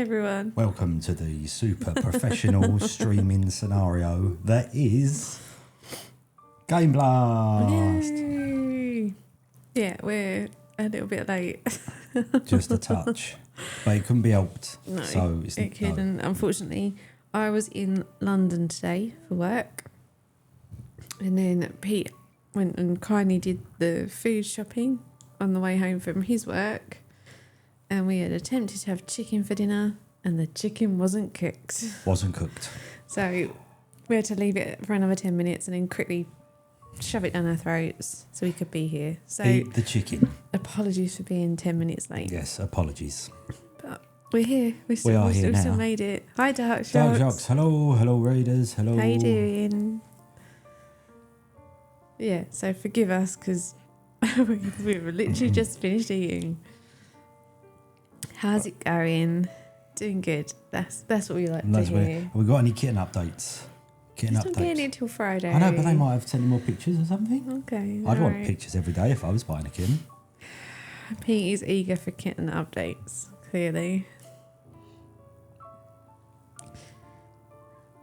Hi everyone. Welcome to the super professional streaming scenario that is GameBlast. Yay. Yeah, we're a little bit late. Just a touch, but it couldn't be helped. No, so it couldn't. Unfortunately, I was in London today for work, and then Pete went and kindly did the food shopping on the way home from his work, and we had attempted to have chicken for dinner, and the chicken wasn't cooked. Wasn't cooked. So we had to leave it for another 10 minutes and then quickly shove it down our throats so we could be here. So Eat the chicken. apologies for being 10 minutes late. Yes, apologies. But we're here. We are here still now. made it. Hi, Dark Sharks. Dark Sharks, hello raiders, hello. How you doing? Yeah, so forgive us because we've literally just finished eating. How's it going? Doing good. That's what we like to hear. Have we got any kitten updates? It's not getting it till Friday. I know, but they might have sent more pictures or something. Okay. I'd want pictures every day if I was buying a kitten. Pete is eager for kitten updates, clearly.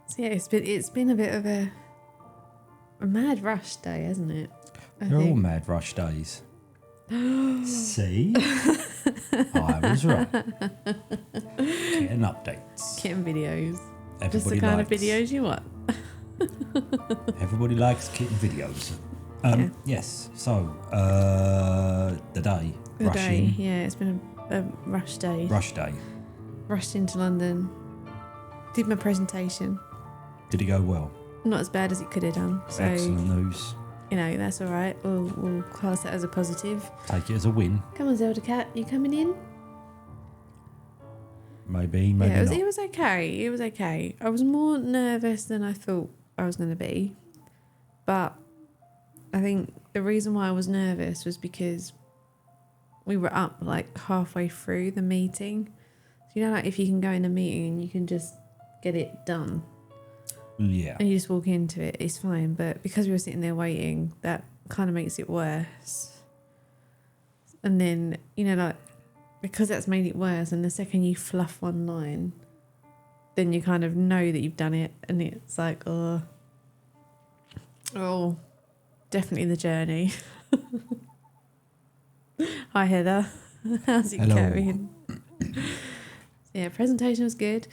So yeah, it's been a bit of a mad rush day, hasn't it? They're all mad rush days. See? I was right. Kitten updates. Kitten videos. Everybody Just the kind likes, of videos you want. Everybody likes kitten videos. Yeah. Yes, so, the day. The rushing. day, yeah, it's been a rush day. Rush day. Rushed into London. Did my presentation. Did it go well? Not as bad as it could have done. So, Excellent news. you know, that's all right. We'll class that as a positive. Take it as a win. Come on, Zelda Cat, you coming in? Maybe Yeah, not. it was okay. It was okay. I was more nervous than I thought I was going to be. But I think the reason why I was nervous was because we were up like halfway through the meeting. So, you know, like if you can go in a meeting and you can just get it done. Yeah. And you just walk into it, it's fine. But because we were sitting there waiting, that kind of makes it worse. And then, you know, like, because that's made it worse, and the second you fluff one line, then you kind of know that you've done it, and it's like, oh, definitely the journey. Hi, Heather. How's it going? Yeah, presentation was good.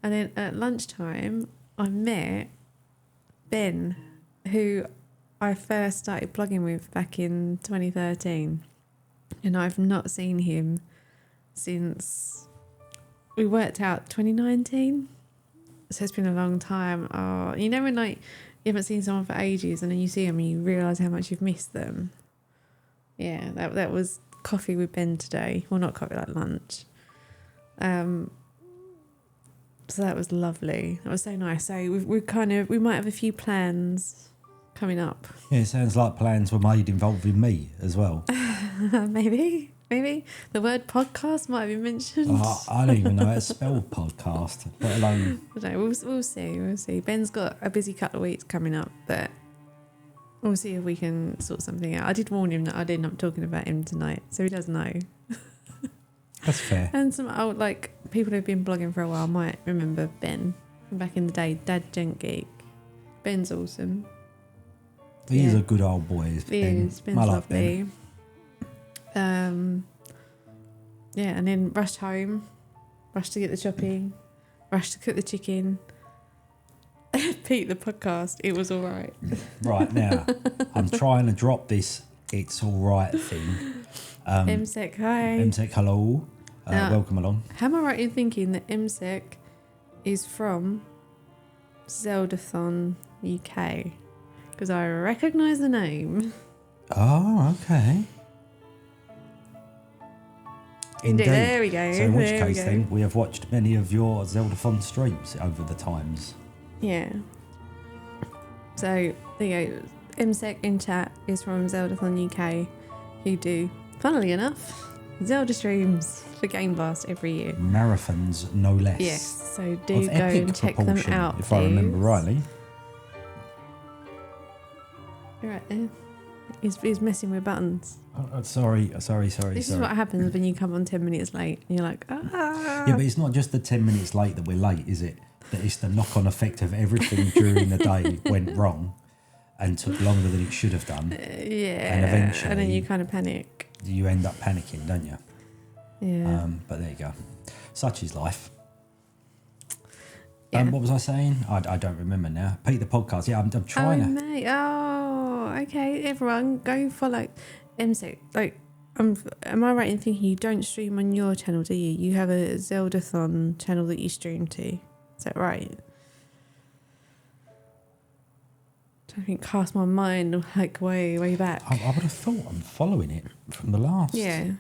And then at lunchtime, I met Ben, who I first started blogging with back in 2013. And I've not seen him since we worked out 2019. So it's been a long time. Oh, you know when like you haven't seen someone for ages and then you see them and you realise how much you've missed them? Yeah, that was coffee with Ben today. Well, not coffee, like lunch. So that was lovely. That was so nice. So we might have a few plans coming up. Yeah, it sounds like plans were made involving me as well. Maybe the word podcast might be mentioned. I don't even know how to spell podcast, let alone. I don't know, we'll see. Ben's got a busy couple of weeks coming up, but we'll see if we can sort something out. I did warn him that I'd end up talking about him tonight, so he does know. That's fair. And some old people who've been blogging for a while might remember Ben from back in the day, Dad Gent Geek. Ben's awesome. He's a good old boy. He is. Ben's lovely. Yeah, and then rushed home, rushed to get the shopping, rushed to cook the chicken. Pete, the podcast, it was all right. Right, now, I'm trying to drop this it's all right thing. MSEC, hi. MSEC, hello. Welcome along. How am I right in thinking that MSEC is from Zeldathon UK? Because I recognise the name. Oh, okay. Indeed. There we go. So in which case then, we have watched many of your Zeldathon streams over the times. Yeah. So, there you go. MSEC in chat is from Zeldathon UK, who do, funnily enough, Zelda streams for GameBlast every year. Marathons, no less. Yes, so do of go epic and check them proportion, out, if I remember rightly. You're right there. He's messing with buttons. Sorry. This is what happens when you come on 10 minutes late. And you're like, ah. Yeah, but it's not just the 10 minutes late that we're late, is it? That it's the knock-on effect of everything during the day went wrong and took longer than it should have done. Yeah. And eventually... And then you kind of panic. You end up panicking, don't you? Yeah. But there you go. Such is life. Yeah. What was I saying? I don't remember now. Pete the podcast. Yeah, I'm trying to... Mate. Oh, okay. Everyone, go follow MC. Like, am I right in thinking you don't stream on your channel, do you? You have a Zeldathon channel that you stream to. Is that right? I think cast my mind like way back. I would have thought I'm following it from the last. Yeah.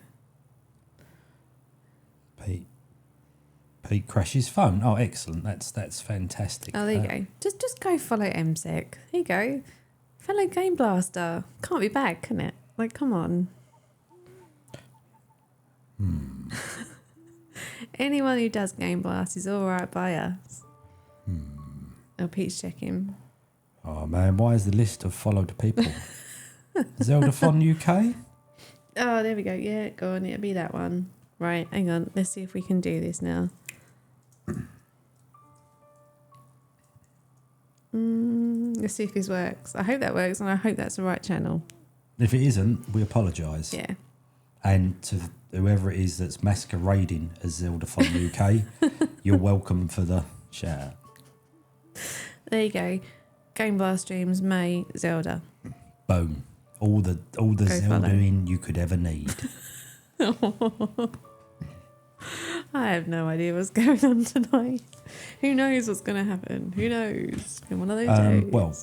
Pete crashes phone. Oh, excellent. That's fantastic. Oh, there you go. Just go follow MSEC. There you go. Fellow Game Blaster. Can't be bad, can it? Like, come on. Anyone who does Game Blast is all right by us. Oh, Pete's checking. Oh, man. Why is the list of followed people? Zeldathon UK? Oh, there we go. Yeah, go on. It'll be that one. Right, hang on. Let's see if we can do this now. Let's see if this works. I hope that works, and I hope that's the right channel. If it isn't, we apologise. Yeah. And to whoever it is that's masquerading as Zeldathon UK, you're welcome for the shout. There you go. Game Blast streams May Zelda. Boom. All the Zelda-ing you could ever need. I have no idea what's going on tonight. Who knows what's going to happen? Who knows? It's been one of those days. Well,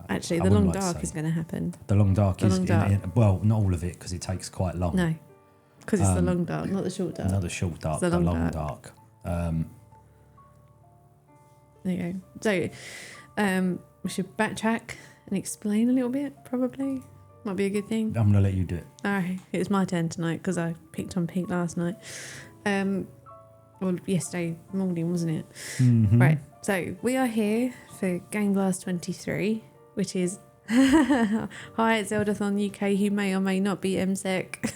actually, the long dark is going to happen. The long dark is... well, not all of it, because it takes quite long. No, because it's the long dark, not the short dark. Not the short dark, the long dark. There you go. So, we should backtrack and explain a little bit, probably. Might be a good thing. I'm going to let you do it. All right, it's my turn tonight because I picked on Pete last night. Well, yesterday morning, wasn't it? Mm-hmm. Right, so we are here for GameBlast23, which is hi at Zeldathon UK, who may or may not be MSEC.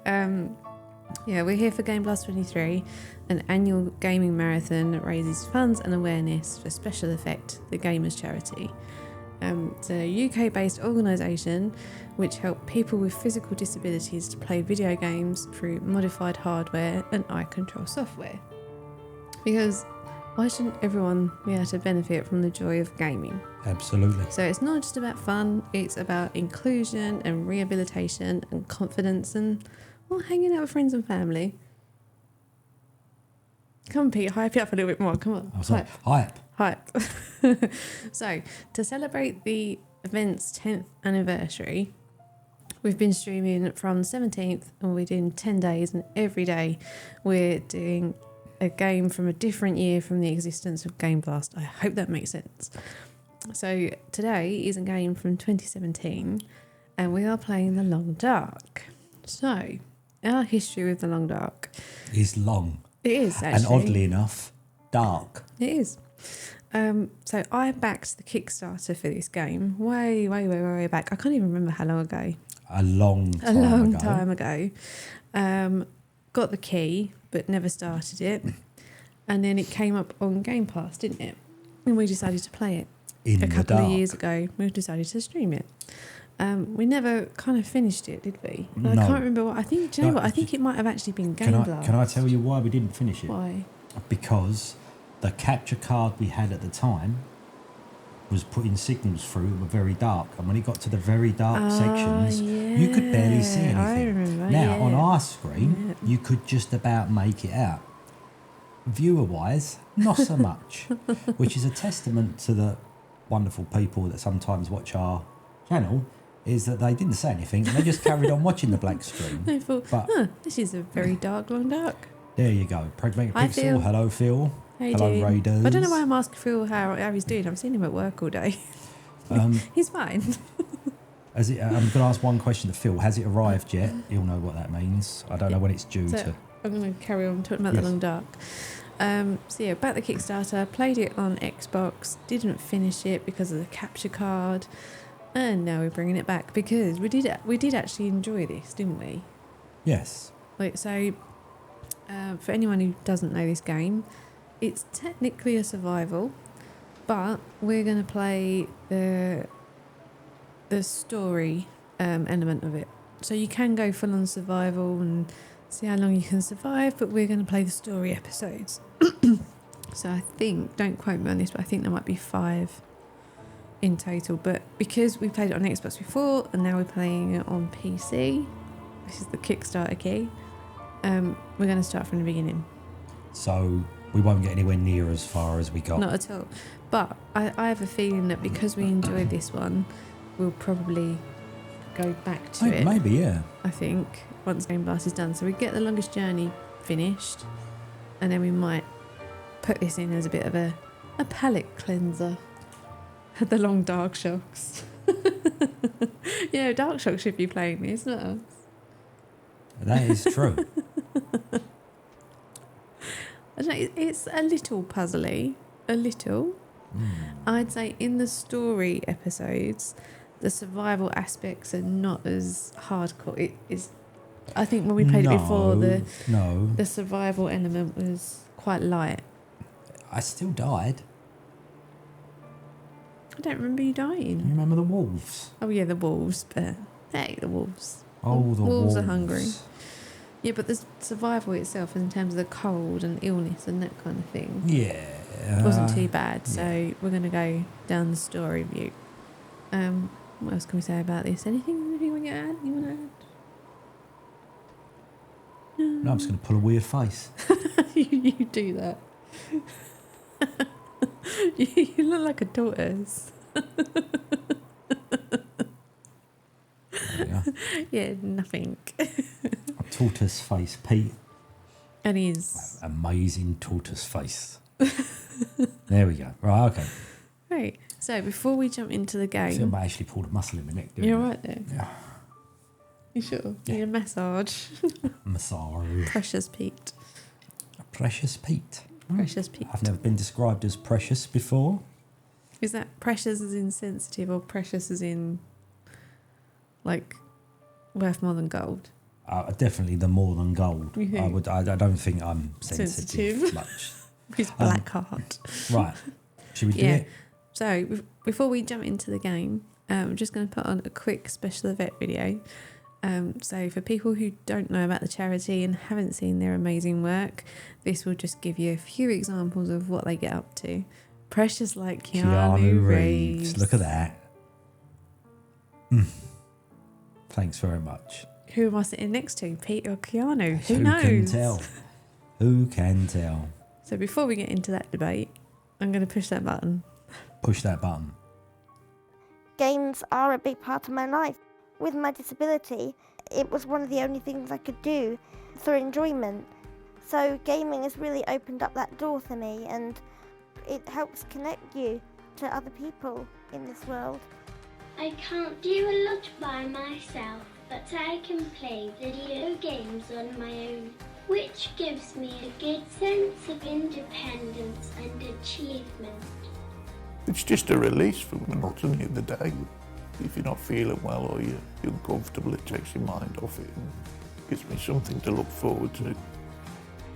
Yeah, we're here for GameBlast23, an annual gaming marathon that raises funds and awareness for Special Effect, the gamers' charity. It's a UK-based organisation which helps people with physical disabilities to play video games through modified hardware and eye control software. Because why shouldn't everyone be able to benefit from the joy of gaming? Absolutely. So it's not just about fun, it's about inclusion and rehabilitation and confidence and, well, hanging out with friends and family. Come on, Pete, hype it up a little bit more. Come on. I was like, hype. So, to celebrate the event's 10th anniversary, we've been streaming from 17th and we're doing 10 days, and every day we're doing a game from a different year from the existence of Game Blast. I hope that makes sense. So today is a game from 2017 and we are playing The Long Dark. So, our history with The Long Dark is long. It is, actually. And oddly enough, dark. It is. So I backed the Kickstarter for this game way back. I can't even remember how long ago. A long time ago. Got the key, but never started it. And then it came up on Game Pass, didn't it? And we decided to play it. A couple of years ago, we decided to stream it. We never kind of finished it, did we? No. I can't remember what. I think. Do you know what? I think it might have actually been Game Blast. Can I tell you why we didn't finish it? Why? Because the capture card we had at the time was putting signals through that were very dark, and when it got to the very dark sections, you could barely see anything. I remember. Now on our screen, you could just about make it out. Viewer-wise, not so much, which is a testament to the wonderful people that sometimes watch our channel. Is that they didn't say anything and they just carried on watching the black screen. They thought, this is a very dark, long dark. There you go. Pragmatic Hi, Pixel. Phil. Hello, Phil. Hello, Raiders. I don't know why I'm asking Phil how he's doing. I've seen him at work all day. He's fine. I'm going to ask one question to Phil. Has it arrived yet? He'll know what that means. I don't know when it's due to. I'm going to carry on talking about The Long Dark. So yeah, about the Kickstarter, played it on Xbox, didn't finish it because of the capture card, and now we're bringing it back because we did actually enjoy this, didn't we? Yes. Like, so, for anyone who doesn't know this game, it's technically a survival, but we're going to play the story element of it. So you can go full on survival and see how long you can survive, but we're going to play the story episodes. So I think, don't quote me on this, but I think there might be 5 in total. But because we played it on Xbox before and now we're playing it on PC, this is the Kickstarter key, we're going to start from the beginning. So we won't get anywhere near as far as we got. Not at all. But I have a feeling that because we enjoyed this one, we'll probably go back to it. Maybe, yeah. I think, once Game Blast is done. So we get the longest journey finished, and then we might put this in as a bit of a palate cleanser. The long Dark Shocks. Yeah, Dark Shocks should be playing this, not us. That is true. I don't know, it's a little puzzly. A little. I'd say in the story episodes, the survival aspects are not as hardcore. It is. I think when we played it before, the survival element was quite light. I still died. I don't remember you dying. You remember the wolves? Oh yeah, the wolves. But hey, the wolves. Oh, the wolves are hungry. Yeah, but the survival itself, in terms of the cold and illness and that kind of thing, wasn't too bad. So we're going to go down the story route. What else can we say about this? Anything we want to add? You want to add? No, I'm just going to pull a weird face. You do that. You look like a tortoise. Yeah, nothing. A tortoise face, Pete. And he's amazing tortoise face. There we go. Right, okay. Right. So before we jump into the game, I feel I actually pulled a muscle in my neck. You're right there. Yeah. You sure? Yeah. Need a massage. Massage. Precious Pete. Precious Pete. Precious Pete. I've never been described as precious before. Is that precious as in sensitive or precious as in like worth more than gold? Definitely the more than gold. I don't think I'm sensitive much. His black heart. Right. Should we do it? So before we jump into the game, I'm just going to put on a quick special event video. So for people who don't know about the charity and haven't seen their amazing work, this will just give you a few examples of what they get up to. Precious like Keanu Reeves. Look at that. Thanks very much. Who am I sitting next to, Pete or Keanu? Who knows? Who can tell? Who can tell? So before we get into that debate, I'm going to push that button. Push that button. Games are a big part of my life. With my disability, it was one of the only things I could do for enjoyment. So gaming has really opened up that door for me, and it helps connect you to other people in this world. I can't do a lot by myself, but I can play video games on my own, which gives me a good sense of independence and achievement. It's just a release from the monotony of the day. If you're not feeling well or you're uncomfortable, it takes your mind off it and gives me something to look forward to.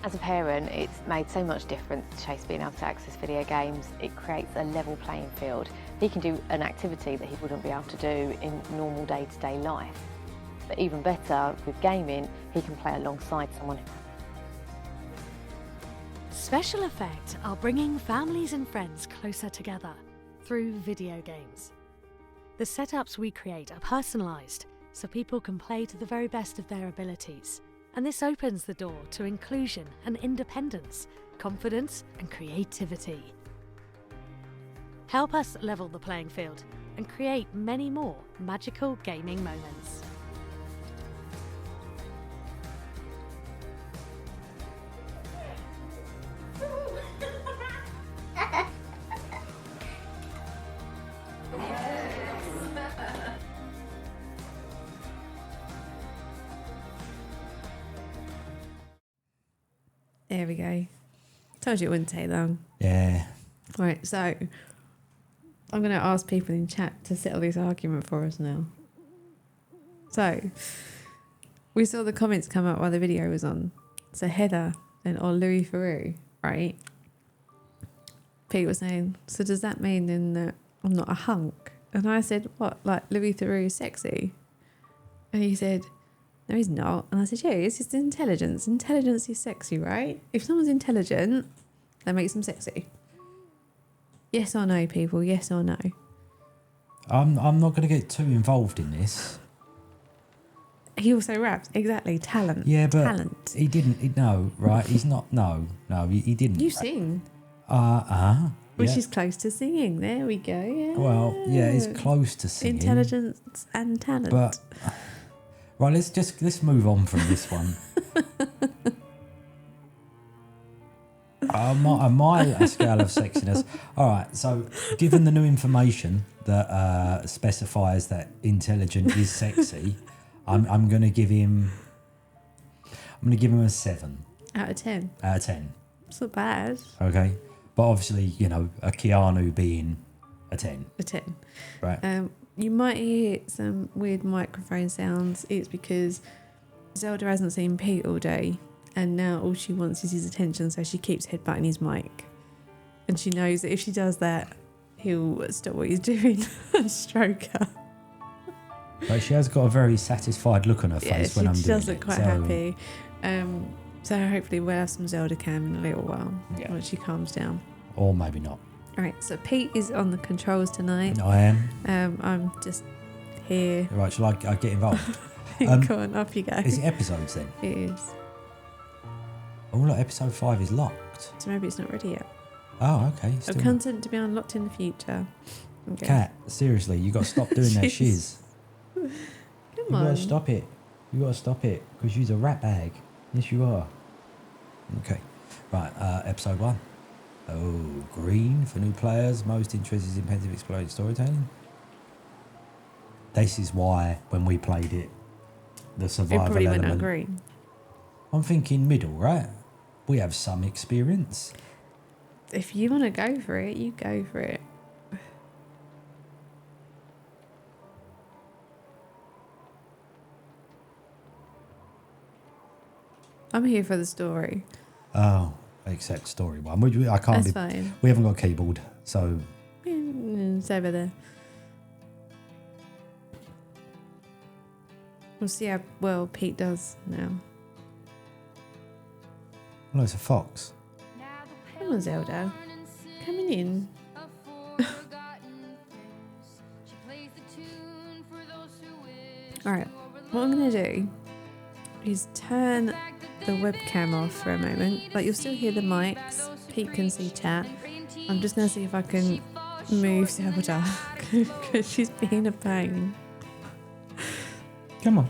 As a parent, it's made so much difference to Chase being able to access video games. It creates a level playing field. He can do an activity that he wouldn't be able to do in normal day-to-day life. But even better, with gaming, he can play alongside someone. Special Effect are bringing families and friends closer together through video games. The setups we create are personalised, so people can play to the very best of their abilities. And this opens the door to inclusion and independence, confidence and creativity. Help us level the playing field and create many more magical gaming moments. There we go. Told you it wouldn't take long. Yeah. Right, so I'm going to ask people in chat to settle this argument for us now. So we saw the comments come up while the video was on. So Heather or Louis Theroux, right? Pete was saying, so does that mean then that I'm not a hunk? And I said, what, like Louis Theroux is sexy? And he said, no, he's not. And I said, yeah, it's just intelligence. Intelligence is sexy, right? If someone's intelligent, that makes them sexy. Yes or no, people? Yes or no? I'm not going to get too involved in this. He also raps. Exactly. Talent. Yeah, but talent. he didn't. No, right? He's not. No, he didn't. You sing. Which is close to singing. There we go. Yeah. Well, yeah, it's close to singing. Intelligence and talent. But right, let's move on from this one. A mile a scale of sexiness. All right, so given the new information that specifies that intelligent is sexy, I'm going to give him. I'm going to give him a 7 out of 10. Out of 10. It's not bad. Okay, but obviously, you know, a Keanu being a 10. A 10. Right. You might hear some weird microphone sounds. It's because Zelda hasn't seen Pete all day, and now all she wants is his attention, so she keeps headbutting his mic. And she knows that if she does that, he'll stop what he's doing and stroke her. But she has got a very satisfied look on her face when I'm doing it. She does look quite happy. So hopefully we'll have some Zelda cam in a little while when she calms down. Or maybe not. All right, so Pete is on the controls tonight. I am. I'm just here. Right, shall I get involved? Go on, off you go. Is it episodes then? It is. Oh, look, episode 5 is locked. So maybe it's not ready yet. Oh, okay. Of content to be unlocked in the future. Okay. Kat, seriously, you got to stop doing that shiz. Come on. You got to stop it. You got to stop it because you're a rat bag. Yes, you are. Okay. Right, episode 1. Oh, green for new players. Most interested in pensive exploring storytelling. This is why when we played it, the survival it probably element. went out green. I'm thinking middle, right? We have some experience. If you want to go for it, you go for it. I'm here for the story. Oh, except story one. I can't. That's fine. We haven't got a keyboard, so. It's over there. We'll see how well Pete does now. Oh, it's a fox. Come on, Zelda. Coming in. Alright, what I'm going to do is turn the webcam off for a moment. Like, you'll still hear the mics. Pete can see chat. I'm just going to see if I can move Zelda because she's being a pain. Come on.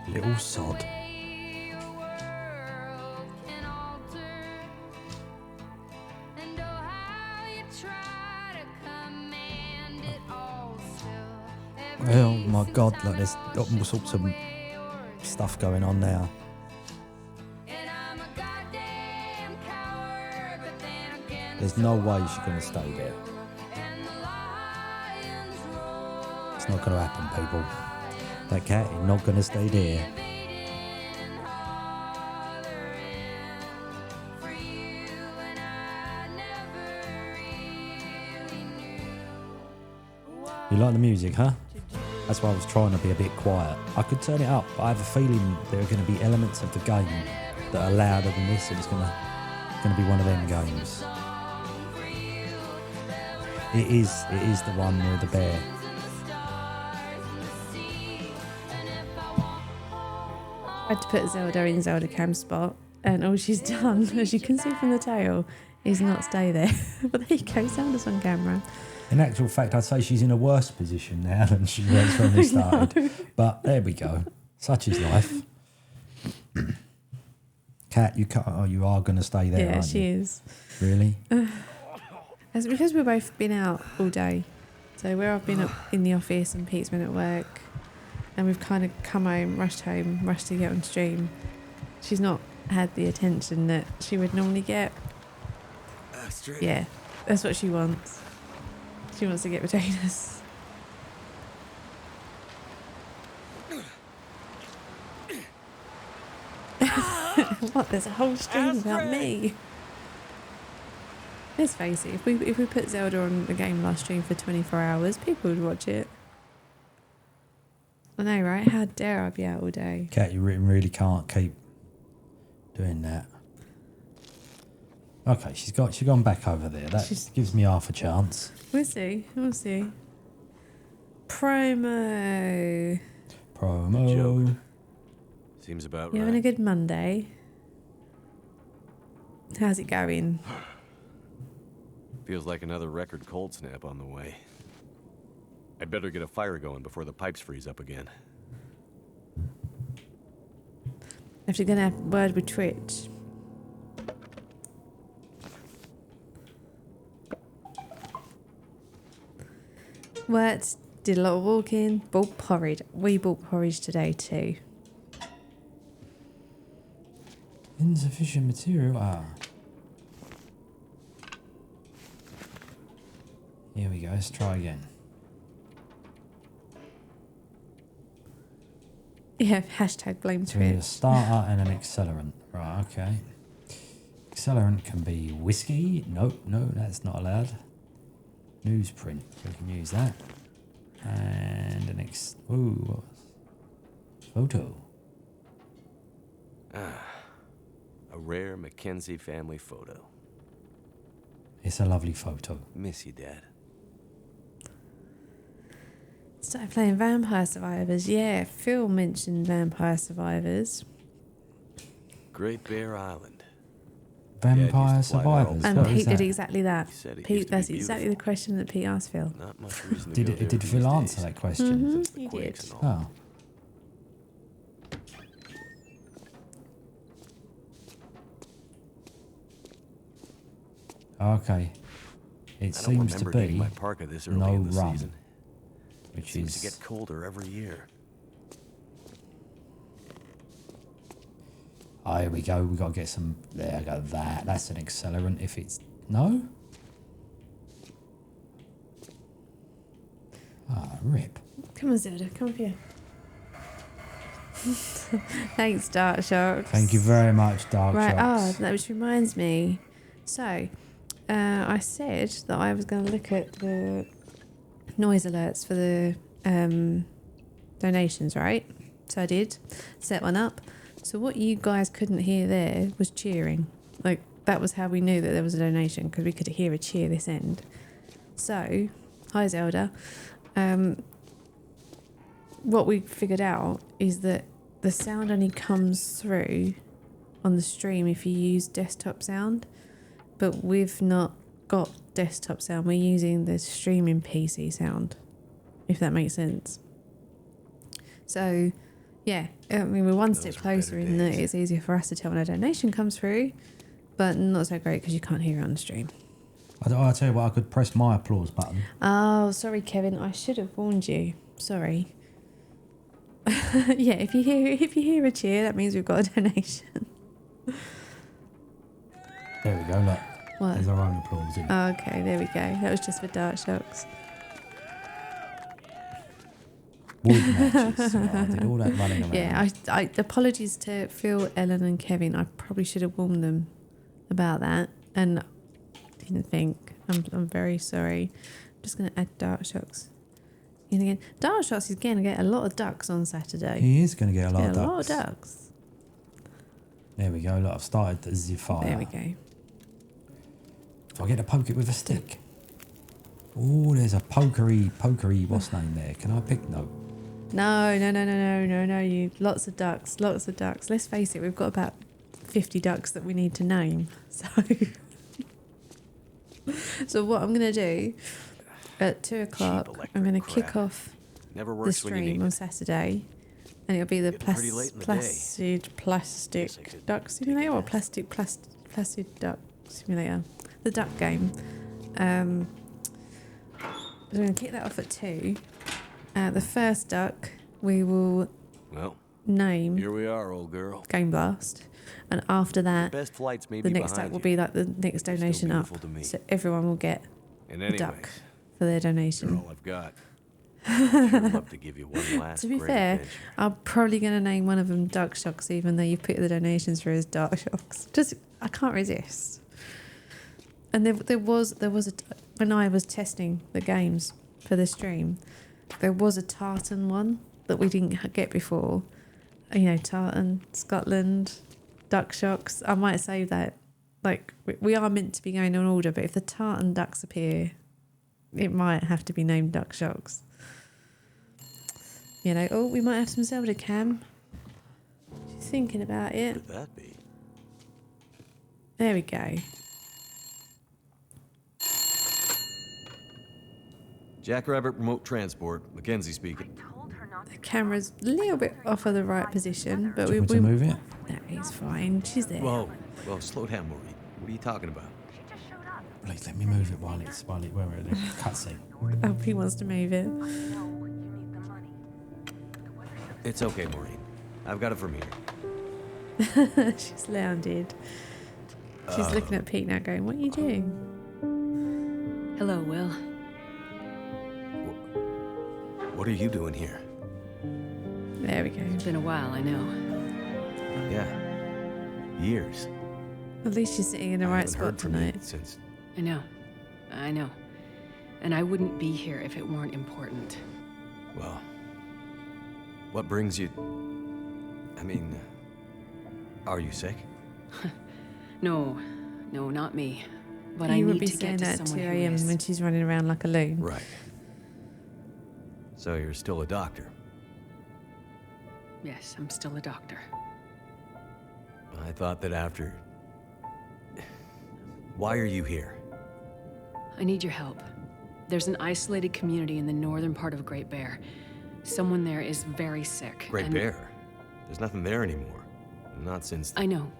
Little sod. Oh my god, like there's all sorts of stuff going on now. There's no way she's going to stay there. It's not going to happen, people. That cat is not going to stay there. You like the music, huh? That's why I was trying to be a bit quiet. I could turn it up, but I have a feeling there are going to be elements of the game that are louder than this, and it's going to be one of them games. It is the one with the bear. I had to put Zelda in Zelda cam spot, and all she's done, as you can see from the tail, is not stay there. But there you go, Zelda's on camera. In actual fact, I'd say she's in a worse position now than she was when we started. But there we go. Such is life. Kat, you are going to stay there, aren't you? Yeah, she is. Really? It's because we've both been out all day. So where I've been up in the office and Pete's been at work, and we've kind of come home, rushed to get on stream. She's not had the attention that she would normally get. Straight. Yeah, that's what she wants. She wants to get between us. What? There's a whole stream about me. Let's face it, if we put Zelda on the GameBlast stream for 24 hours, people would watch it. I know, right? How dare I be out all day? Kat, you really can't keep doing that. Okay, she's gone back over there. That gives me half a chance. We'll see. Promo. Joke. Seems about You right. having a good Monday? How's it going? Feels like another record cold snap on the way. I'd better get a fire going before the pipes freeze up again. If you're gonna have a word with Twitch. Worked, did a lot of walking, bought porridge. We bought porridge today too. Insufficient material. Here we go. Let's try again. Yeah, hashtag blame So we need a Twitch. starter and an accelerant. Right, okay. Accelerant can be whiskey. No, that's not allowed. Newsprint. We can use that. And an photo. A rare Mackenzie family photo. It's a lovely photo. Miss you, Dad. Started playing Vampire Survivors. Yeah, Phil mentioned Vampire Survivors. Great Bear Island. Vampire used to fly Survivors. there And What is Pete did that? exactly that. He said it used Pete, to that's be exactly beautiful. the question that Pete asked Phil. Not much reason to go there Did these Phil answer days. that question? Since the He quakes did. and all. Oh. Okay. It I don't seems to remember getting be my parka this early no in the rum, season. which Seems is to get colder every year. Oh, here we go. We got to get some. There I go. That's an accelerant. If it's no. Rip. Come on, Zelda. Come up here. Thanks, Dark Sharks. Thank you very much, Dark Right. Sharks. That which reminds me. So, I said that I was going to look at the noise alerts for the donations, right? So I did set one up. So what you guys couldn't hear there was cheering. Like, that was how we knew that there was a donation, because we could hear a cheer this end. So, hi Zelda. What we figured out is that the sound only comes through on the stream if you use desktop sound, but we've not got desktop sound. We're using the streaming PC sound, if that makes sense. So, yeah, I mean, we're one step closer in that it's easier for us to tell when a donation comes through, but not so great because you can't hear it on the stream. I'll tell you what. I could press my applause button. Oh, sorry, Kevin. I should have warned you. Sorry. Yeah, if you hear a cheer, that means we've got a donation. There we go. Look, What? there's our own applause. In it. Oh, okay, there we go. That was just for Dark Shocks. Wood matches. I did all that running around. Yeah, I apologies to Phil, Ellen, and Kevin. I probably should have warned them about that, and didn't think. I'm very sorry. I'm just going to add Dark Shocks in again. Dark Shocks is going to get a lot of ducks on Saturday. He is going to get a lot of A ducks. lot of ducks. There we go. Look, I've started the fire. There we go. Do I get to poke it with a stick? Oh, there's a pokery. What's name there? Can I pick? No. No. You lots of ducks. Let's face it, we've got about 50 ducks that we need to name. So what I'm going to do at 2 o'clock, I'm going to kick off Never the works when you stream need on it. Saturday, and it'll be the Getting pretty late in the plastic I could duck simulator or plastic duck simulator, the duck game. So I'm going to kick that off at 2. The first duck we will Well, name here we are, old girl. Game Blast, and after that, Best flights may the be next behind act will you. be like the next Still donation up, beautiful to me. so everyone will get And a anyways, duck for their you're donation. all I've got. I'd sure love to give you one last To be great fair, adventure. I'm probably going to name one of them Duck Shocks, even though you put the donations for as Dark Shocks. Just, I can't resist. And there was when I was testing the games for the stream, there was a tartan one that we didn't get before. You know, tartan, Scotland, Duck Shocks. I might save that. Like, we are meant to be going on order, but if the tartan ducks appear, it might have to be named Duck Shocks. You know, oh, we might have some Zelda cam. She's thinking about it. What could that be? There we go. Jackrabbit Remote Transport, Mackenzie speaking. The camera's a little bit off of the right position, but Do you we want me to move it? No, it's fine. She's there. Whoa, slow down, Maureen. What are you talking about? Please let me move it while we're in a cutscene. Oh, he wants to move it. It's okay, Maureen. I've got it from here. She's lounged. She's looking at Pete now going, what are you doing? Hello, Will. What are you doing here? There we go. It's been a while, I know. Yeah. Years. At least she's sitting in the I right haven't spot heard from you tonight. since. I know. And I wouldn't be here if it weren't important. Well, what brings you... I mean, are you sick? No, not me. But You I would need be to get saying to that at 2 someone who a.m. is. when she's running around like a loon. Right. So you're still a doctor? Yes, I'm still a doctor. I thought that after... Why are you here? I need your help. There's an isolated community in the northern part of Great Bear. Someone there is very sick. Great and Bear? There's nothing there anymore. Not since... I know.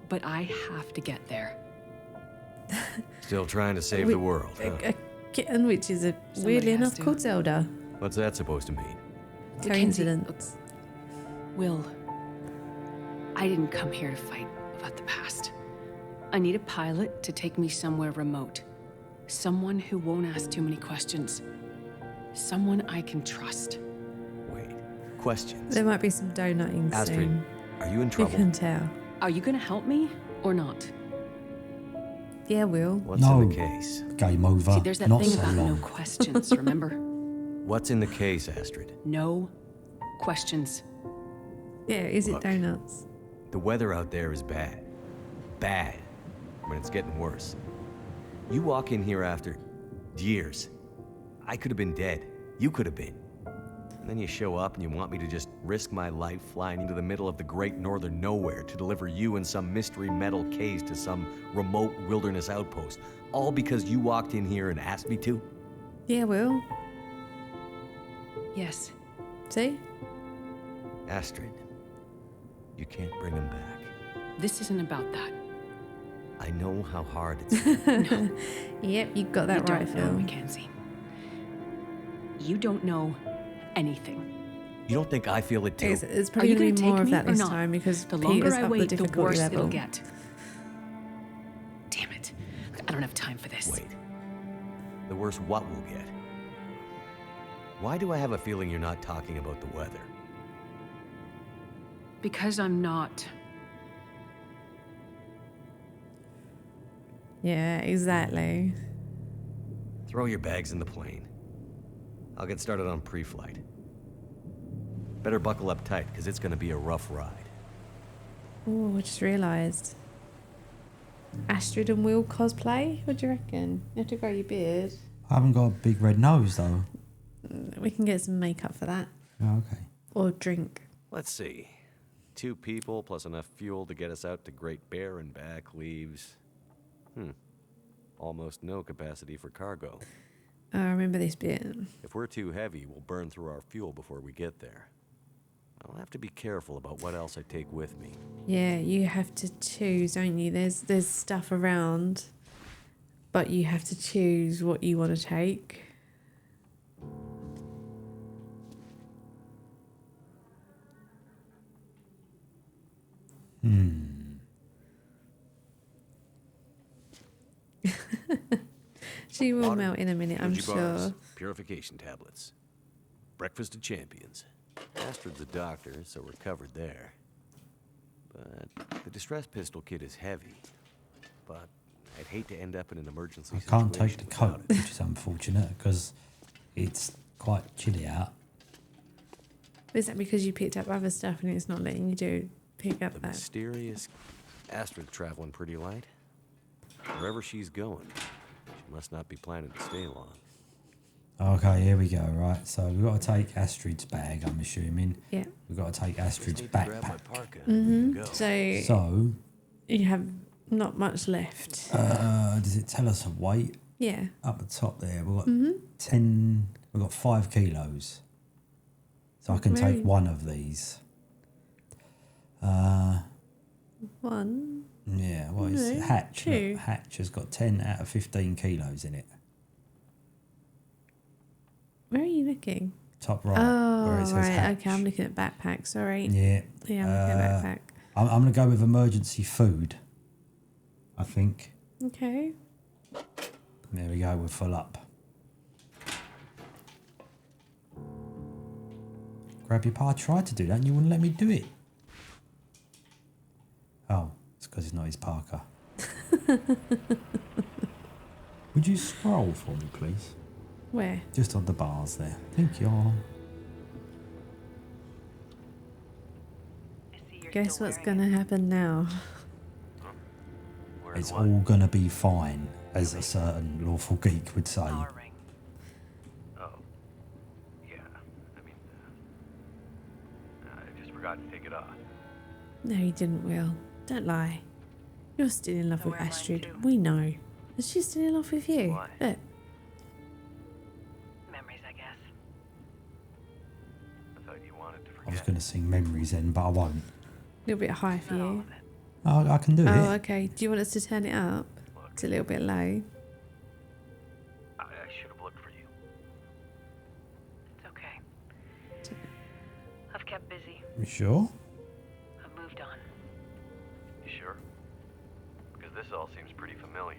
But I have to get there. Still trying to save the world, huh? A kitten, which is weirdly has enough to. called Zelda. What's that supposed to mean? Coincidence. Will, I didn't come here to fight about the past. I need a pilot to take me somewhere remote. Someone who won't ask too many questions. Someone I can trust. Wait. Questions? There might be some donutting Astrid, soon. are you in You trouble? can tell. Are you gonna help me or not? Yeah, Will. What's No. in the case? Game over. See, there's that Not thing so about no long. questions, remember? What's in the case, Astrid? No questions. Yeah, is it Look. donuts? The weather out there is bad. Bad. But it's getting worse. You walk in here after years. I could have been dead. You could have been. And then you show up and you want me to just risk my life flying into the middle of the great northern nowhere to deliver you in some mystery metal case to some remote wilderness outpost. All because you walked in here and asked me to? Yeah, Will. Yes. See? Astrid, you can't bring him back. This isn't about that. I know how hard it's... Yep, you got You that right, don't know, Phil. Mackenzie. You don't know anything. You don't think I feel it too? It's Are probably you going to gonna be more take of me that or this not? time because The Pete longer has I upped the wait, the difficulty worse level. it'll get. Damn it. I don't have time for this. Wait. The worse what we'll get? Why do I have a feeling you're not talking about the weather? Because I'm not. Yeah, exactly. Throw your bags in the plane. I'll get started on pre-flight. Better buckle up tight, because it's going to be a rough ride. Oh, I just realised. Astrid and Will cosplay? What do you reckon? You have to grow your beard. I haven't got a big red nose though. We can get some makeup for that. Oh, okay. Or drink. Let's see. 2 people plus enough fuel to get us out to Great Bear and back leaves... almost no capacity for cargo. I remember this bit. If we're too heavy, we'll burn through our fuel before we get there. I'll have to be careful about what else I take with me. Yeah, you have to choose, don't you? There's stuff around, but you have to choose what you want to take. She will Water, melt in a minute, I'm energy bars, sure. purification tablets. Breakfast of champions. Astrid's a doctor, so we're covered there. But the distress pistol kit is heavy. But I'd hate to end up in an emergency I situation. can't take the coat, without it. which is unfortunate because it's quite chilly out. Is that because you picked up other stuff and it's not letting you pick up The that? mysterious Astrid's traveling pretty light. Wherever she's going, she must not be planning to stay long. Okay, here we go, right. So we've got to take Astrid's bag, I'm assuming. Yeah. We've got to take Astrid's Just need to grab my backpack. parka and we can go. So So, you have not much left. does it tell us a weight? Yeah. Up the top there, we've got 5 kilos. So I can Very- take one of these. One. Yeah, well, it's No, Hatch. Look, 2. Hatch has got 10 out of 15 kilos in it. Where are you looking? Top right, Oh, where it says right. Hatch. Okay, I'm looking at backpack. Sorry. Yeah. Yeah, I'm looking at backpack. I'm going to go with emergency food, I think. Okay. There we go, we're full up. Grab your pa. I tried to do that and you wouldn't let me do it. Oh, it's because it's not his parka. Would you scroll for me, please? Where? Just on the bars there. Thank you. Guess what's gonna happen now? It's all going to be fine, as a certain lawful geek would say. Oh. Yeah. I mean, I just forgot to take it off. No, you didn't, Will. Don't lie. You're still in love with Astrid. We know. Is she still in love with you? Why? Look. Memories, I guess. I thought you wanted to I was forget. going to sing memories then, but I won't. A little bit high for you. Oh, I can do Oh, it. okay. Do you want us to turn it up? It's a little bit low. I should have looked for you. It's okay. I've kept busy. You sure? I've moved on. You sure? Because this all seems pretty familiar.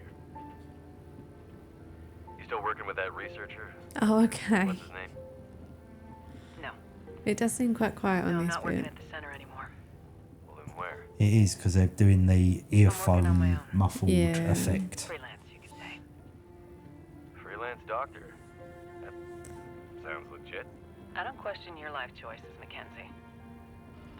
You still working with that researcher? Oh, okay. What's his name? No. It does seem quite quiet No, on I'm this not working bit. at the center anymore. Well, then where? It is, because they're doing the on my earphone own. muffled Yeah. effect. Freelance, you could say. Freelance doctor. That sounds legit. I don't question your life choices, Mackenzie.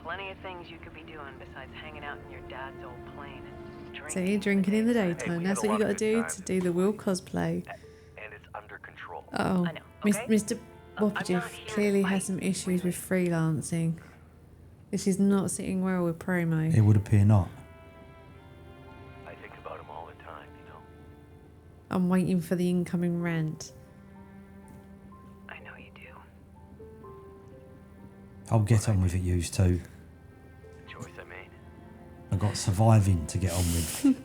Plenty of things you could be doing besides hanging out in your dad's old plane and drinking. So you're drinking in the daytime. we That's had a what you lot got to of do good to times. do the Will cosplay. And it's under control. Oh, I know, okay? Mr. I'm Woppage not here to clearly fight. has some issues with freelancing. This is not sitting well with promo. It would appear not. I think about him all the time, you know? I'm waiting for the incoming rant. I know you do. I'll get on with it, yous two. The choice I made. I've got surviving to get on with.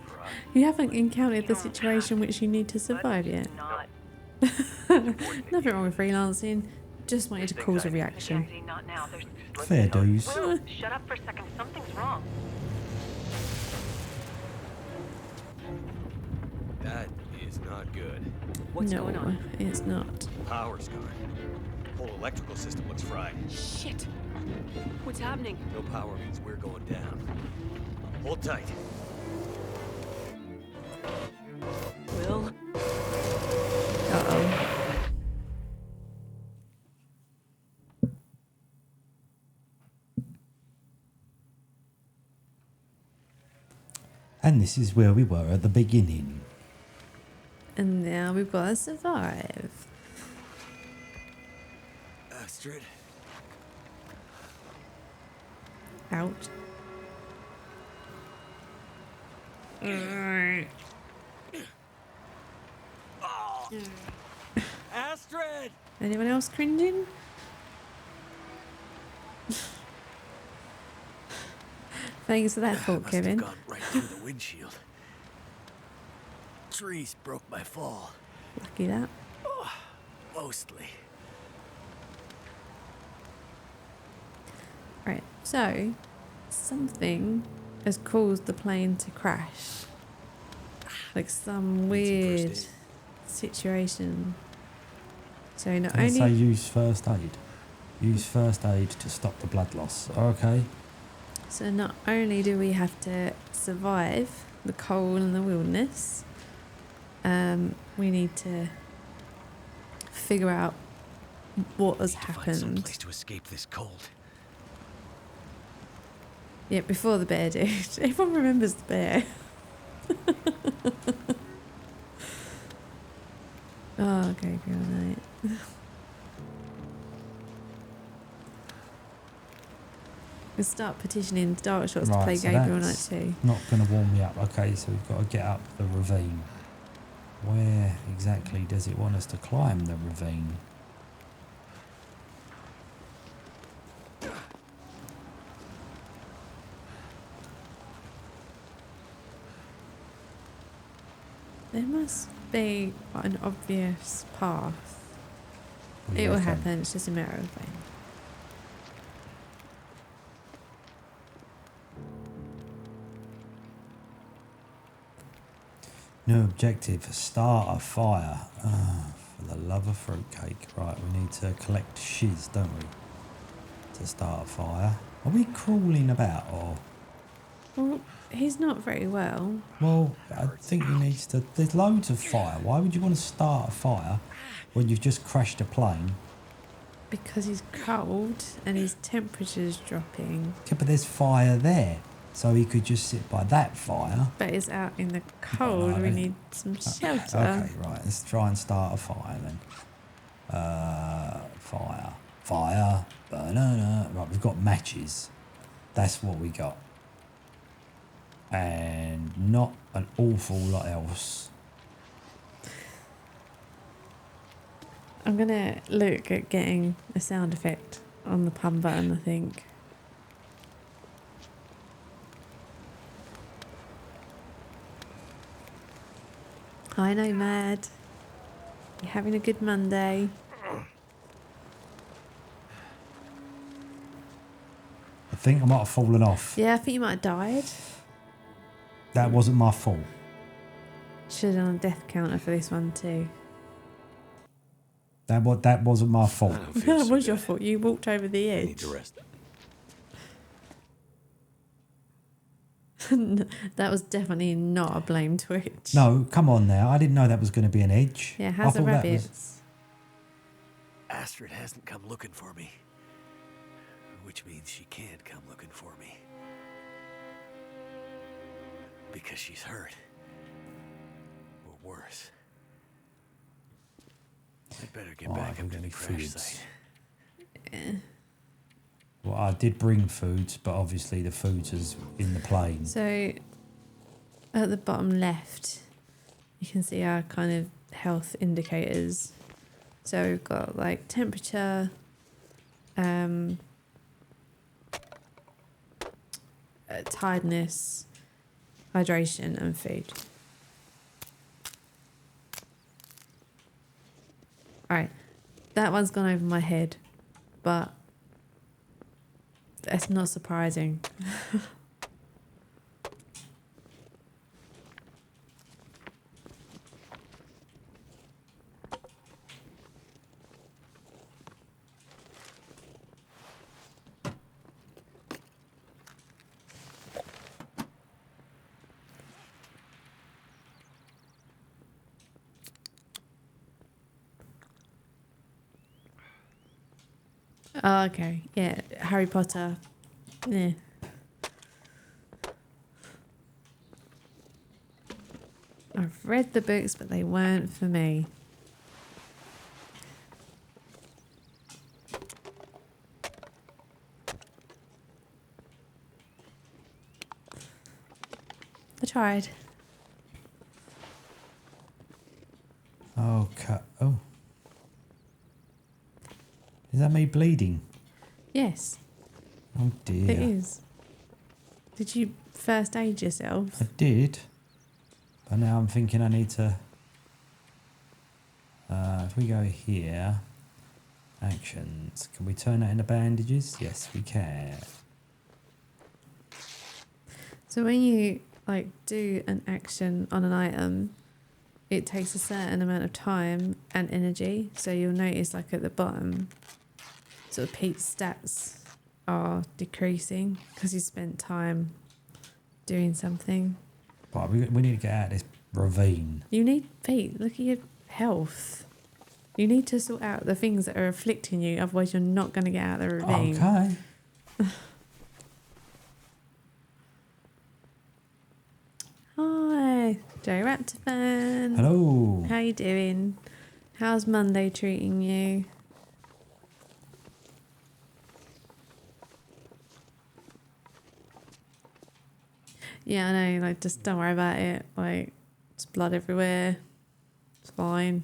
You haven't encountered the situation which you need to survive yet. Not Nothing wrong with freelancing. Just wanted to cause a reaction. Mackenzie, not now. There's... Fair dues. Will, shut up for a second. Something's wrong. That is not good. What's No, going on? it's not. Power's gone. The whole electrical system looks fried. Shit. What's happening? No power means we're going down. Hold tight. Will? Uh-oh. And this is where we were at the beginning. And now we've got to survive. Astrid. Ouch. Astrid! Anyone else cringing? Thanks for that thought, Must have Kevin. gone right through the windshield. Trees broke my fall. Lucky that. Mostly. Right, so something has caused the plane to crash. Like some weird situation. So not Let's say only use first aid. Use first aid to stop the blood loss. Okay. so not only do we have to survive the cold and the wilderness, we need to figure out what has happened. Someplace to escape this cold. Yeah, before the bear, dude. Everyone remembers the bear. Oh, okay, girl night. We'll start petitioning Dark Shots to play so Gabriel Night that's 2. not going to warm me up. Okay, so we've got to get up the ravine. Where exactly does it want us to climb the ravine? There must be quite an obvious path. What do It you will reckon? happen, it's just a matter of time. New objective, start a fire. For the love of fruitcake. Right, we need to collect shiz, don't we? To start a fire. Are we crawling about or? Well, he's not very well. Well, I think he needs to... There's loads of fire. Why would you want to start a fire when you've just crashed a plane? Because he's cold and his temperature's dropping. Yeah, but there's fire there. So he could just sit by that fire. But it's out in the cold, no, we need some shelter. Okay, right. Let's try and start a fire then. Fire. Fire. Banana. Right, we've got matches. That's what we got. And not an awful lot else. I'm going to look at getting a sound effect on the pun button, I think. Hi, Nomad. You having a good Monday? I think I might have fallen off. Yeah, I think you might have died. That wasn't my fault. Should have done a death counter for this one too. That wasn't my fault. That was your fault. You walked over the I need edge. to rest. That was definitely not a blame Twitch. No, come on now. I didn't know that was going to be an edge. Yeah, I how's the thought that was- rabbits? Astrid hasn't come looking for me. Which means she can't come looking for me. Because she's hurt. Or worse. I'd better get Oh, back I'm up to gonna the need crash foods. site. Well, I did bring foods, but obviously the foods is in the plane. So, at the bottom left, you can see our kind of health indicators. So we've got like temperature, tiredness, hydration, and food. Alright, that one's gone over my head, but that's not surprising. Oh, okay. Yeah, Harry Potter. Yeah. I've read the books, but they weren't for me. I tried. Okay. Oh. Is that me bleeding? Yes, Oh it dear. is. Did you first aid yourself? I did. But now I'm thinking I need to... if we go here... Actions. Can we turn that into bandages? Yes, we can. So when you like do an action on an item, it takes a certain amount of time and energy. So you'll notice like at the bottom, sort of Pete's stats are decreasing because you spent time doing something. Right, we need to get out of this ravine. You need, Pete, look at your health. You need to sort out the things that are afflicting you, otherwise you're not going to get out of the ravine. Okay. Hi, Joe Raptor fan. Hello. How you doing? How's Monday treating you? Yeah, I know, like, just don't worry about it. Like, there's blood everywhere. It's fine.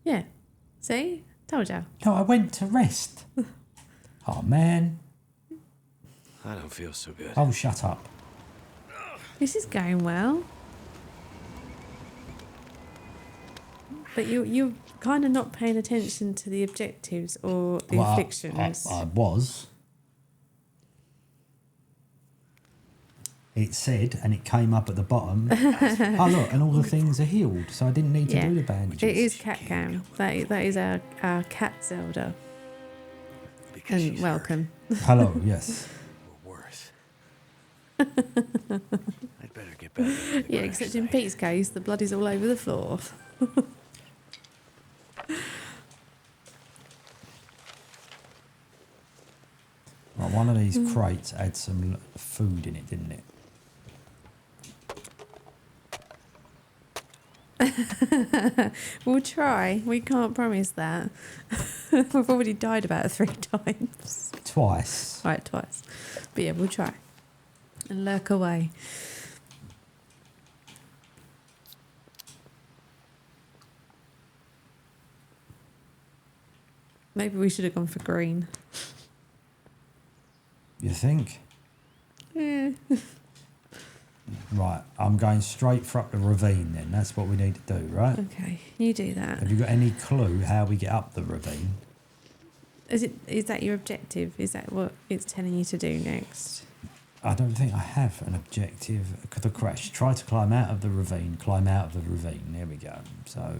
Yeah. See? Told you. No, I went to rest. Oh, man. I don't feel so good. Oh, shut up. This is going well. But you're kind of not paying attention to the objectives or the afflictions. I was. It said, and it came up at the bottom. Oh, look, and all the things are healed, so I didn't need to do the bandages. It is Cat Cam. That is our cat Zelda. Because And welcome. Hello, yes. Or worse. I'd better get back. Yeah, except in Pete's case, the blood is all over the floor. Right, one of these crates had some food in it, didn't it? We'll try. We can't promise that. We've already died about 3 times. Twice. Right, twice. But yeah, we'll try. And lurk away. Maybe we should have gone for green. You think? Yeah. Right, I'm going straight for up the ravine then. That's what we need to do, right? Okay, you do that. Have you got any clue how we get up the ravine? Is that your objective? Is that what it's telling you to do next? I don't think I have an objective. The crash. Try to climb out of the ravine. Climb out of the ravine. There we go. So,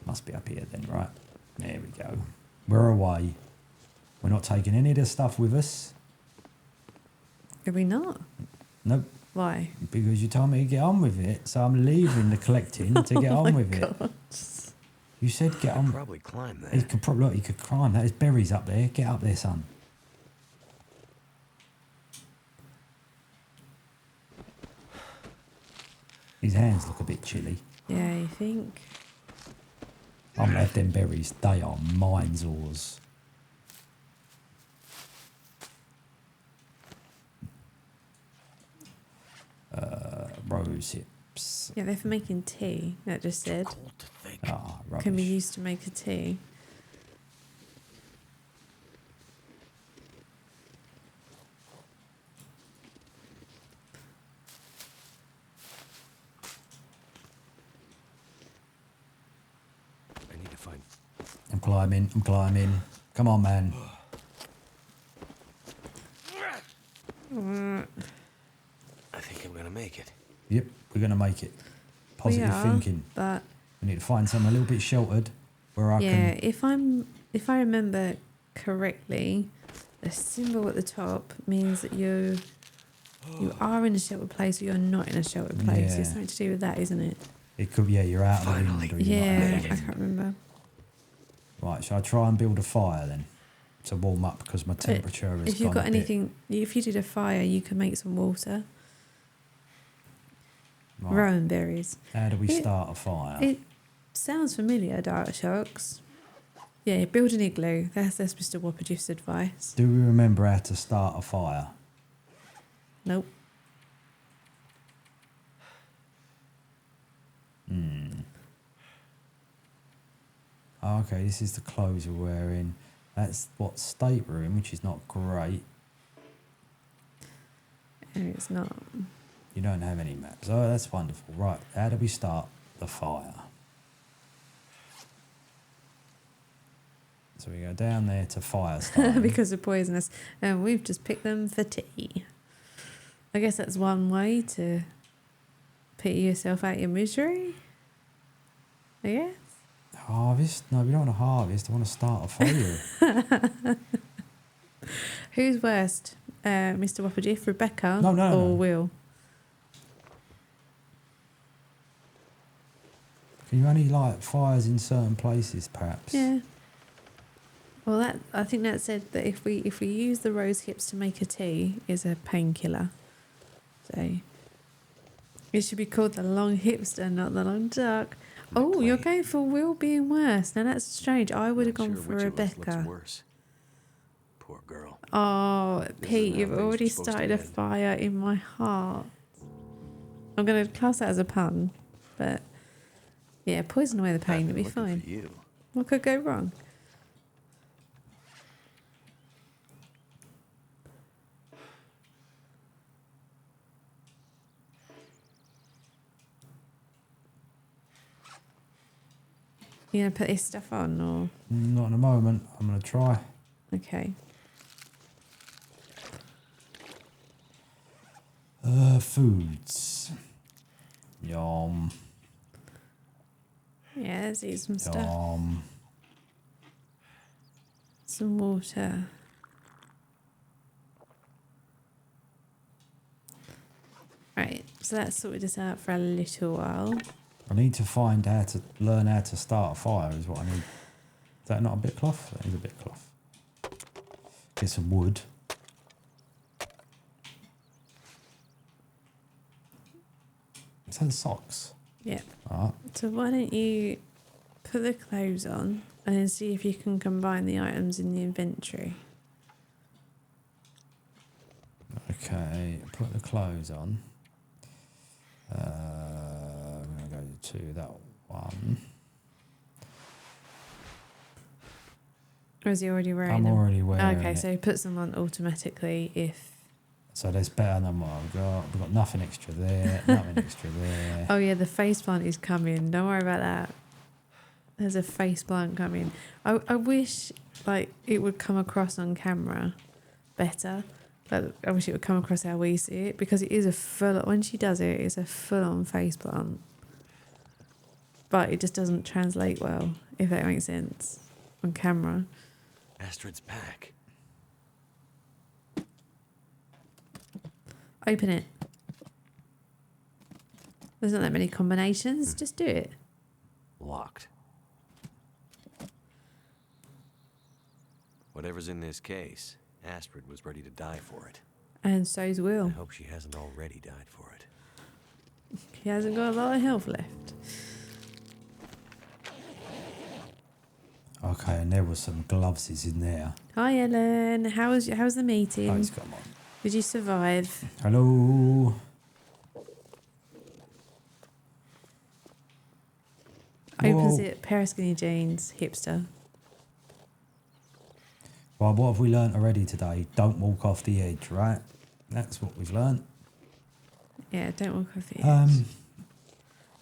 must be up here then, right? There we go. We're away. We're not taking any of this stuff with us. Are we not? Nope. Why? Because you told me to get on with it, so I'm leaving the collecting to get on with it. You said get on. Probably climb that. He could probably look. He could climb that. There's berries up there. Get up there, son. His hands look a bit chilly. Yeah, you think? I'm gonna have them berries. They are mine's oars. Rose hips. Yeah, they're for making tea. That just said. Cold to think. Ah, rubbish. Can be used to make a tea. I need to find. I'm climbing. I'm climbing. Come on, man. I think I'm gonna make it. Yep, we're gonna make it. Positive We are, thinking. But We need to find somewhere a little bit sheltered where I yeah, can. if I remember correctly, the symbol at the top means that you are in a sheltered place or you're not in a sheltered place. Yeah. It's something to do with that, isn't it? It could. Yeah, you're out of the Finally. wind. Or you're Yeah, not I can't remember. Right, shall I try and build a fire then to warm up because my temperature has If you've gone got a bit. anything, if you did a fire, you can make some water. Right. Rowan berries. How do we It- start a fire? It sounds familiar, Dark Sharks. Yeah, build an igloo. That's Mr. Whopperjuice advice. Do we remember how to start a fire? Nope. Oh, okay, this is the clothes we're wearing. That's what stateroom, which is not great. And it's not. You don't have any maps. Oh, that's wonderful. Right, how do we start the fire? So we go down there to fire starting. Because they're poisonous. And we've just picked them for tea. I guess that's one way to put yourself out your misery. I guess. Harvest? No, we don't want to harvest. I want to start a fire. Who's worst? Mr. Wappajiff, Rebecca, No, or Will? Can you only light fires in certain places, perhaps? Yeah. Well, I think that said that if we use the rose hips to make a tea, is a painkiller. So it should be called the long hipster, not the long dark. Oh, you're going for Will being worse. Now that's strange. I would have gone for Rebecca. Worse. Poor girl. Oh, Pete, how you've things already are supposed to started a end. fire in my heart. I'm going to class that as a pun, but yeah, poison away the pain, it'll be fine. For you. What could go wrong? You going to put this stuff on, or? Not in a moment. I'm going to try. Okay. Foods. Yum. Yeah, let's eat some stuff. Yum. Some water. Right, so that's sorted this out for a little while. I need to learn how to start a fire is what I need. Is that not a bit of cloth? That is a bit of cloth. Get some wood. Is that socks? Yep. Alright. So why don't you put the clothes on and then see if you can combine the items in the inventory. Okay, put the clothes on. I'm going to go to that one. Or is he already wearing I'm them? already wearing Okay, it. so he puts them on automatically if... So that's better than what I've got. We've got nothing extra there, nothing extra there. Oh yeah, the face plant is coming. Don't worry about that. There's a face plant coming. I wish like it would come across on camera better. But I wish it would come across how we see it, because it is a full. When she does it, it's a full-on face plant. But it just doesn't translate well, if that makes sense, on camera. Astrid's pack. Open it. There's not that many combinations. Just do it. Locked. Whatever's in this case, Astrid was ready to die for it. And so's Will. I hope she hasn't already died for it. He hasn't got a lot of health left. Okay, and there was some gloves in there. Hi, Ellen. How's the meeting? Oh, he's got them on. Did you survive? Hello. Opens Whoa. it. Pair of skinny jeans. Hipster. Well, what have we learnt already today? Don't walk off the edge, right? That's what we've learnt. Yeah, don't walk off the edge. Um,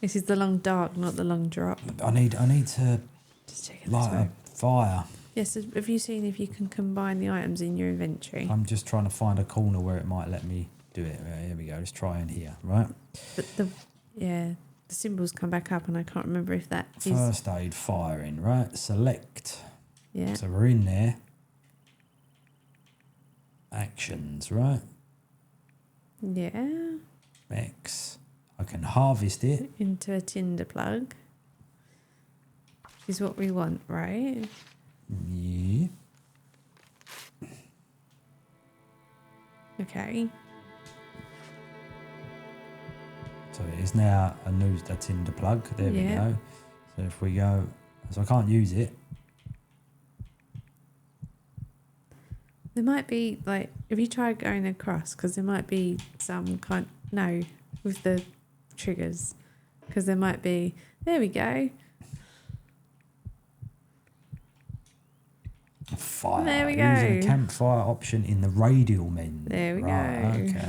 This is the long dark, not the long drop. I need to Just check it this light way. a fire. Yes, have you seen if you can combine the items in your inventory? I'm just trying to find a corner where it might let me do it. Right, here we go. Let's try in here, right? But the symbols come back up, and I can't remember if that is. First aid firing, right? Select. Yeah. So we're in there. Actions, right? Yeah. X. I can harvest it. Into a tinder plug. Which is what we want, right? Yeah. Okay. So it is now a tinder plug. There we Yeah. go. So if we go, so I can't use it. There might be, like, if you try going across, because there might be some kind... No, with the triggers. Because there might be... There we go. Fire. There we Using go. campfire option in the radial menu. There we right, go. Okay.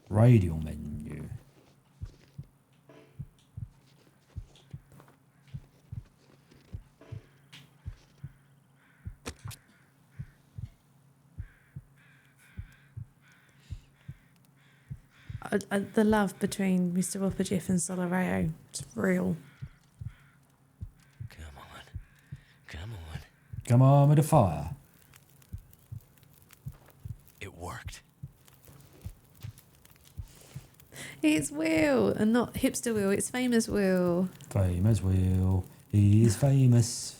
Radial menu. The love between Mr. Whopperjiff and Solarayo, it's real. Come on. Come on. Come on with the fire. It worked. It's Will, and not hipster Will, it's famous Will. Famous Will. He is famous.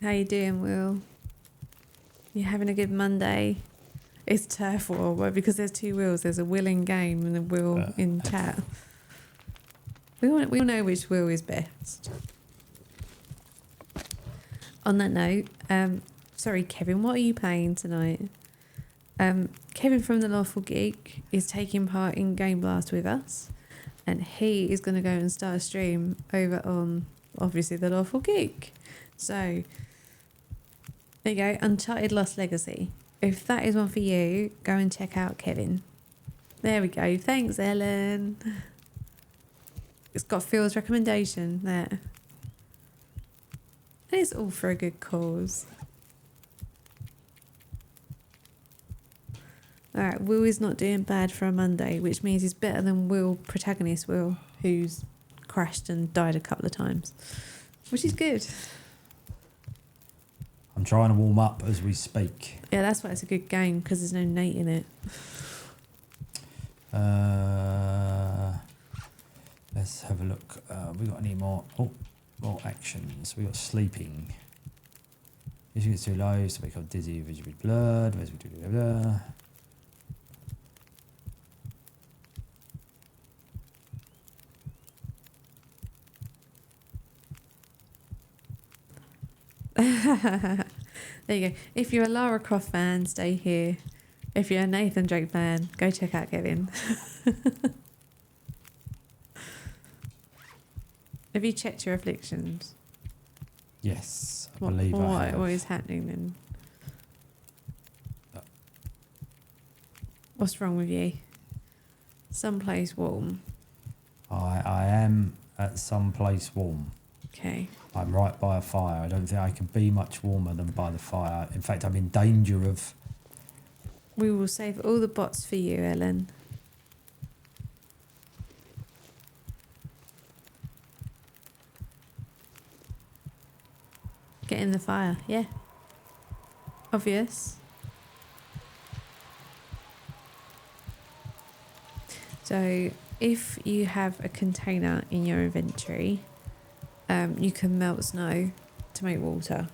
How you doing, Will? You having a good Monday? It's turf war, but because there's two Wills, there's a Will in game and a Will in chat. We all know which Will is best. On that note, sorry, Kevin, what are you playing tonight? Kevin from The Lawful Geek is taking part in Game Blast with us, and he is going to go and start a stream over on, obviously, The Lawful Geek. So, there you go, Uncharted Lost Legacy. If that is one for you, go and check out Kevin. There we go. Thanks, Ellen. It's got Phil's recommendation there. And it's all for a good cause. Alright, Will is not doing bad for a Monday, which means he's better than Will, protagonist Will, who's crashed and died a couple of times. Which is good. I'm trying to warm up as we speak. Yeah, that's why it's a good game, because there's no Nate in it. Let's have a look. We got any more? Oh, more actions. We got sleeping. Vision gets too low, so we got dizzy. Vision with blurred. Where's we do blah, blah. There you go. If you're a Lara Croft fan, stay here. If you're a Nathan Drake fan, go check out Kevin. Have you checked your afflictions? Yes, I believe I have. What is happening then? What's wrong with you? Someplace warm. I am at some place warm. Okay. I'm right by a fire. I don't think I can be much warmer than by the fire. In fact, I'm in danger of... We will save all the bots for you, Ellen. Get in the fire, yeah. Obvious. So, if you have a container in your inventory, you can melt snow to make water,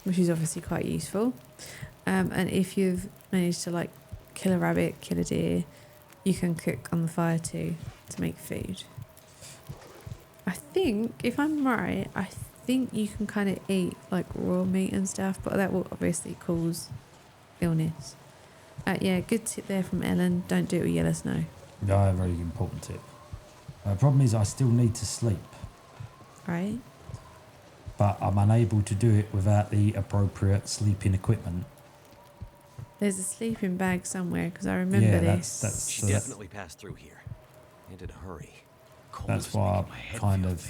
which is obviously quite useful. And if you've managed to like kill a rabbit, kill a deer, you can cook on the fire too to make food. I think, if I'm right, I think you can kind of eat like raw meat and stuff, but that will obviously cause illness. Yeah, good tip there from Ellen. Don't do it with yellow snow. Yeah, a very important tip. The problem is I still need to sleep. Right. But I'm unable to do it without the appropriate sleeping equipment. There's a sleeping bag somewhere, because I remember this. She definitely passed through here. And in a hurry. That's why I kind of...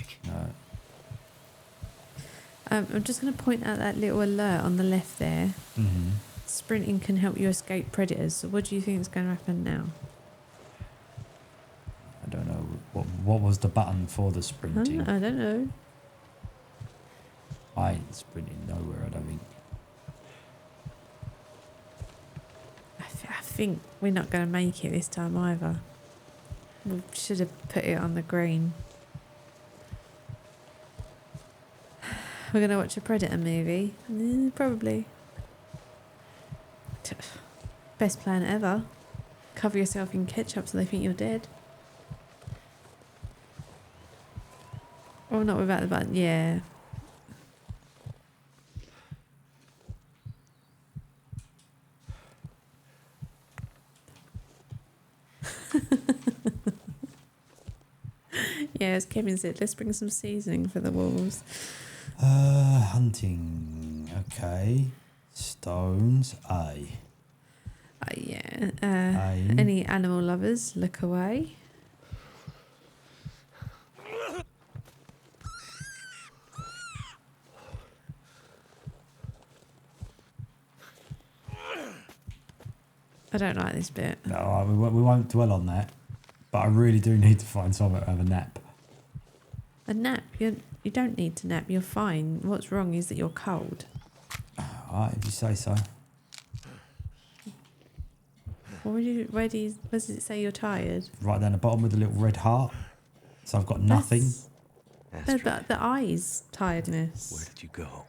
I'm just going to point out that little alert on the left there. Mm-hmm. Sprinting can help you escape predators. So what do you think is going to happen now? I don't know. What was the button for the sprinting? I don't know. I ain't sprinting nowhere, I don't think. I think we're not going to make it this time either. We should have put it on the green. We're going to watch a Predator movie? Probably. Best plan ever. Cover yourself in ketchup so they think you're dead. Or not without the button, yeah. Yeah, as Kevin said, let's bring some seasoning for the walls. Hunting. Okay. Stones. A. Yeah. Any animal lovers, look away. I don't like this bit. No, we won't dwell on that. But I really do need to find somewhere to have a nap. A nap? You don't need to nap. You're fine. What's wrong is that you're cold. Alright, if you say so. Where does it say you're tired? Right down the bottom with the little red heart. So I've got nothing. The eyes tiredness. Where did you go?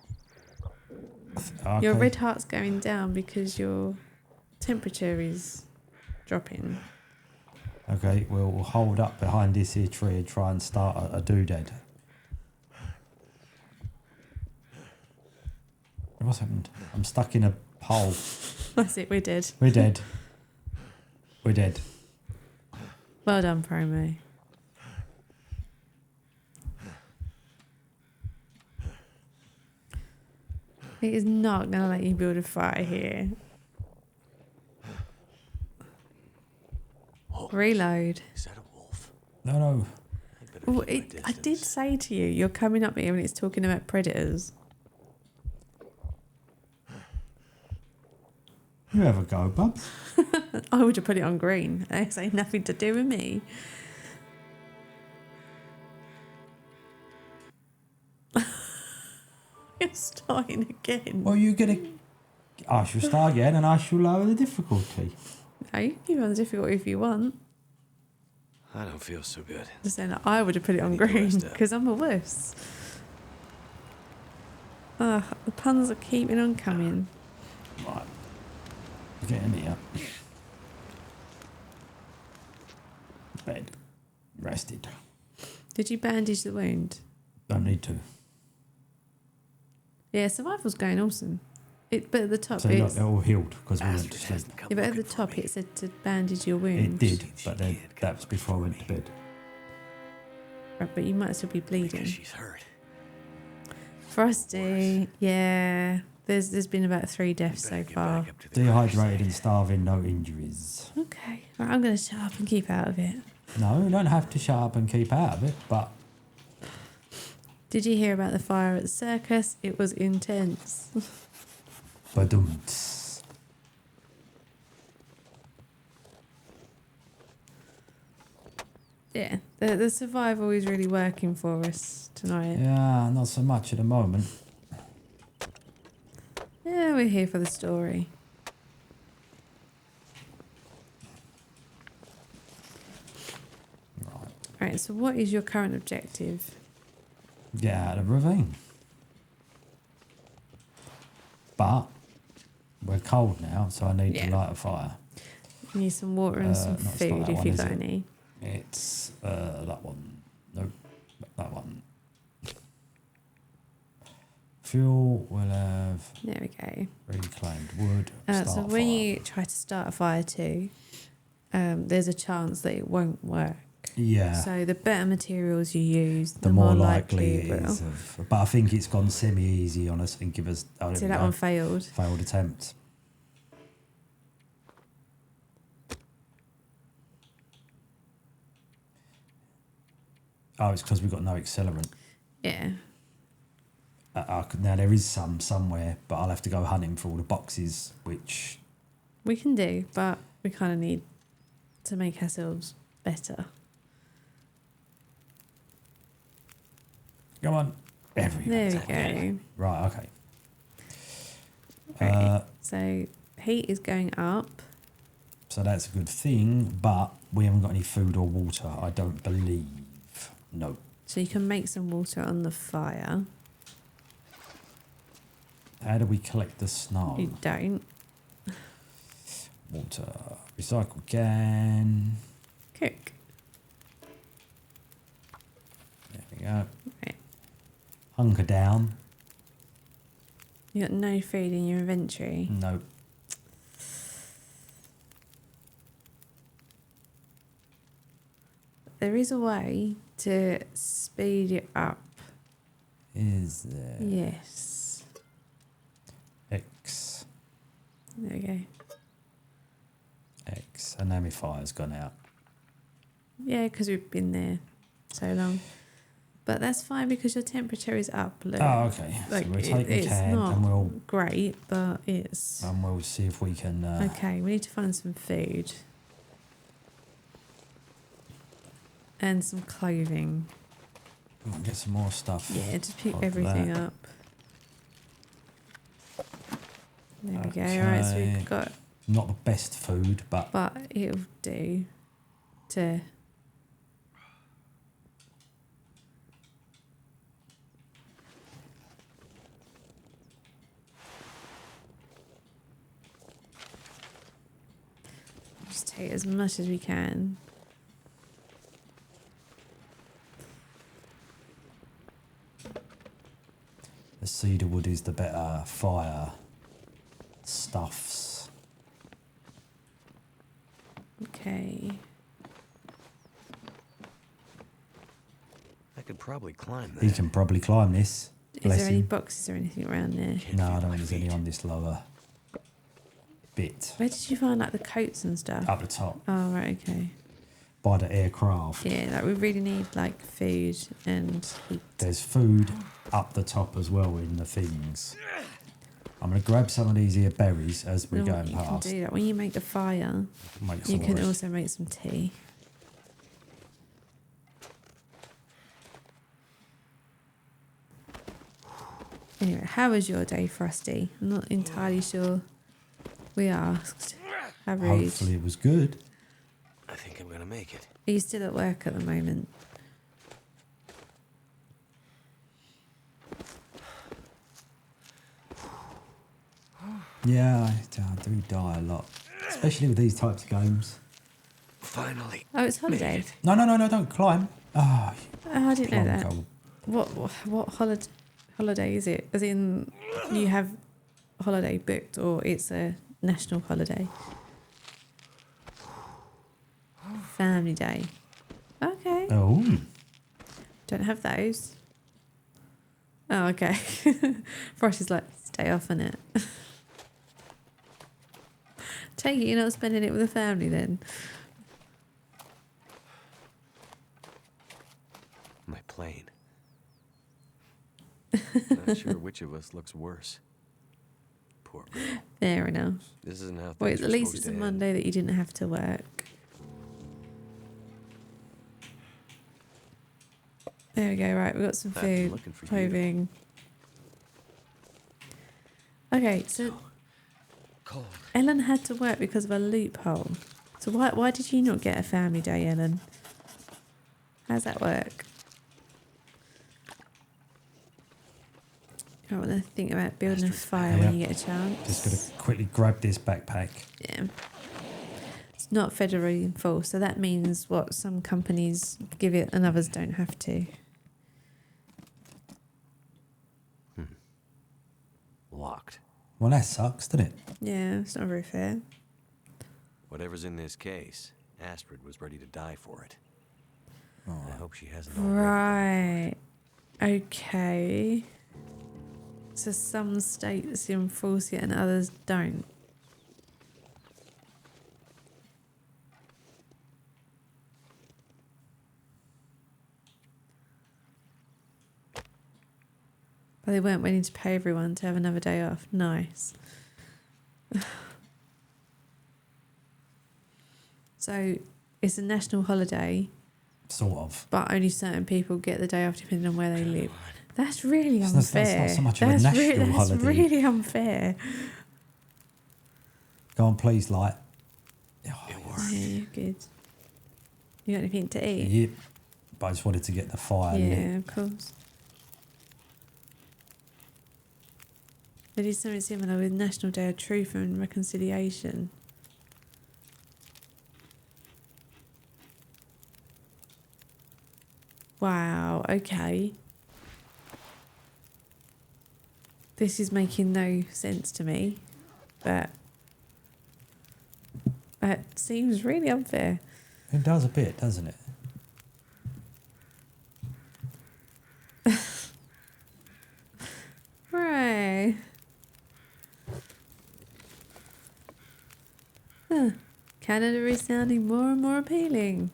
Okay. Your red heart's going down because your temperature is dropping. Okay, we'll hold up behind this here tree and try and start a doodad. What's happened? I'm stuck in a hole. That's it, we're dead. We're dead. We're dead. Well done, Promo. It is not going to let you build a fire here. Reload. Is that a wolf? No. Well, I did say to you, you're coming up here and it's talking about predators. You have a go, Bubs. I would have put it on green. It's ain't nothing to do with me. You're starting again. Well, you're going to... I shall start again and I shall lower the difficulty. No, you can keep it on the difficulty if you want. I don't feel so good. Just saying that I would have put it on green because I'm a wuss. The puns are keeping on coming. Right. Get in here. Bed. Rested. Did you bandage the wound? Don't need to. Yeah, survival's going awesome. But at the top, So it's... they're all healed because we went to sleep. Yeah, but at the top it said to bandage your wound. It did, but then that was before I went to bed. Right, but you might still be bleeding. Because she's hurt. Frosty, yeah. There's been about 3 deaths so far. Dehydrated and starving, no injuries. Okay, right, I'm going to shut up and keep out of it. No, you don't have to shut up and keep out of it, but... Did you hear about the fire at the circus? It was intense. Badumts. Yeah, the survival is really working for us tonight. Yeah, not so much at the moment. Yeah, we're here for the story. Right, so what is your current objective? Get out of the ravine. But we're cold now, so I need to light a fire. You need some water and some No, it's not food that if one, you've is got it? any. It's that one. Nope, that one. Fuel, we'll have There we go. reclaimed wood. So Start when fire. you try to start a fire too, there's a chance that it won't work. Yeah. So the better materials you use, the more likely it it will. is. But I think it's gone semi-easy on us and give us... Oh, there See, we that go. one failed. Failed attempt. Oh, it's because we've got no accelerant. Yeah. Now, there is some somewhere, but I'll have to go hunting for all the boxes, which... We can do, but we kind of need to make ourselves better. Come on. There we go. Right, okay. Right. So heat is going up. So that's a good thing, but we haven't got any food or water, I don't believe. No. So you can make some water on the fire. How do we collect the snow? You don't. Water. Recycle can. Cook. There we go. Right. Hunker down. You got no food in your inventory. No. There is a way to speed it up. Is there? Yes. X. There we go. X. And now my fire's gone out. Yeah, because we've been there so long. But that's fine because your temperature is up. Look. Oh, okay. Like, so we'll take the it's can not and we'll great, but it's... see if we can... Okay, we need to find some food. And some clothing. we'll get some more stuff. Yeah, just pick of everything that. up. There we go. Right, so we've got... Not the best food, but... But it'll do to... Just take as much as we can. The cedar wood is the better fire stuffs. Okay. I could probably climb that. He can probably climb this. Is Bless there any him. boxes or anything around there? No, I don't think there's any on this lower bit. Where did you find like the coats and stuff? Up the top, Oh, right, okay. by the aircraft. Yeah, like we really need like food and heat. There's food up the top as well in the things. I'm going to grab some of these here berries as we're You know going what past. You can do that when you make a fire. Make You some can more. also make some tea. Anyway, how was your day, Frosty? I'm not entirely sure. We asked. How rude. Hopefully it was good. I think I'm gonna make it. Are you still at work at the moment? Yeah, I do die a lot. Especially with these types of games. Finally. Oh, it's holiday. No, don't climb. Oh, Oh, I didn't know that. Go. What holiday is it? As in, you have a holiday booked, or it's a national holiday? Family Day. Okay. Oh. Don't have those. Oh, okay. Frosh is like, stay off on it. Take it you're not spending it with the family then. My plane. Not sure which of us looks worse. Poor girl. Fair enough. This isn't how things Wait, are at least supposed it's to a end. Monday that you didn't have to work. There we go, right, we've got some I've been food, looking for you. clothing. Okay, so Cold. Ellen had to work because of a loophole. So why did you not get a family day, Ellen? How's that work? You might want to think about building a fire when you get a chance. Just going to quickly grab this backpack. Yeah. It's not federally enforced, so that means what some companies give it and others don't have to. Locked. Well, that sucks, doesn't it? Yeah, it's not very fair. Whatever's in this case, Astrid was ready to die for it. I hope she hasn't already. Right. Okay. So some states enforce it and others don't. But they weren't willing to pay everyone to have another day off. Nice. So it's a national holiday, Sort of. but only certain people get the day off depending on where they live. That's really It's unfair. not so much of a national that's holiday. really unfair. Go on, please, light. It worked. Yeah, you're good. You got anything to eat? Yep. But I just wanted to get the fire Yeah, lit. of course. They did something similar with National Day of Truth and Reconciliation. Wow, okay. This is making no sense to me, but it seems really unfair. It does a bit, doesn't it? Right. Huh. Canada is sounding more and more appealing.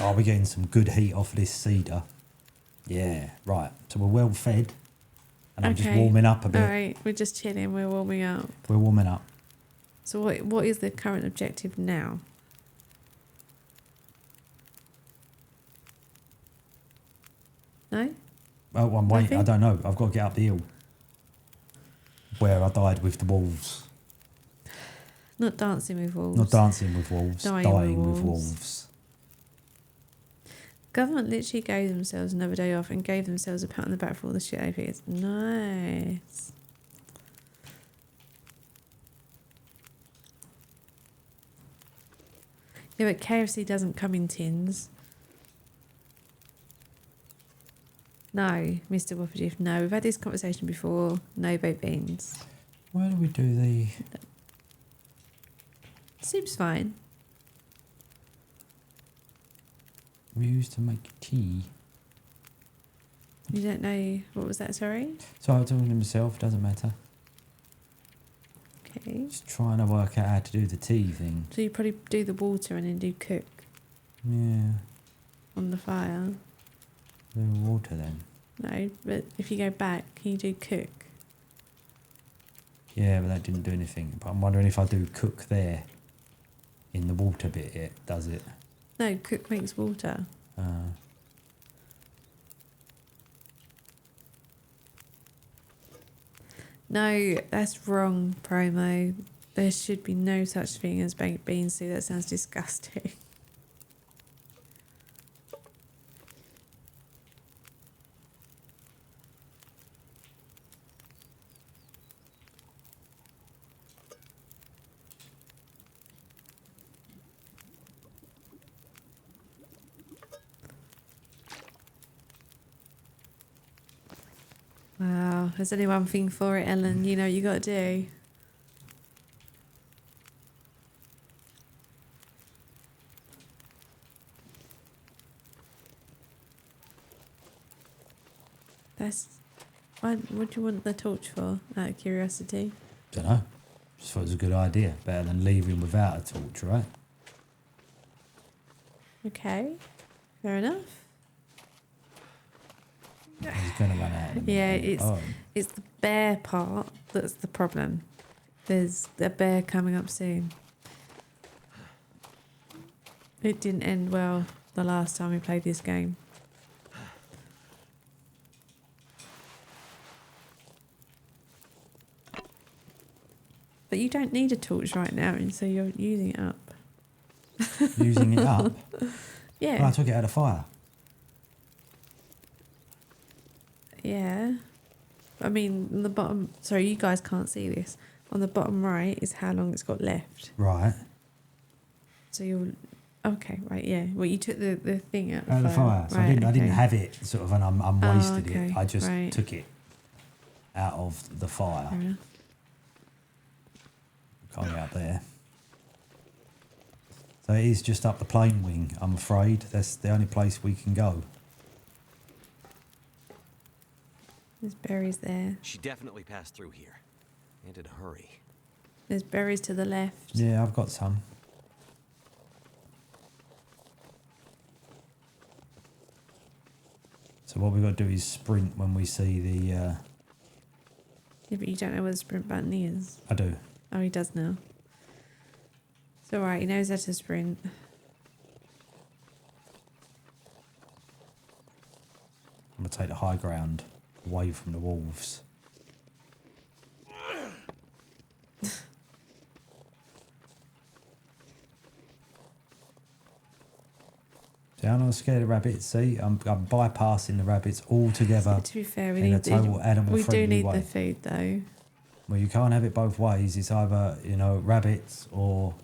Oh, we're getting some good heat off this cedar. Yeah, right. So we're well fed. And I'm just warming up a bit. All right, we're just chilling. We're warming up. We're warming up. So what is the current objective now? No? Oh, I'm waiting. Nothing? I don't know. I've got to get up the hill. Where I died with the wolves. Not dancing with wolves. Not dancing with wolves. Dying with with wolves. Government literally gave themselves another day off and gave themselves a pat on the back for all the shit they did. Nice. Yeah, but KFC doesn't come in tins. No, Mr. Whopperjiff, no. We've had this conversation before. No baked beans. Where do we do the... Soup's fine. We used to make tea. You don't know... What was that, sorry? So I was talking to myself, doesn't matter. Okay. Just trying to work out how to do the tea thing. So you probably do the water and then do cook Yeah. on the fire. Do water then. No, but if you go back, can you do cook? Yeah, but that didn't do anything. But I'm wondering if I do cook there, in the water bit, it does it. No, cook makes water. No, that's wrong, promo. There should be no such thing as baked beans soup. That sounds disgusting. Wow, there's only one thing for it, Ellen. You know what you got to do. That's... What do you want the torch for, out of curiosity? Don't know. Just thought it was a good idea. Better than leaving without a torch, right? Okay, fair enough. He's going to run out. Yeah, it's the bear part that's the problem. There's a bear coming up soon. It didn't end well the last time we played this game. But you don't need a torch right now, and so you're using it up. Using it up? Yeah. Well, I took it out of fire. Yeah. I mean, on the bottom... Sorry, you guys can't see this. On the bottom right is how long it's got left. Right. So you'll... Okay, right, yeah. Well, you took the thing out Out of the fire. So right, I didn't have it sort of, and I'm wasted okay, it. I just right. took it out of the fire. Fair enough. Can't get up there. So it is just up the plane wing, I'm afraid. That's the only place we can go. There's berries there. She definitely passed through here. And in a hurry. There's berries to the left. Yeah, I've got some. So what we've got to do is sprint when we see the... Yeah, but you don't know where the sprint button is. I do. Oh, he does now. It's alright, he knows how to sprint. I'm going to take the high ground away from the wolves. See, I'm not scared of rabbits, see? I'm bypassing the rabbits altogether. To be fair, in a total animal we do friendly need way. the food though. Well, you can't have it both ways. It's either, you know, rabbits or...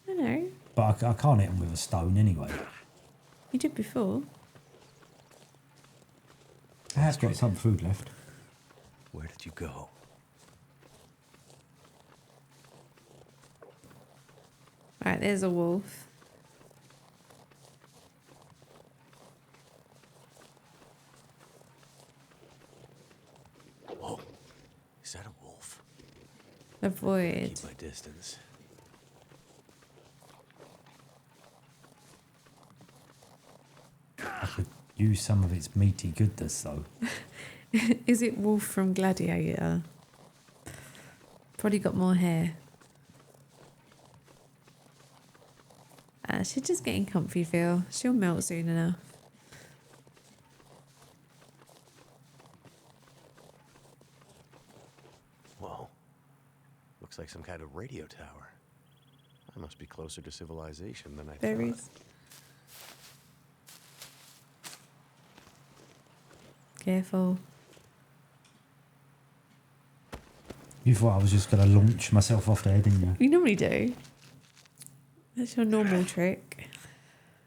I know. But I can't hit them with a stone anyway. You did before. I have got some food left. Where did you go? Right, there's a wolf. Oh, is that a wolf? Avoid. Keep my distance. use some of its meaty goodness, though. Is it Wolf from Gladiator? Probably got more hair. She's just getting comfy, Phil. She'll melt soon enough. Whoa. Looks like some kind of radio tower. I must be closer to civilization than I Berries. thought. Careful. You thought I was just going to launch myself off there, didn't you? You normally do. That's your normal trick.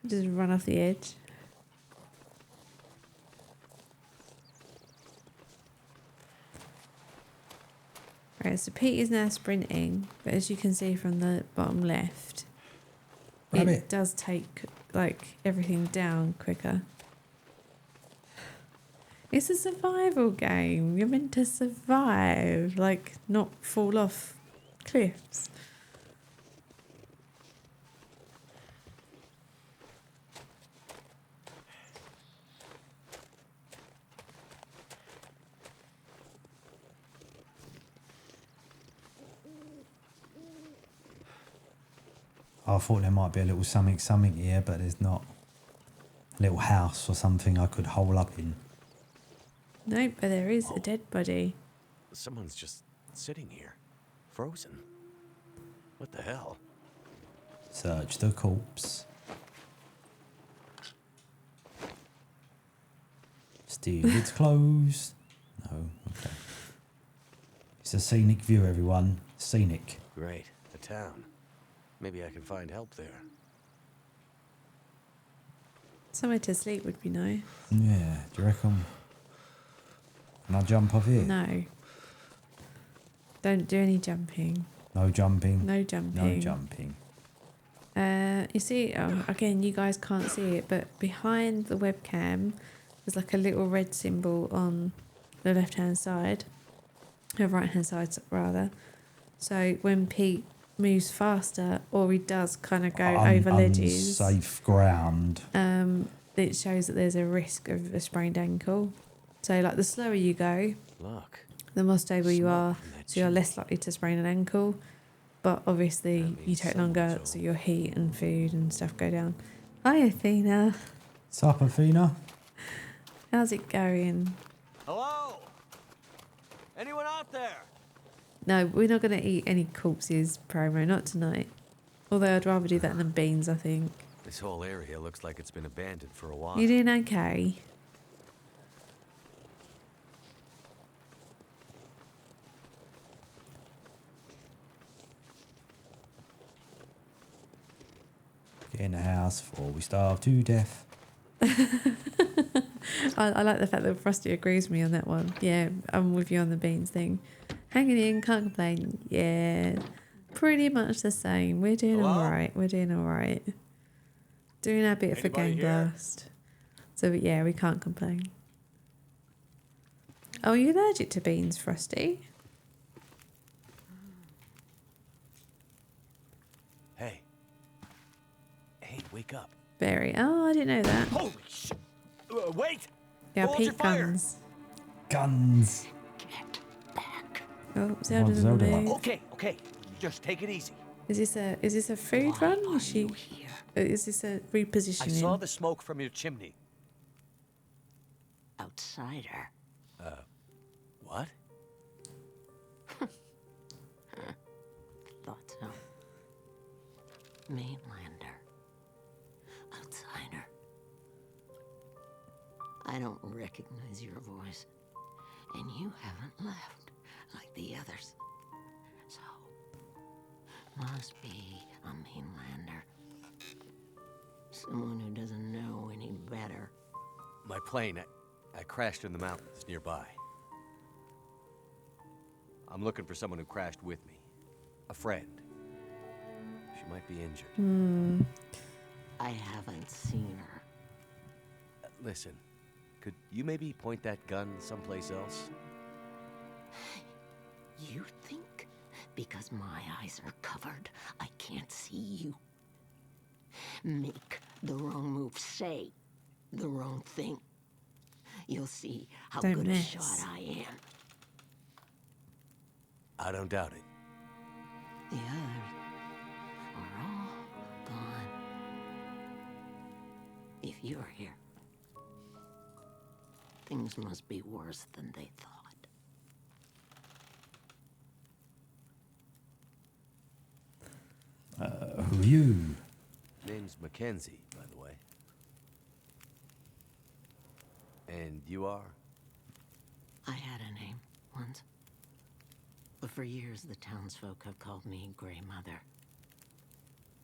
Just run off the edge. Right, so Pete is now sprinting, but as you can see from the bottom left, it does take like everything down quicker. It's a survival game. You're meant to survive, like not fall off cliffs. I thought there might be a little something here, but there's not. A little house or something I could hole up in. Nope, but there is a dead body. Someone's just sitting here, frozen. What the hell? Search the corpse. Steal its clothes. No, okay. It's a scenic view, everyone. Scenic. Great, a town. Maybe I can find help there. Somewhere to sleep would be nice. Yeah, do you reckon? Can I jump off here? No. Don't do any jumping. No jumping? No jumping. No jumping. You see, again, you guys can't see it, but behind the webcam, there's like a little red symbol on the left-hand side. The right-hand side, rather. So when Pete moves faster, or he does kind of go over ledges, safe ground, it shows that there's a risk of a sprained ankle. So like the slower you go, look, the more stable you are, so you're less likely to sprain an ankle. But obviously you take longer, so your heat and food and stuff go down. Hi Athena. Sup, Athena? How's it going? Hello? Anyone out there? No, we're not going to eat any corpses, Promo, not tonight. Although I'd rather do that than beans, I think. This whole area looks like it's been abandoned for a while. You doing okay? Get in the house before we starve to death. I like the fact that Frosty agrees with me on that one. Yeah, I'm with you on the beans thing. Hanging in, can't complain. Yeah, pretty much the same. We're doing all right. We're doing all right. Doing our bit for GameBlast. So yeah, we can't complain. Oh, are you allergic to beans, Frosty? Hey. Hey, wake up. Very. Oh, I didn't know that. Holy shit! Wait! Yeah, Hold your Pete fire. guns. Guns. Oh, Zelda's on the move. Okay. Just take it easy. Is this a food run? Is this a repositioning? I saw the smoke from your chimney. Outsider. What? Thought so. Mainlander. Outsider. I don't recognize your voice. And you haven't left like the others. So, must be a mainlander. Someone who doesn't know any better. My plane, I crashed in the mountains nearby. I'm looking for someone who crashed with me. A friend. She might be injured. I haven't seen her. Listen, could you maybe point that gun someplace else? You think because my eyes are covered, I can't see you? Make the wrong move, say the wrong thing, you'll see how Don't good miss. a shot I am. I don't doubt it. The others are all gone. If you're here, things must be worse than they thought. Who are you? Name's Mackenzie, by the way. And you are? I had a name once. But for years, the townsfolk have called me Grey Mother.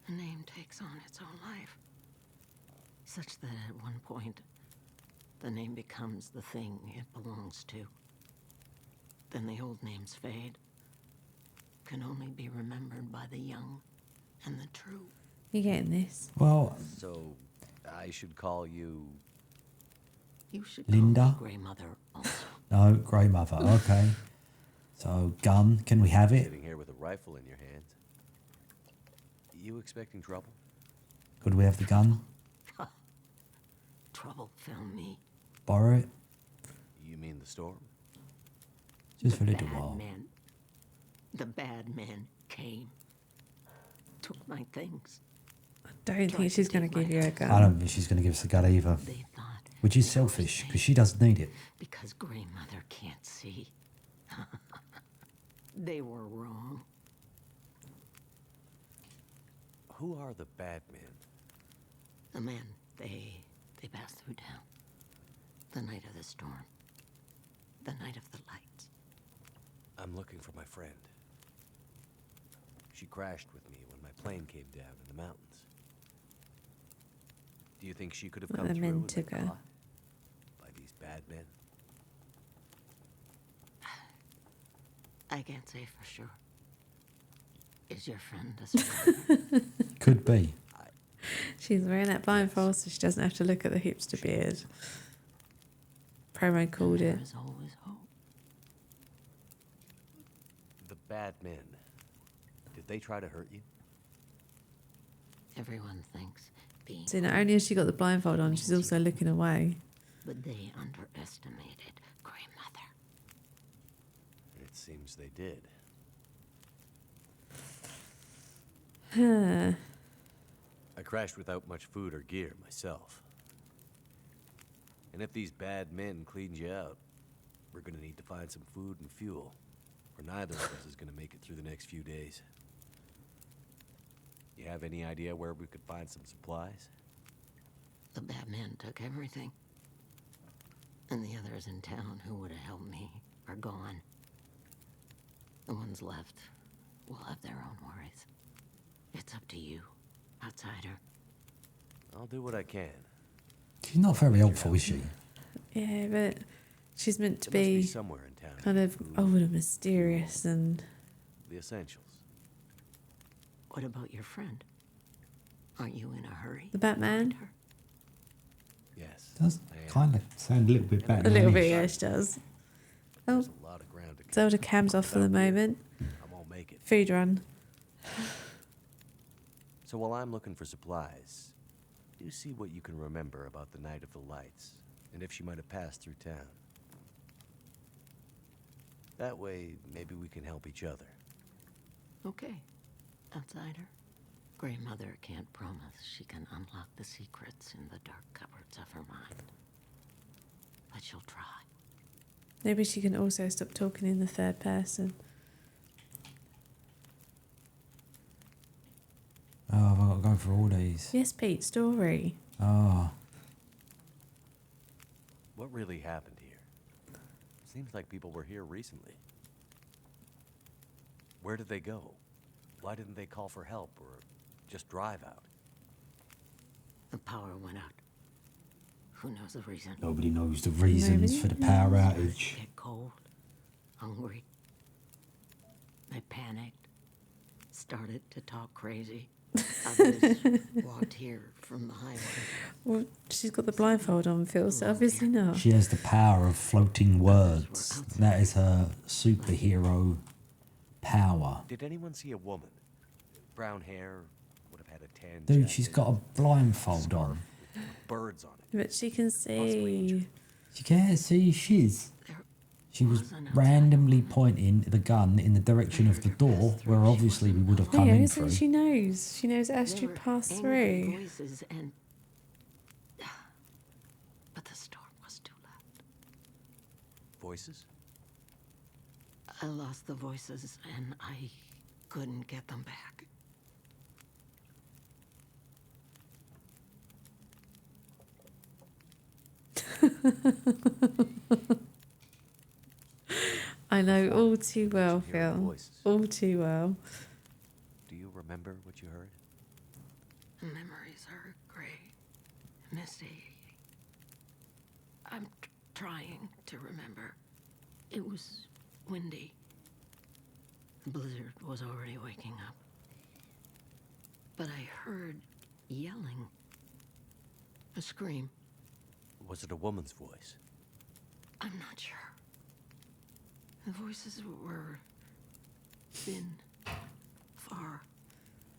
A name takes on its own life. Such that at one point, the name becomes the thing it belongs to. Then the old names fade. Can only be remembered by the young and the true. You getting this? Well, So, I should call you... You should Linda? call me Grey Mother also. no, Grey Mother. Okay. So, gun. Can we have it? Sitting here with a rifle in your hand. You expecting trouble? Could we have the gun? Trouble found me. Borrow it? You mean the storm? Just for a The little bad while. men. The bad men came. Took my things. I don't think she's going to give you a gun. I don't think she's going to give us the gun either. They thought Which is they were selfish, safe because she doesn't need it. because Grey Mother can't see. They were wrong. Who are the bad men? The men, they passed through town. The night of the storm. The night of the lights. I'm looking for my friend. She crashed with me when my plane came down in the mountains. Do you think she could have Well, come the through men and been took her. caught by these bad men? I can't say for sure. Is your friend a survivor? Could be. She's wearing that blindfold so she doesn't have to look at the hipster beard. Promo called it. There is always hope. The bad men. Did they try to hurt you? Everyone thinks being So not only has she got the blindfold on, she's also looking away. but they underestimated Grey Mother. It seems they did. Huh. I crashed without much food or gear myself. And if these bad men cleaned you out, we're gonna need to find some food and fuel, or neither of us is gonna make it through the next few days. You have any idea where we could find some supplies? The bad men took everything. And the others in town who would have helped me are gone. The ones left will have their own worries. It's up to you, outsider. I'll do what I can. She's not very helpful, is she? Yeah, but she's meant to There must be be somewhere in town. kind of Food, old and mysterious and... the essentials. What about your friend? Aren't you in a hurry? The Batman? Her? Yes. Does I am. kind of sound a little bit better. A little bit, yeah, she does. Oh, There's a lot of ground to cover. Zelda cam's off for the moment. I won't make it. Food run. So while I'm looking for supplies, do see what you can remember about the night of the lights, and if she might have passed through town. That way, maybe we can help each other. Okay, outsider. Grey Mother can't promise she can unlock the secrets in the dark cupboards of her mind. But she'll try. Maybe she can also stop talking in the third person. Oh, I've got to go for all these. Yes, Pete, story. Oh, What really happened here? Seems like people were here recently. Where did they go? Why didn't they call for help or just drive out? The power went out. Who knows the reason? nobody knows the reasons for the power outage. Get cold, hungry. They panicked, started to talk crazy. Others walked here from the highway. Well, she's got the blindfold on, Phil, so obviously not. She has the power of floating words. That is her superhero power. Did anyone see a woman? Brown hair, would have had a tan Dude, jacket, she's got a blindfold scarf on. with birds on it. But she can see. She can't see shiz. She was randomly pointing the gun in the direction of the door, where obviously we would have come in through. She knows. She knows as she passed through. Voices and... But the storm was too loud. Voices? I lost the voices and I couldn't get them back. I know all too well, Phil. All too well. Do you remember what you heard? Memories are gray, misty. I'm trying to remember. It was windy. The blizzard was already waking up. But I heard yelling. A scream. Was it a woman's voice? I'm not sure. The voices were thin, far.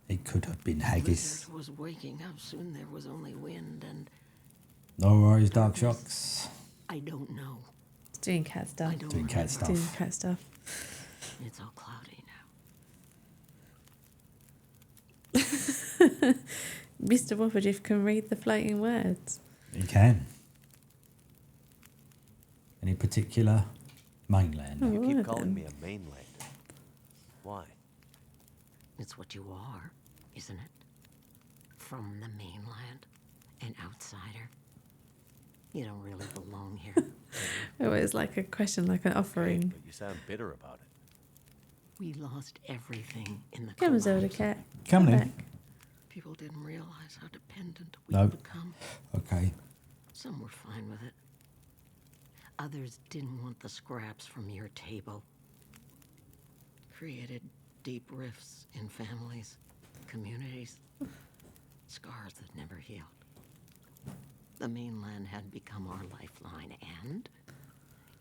It could have been Haggis. The blizzard was waking up. Soon there was only wind and... No worries, Dark Shocks. I don't know. It's doing cat stuff. Doing cat stuff. Doing cat stuff. It's all cloudy now. Mr. Wobberjiff can read the floating words. You can. Any particular mainland? You keep calling me a mainland. Why? It's what you are, isn't it? From the mainland, an outsider. You don't really belong here. It was like a question, like an offering. But you sound bitter about it. We lost everything in the Come, collapse. Zelda cat. Come in. back. People didn't realize how dependent we'd No. become. Okay. Some were fine with it. Others didn't want the scraps from your table. Created deep rifts in families, communities, scars that never healed. The mainland had become our lifeline, and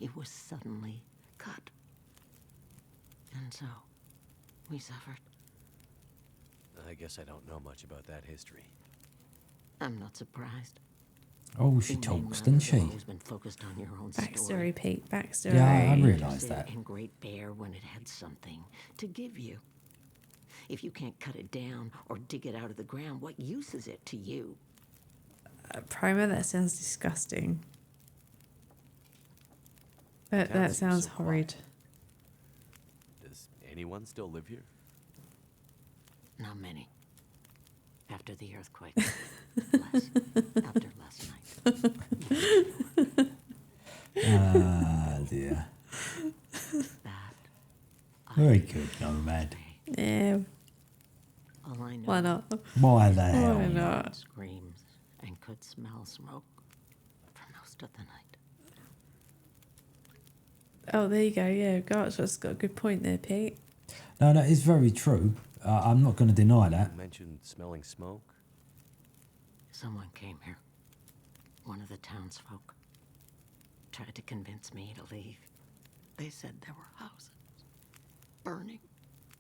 it was suddenly cut. And so, we suffered. I guess I don't know much about that history. I'm not surprised. Oh, she The talks, mainland doesn't has she? always been focused on your own story. Backstory, Pete. Backstory. Yeah, I realised that. And Great Bear when it had something to give you. If you can't cut it down or dig it out of the ground, what use is it to you? Primer, that sounds disgusting. That sounds so horrid. Does anyone still live here? Not many. After the earthquake. Less. After last night. Ah, dear. That. Very good, Nomad. Yeah. All I know. Why not? Why the hell? Why not? Screams and could smell smoke for most of the night. Oh, there you go. Yeah, gosh, that's got a good point there, Pete. No, that is very true. I'm not going to deny that. You mentioned smelling smoke. Someone came here. One of the townsfolk. Tried to convince me to leave. They said there were houses burning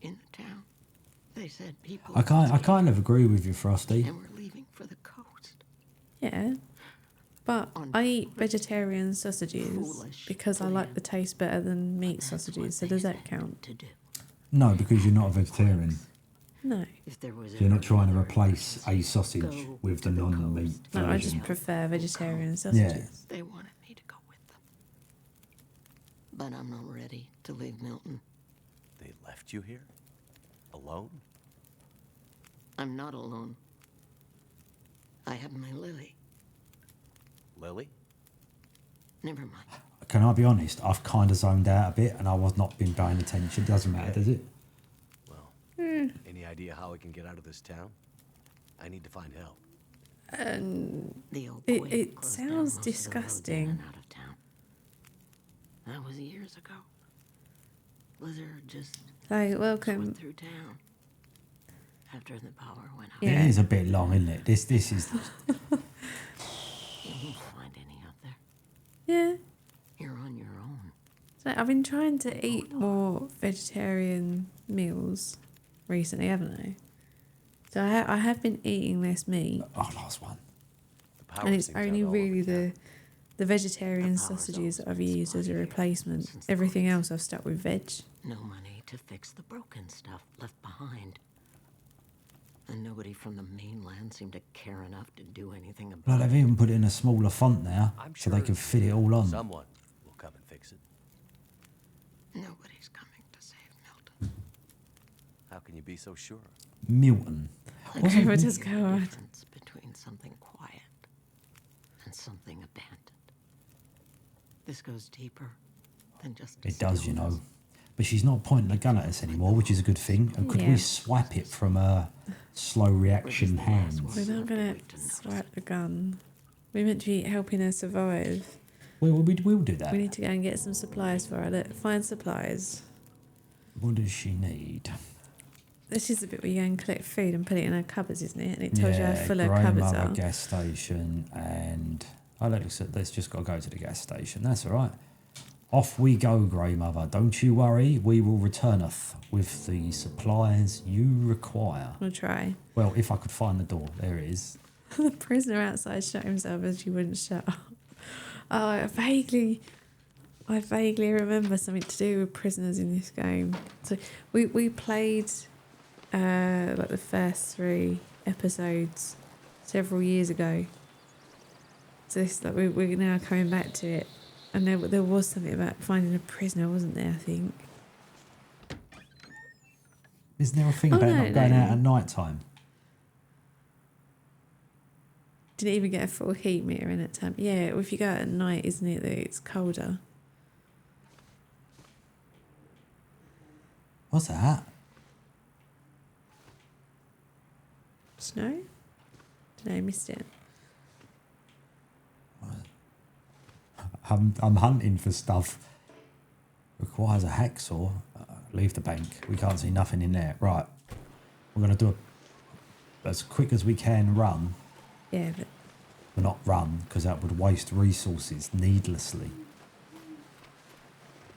in the town. They said people... I kind of agree with you, Frosty. And we're leaving for the coast. Yeah. But I eat vegetarian sausages because I like the taste better than meat sausages. So does that count? To do. No, because you're not a vegetarian. No. If there was You're not ever trying to another replace a emergency, sausage go with the to non-meat coast. No, I version. just prefer vegetarian sausages. They wanted me to go with them. But I'm not ready to leave Milton. They left you here? Alone? I'm not alone. I have my Lily. Lily? Never mind. Can I be honest? I've kind of zoned out a bit and I was not been paying attention. Doesn't matter, does it? Well, any idea how I can get out of this town? I need to find help. The old It quake closed down sounds most of the roads in disgusting. and out of town. That was years ago. Blizzard just So, welcome. went through town after the power went out. Yeah. It is a bit long, isn't it? This is... You won't find any out there. Yeah. You're on your own. So I've been trying to eat more vegetarian meals recently, haven't I? So I have been eating less meat. Oh, last one. The power And it's seems out only all over really town. the vegetarian The power's sausages that I've always been used as a flooded replacement. since the Everything Greeks. else I've stuck with veg. No money to fix the broken stuff left behind. And nobody from the mainland seemed to care enough to do anything Like about they've it. even put it in a smaller font now, I'm so they sure can fit it all on. Someone will come and fix it. Nobody's coming to save Milton. How can you be so sure? Milton. Like Wasn't What Mil- does go on? difference between something quiet and something abandoned. This goes deeper than just It does, you stillness. know. But she's not pointing a gun at us anymore, which is a good thing. And could Yeah. we swipe it from her slow reaction hands? We're not going to swipe the gun. We're meant to be helping her survive. We'll do that. We need to go and get some supplies for her. Look, find supplies. What does she need? This is the bit where you go and collect food and put it in her cupboards, isn't it? And it tells you how full her Grey cupboards Mother are. gas station and... Oh, let's just got to go to the gas station. That's all right. Off we go, Grey Mother. Don't you worry. We will returneth with the supplies you require. We'll try. Well, if I could find the door. There it is. The prisoner outside shut himself as she wouldn't shut up. Oh, I vaguely remember something to do with prisoners in this game. So we played like the first 3 episodes several years ago. So this like we're now coming back to it, and there was something about finding a prisoner, wasn't there? I think. Isn't there a thing Oh, about no, not going no. out at night time? Didn't even get a full heat meter in at time. Yeah, if you go out at night, isn't it that it's colder? What's that? Snow? Did I missed it? I'm hunting for stuff. Requires a hacksaw. Leave the bank. We can't see nothing in there. Right. We're going to do as quick as we can run. Yeah, but But not run, because that would waste resources needlessly.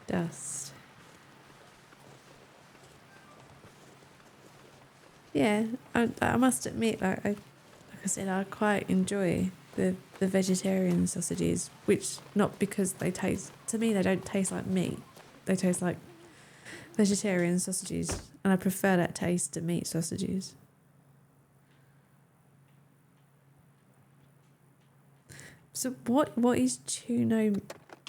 dust. Yeah, I must admit, like I said, I quite enjoy the vegetarian sausages, which not because they taste, to me they don't taste like meat. They taste like vegetarian sausages, and I prefer that taste to meat sausages. So what is tuna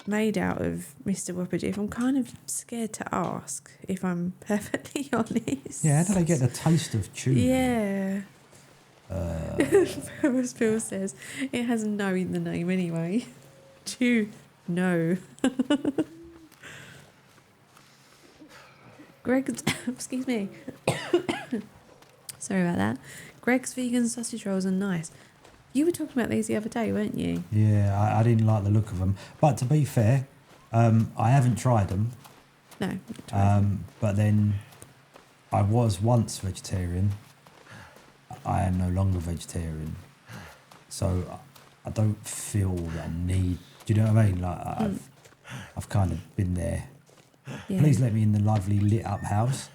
made out of, Mr. Whopperdiff? I'm kind of scared to ask, if I'm perfectly honest. Yeah, how do they get the taste of tuna? Yeah. As Phil says, it has no in the name anyway. No. Greg's, excuse me. Sorry about that. Greg's vegan sausage rolls are nice. You were talking about these the other day, weren't you? Yeah, I didn't like the look of them. But to be fair, I haven't tried them. No. But then I was once vegetarian. I am no longer vegetarian. So I don't feel that need. Do you know what I mean? Like I've kind of been there. Yeah. Please let me in the lovely lit up house.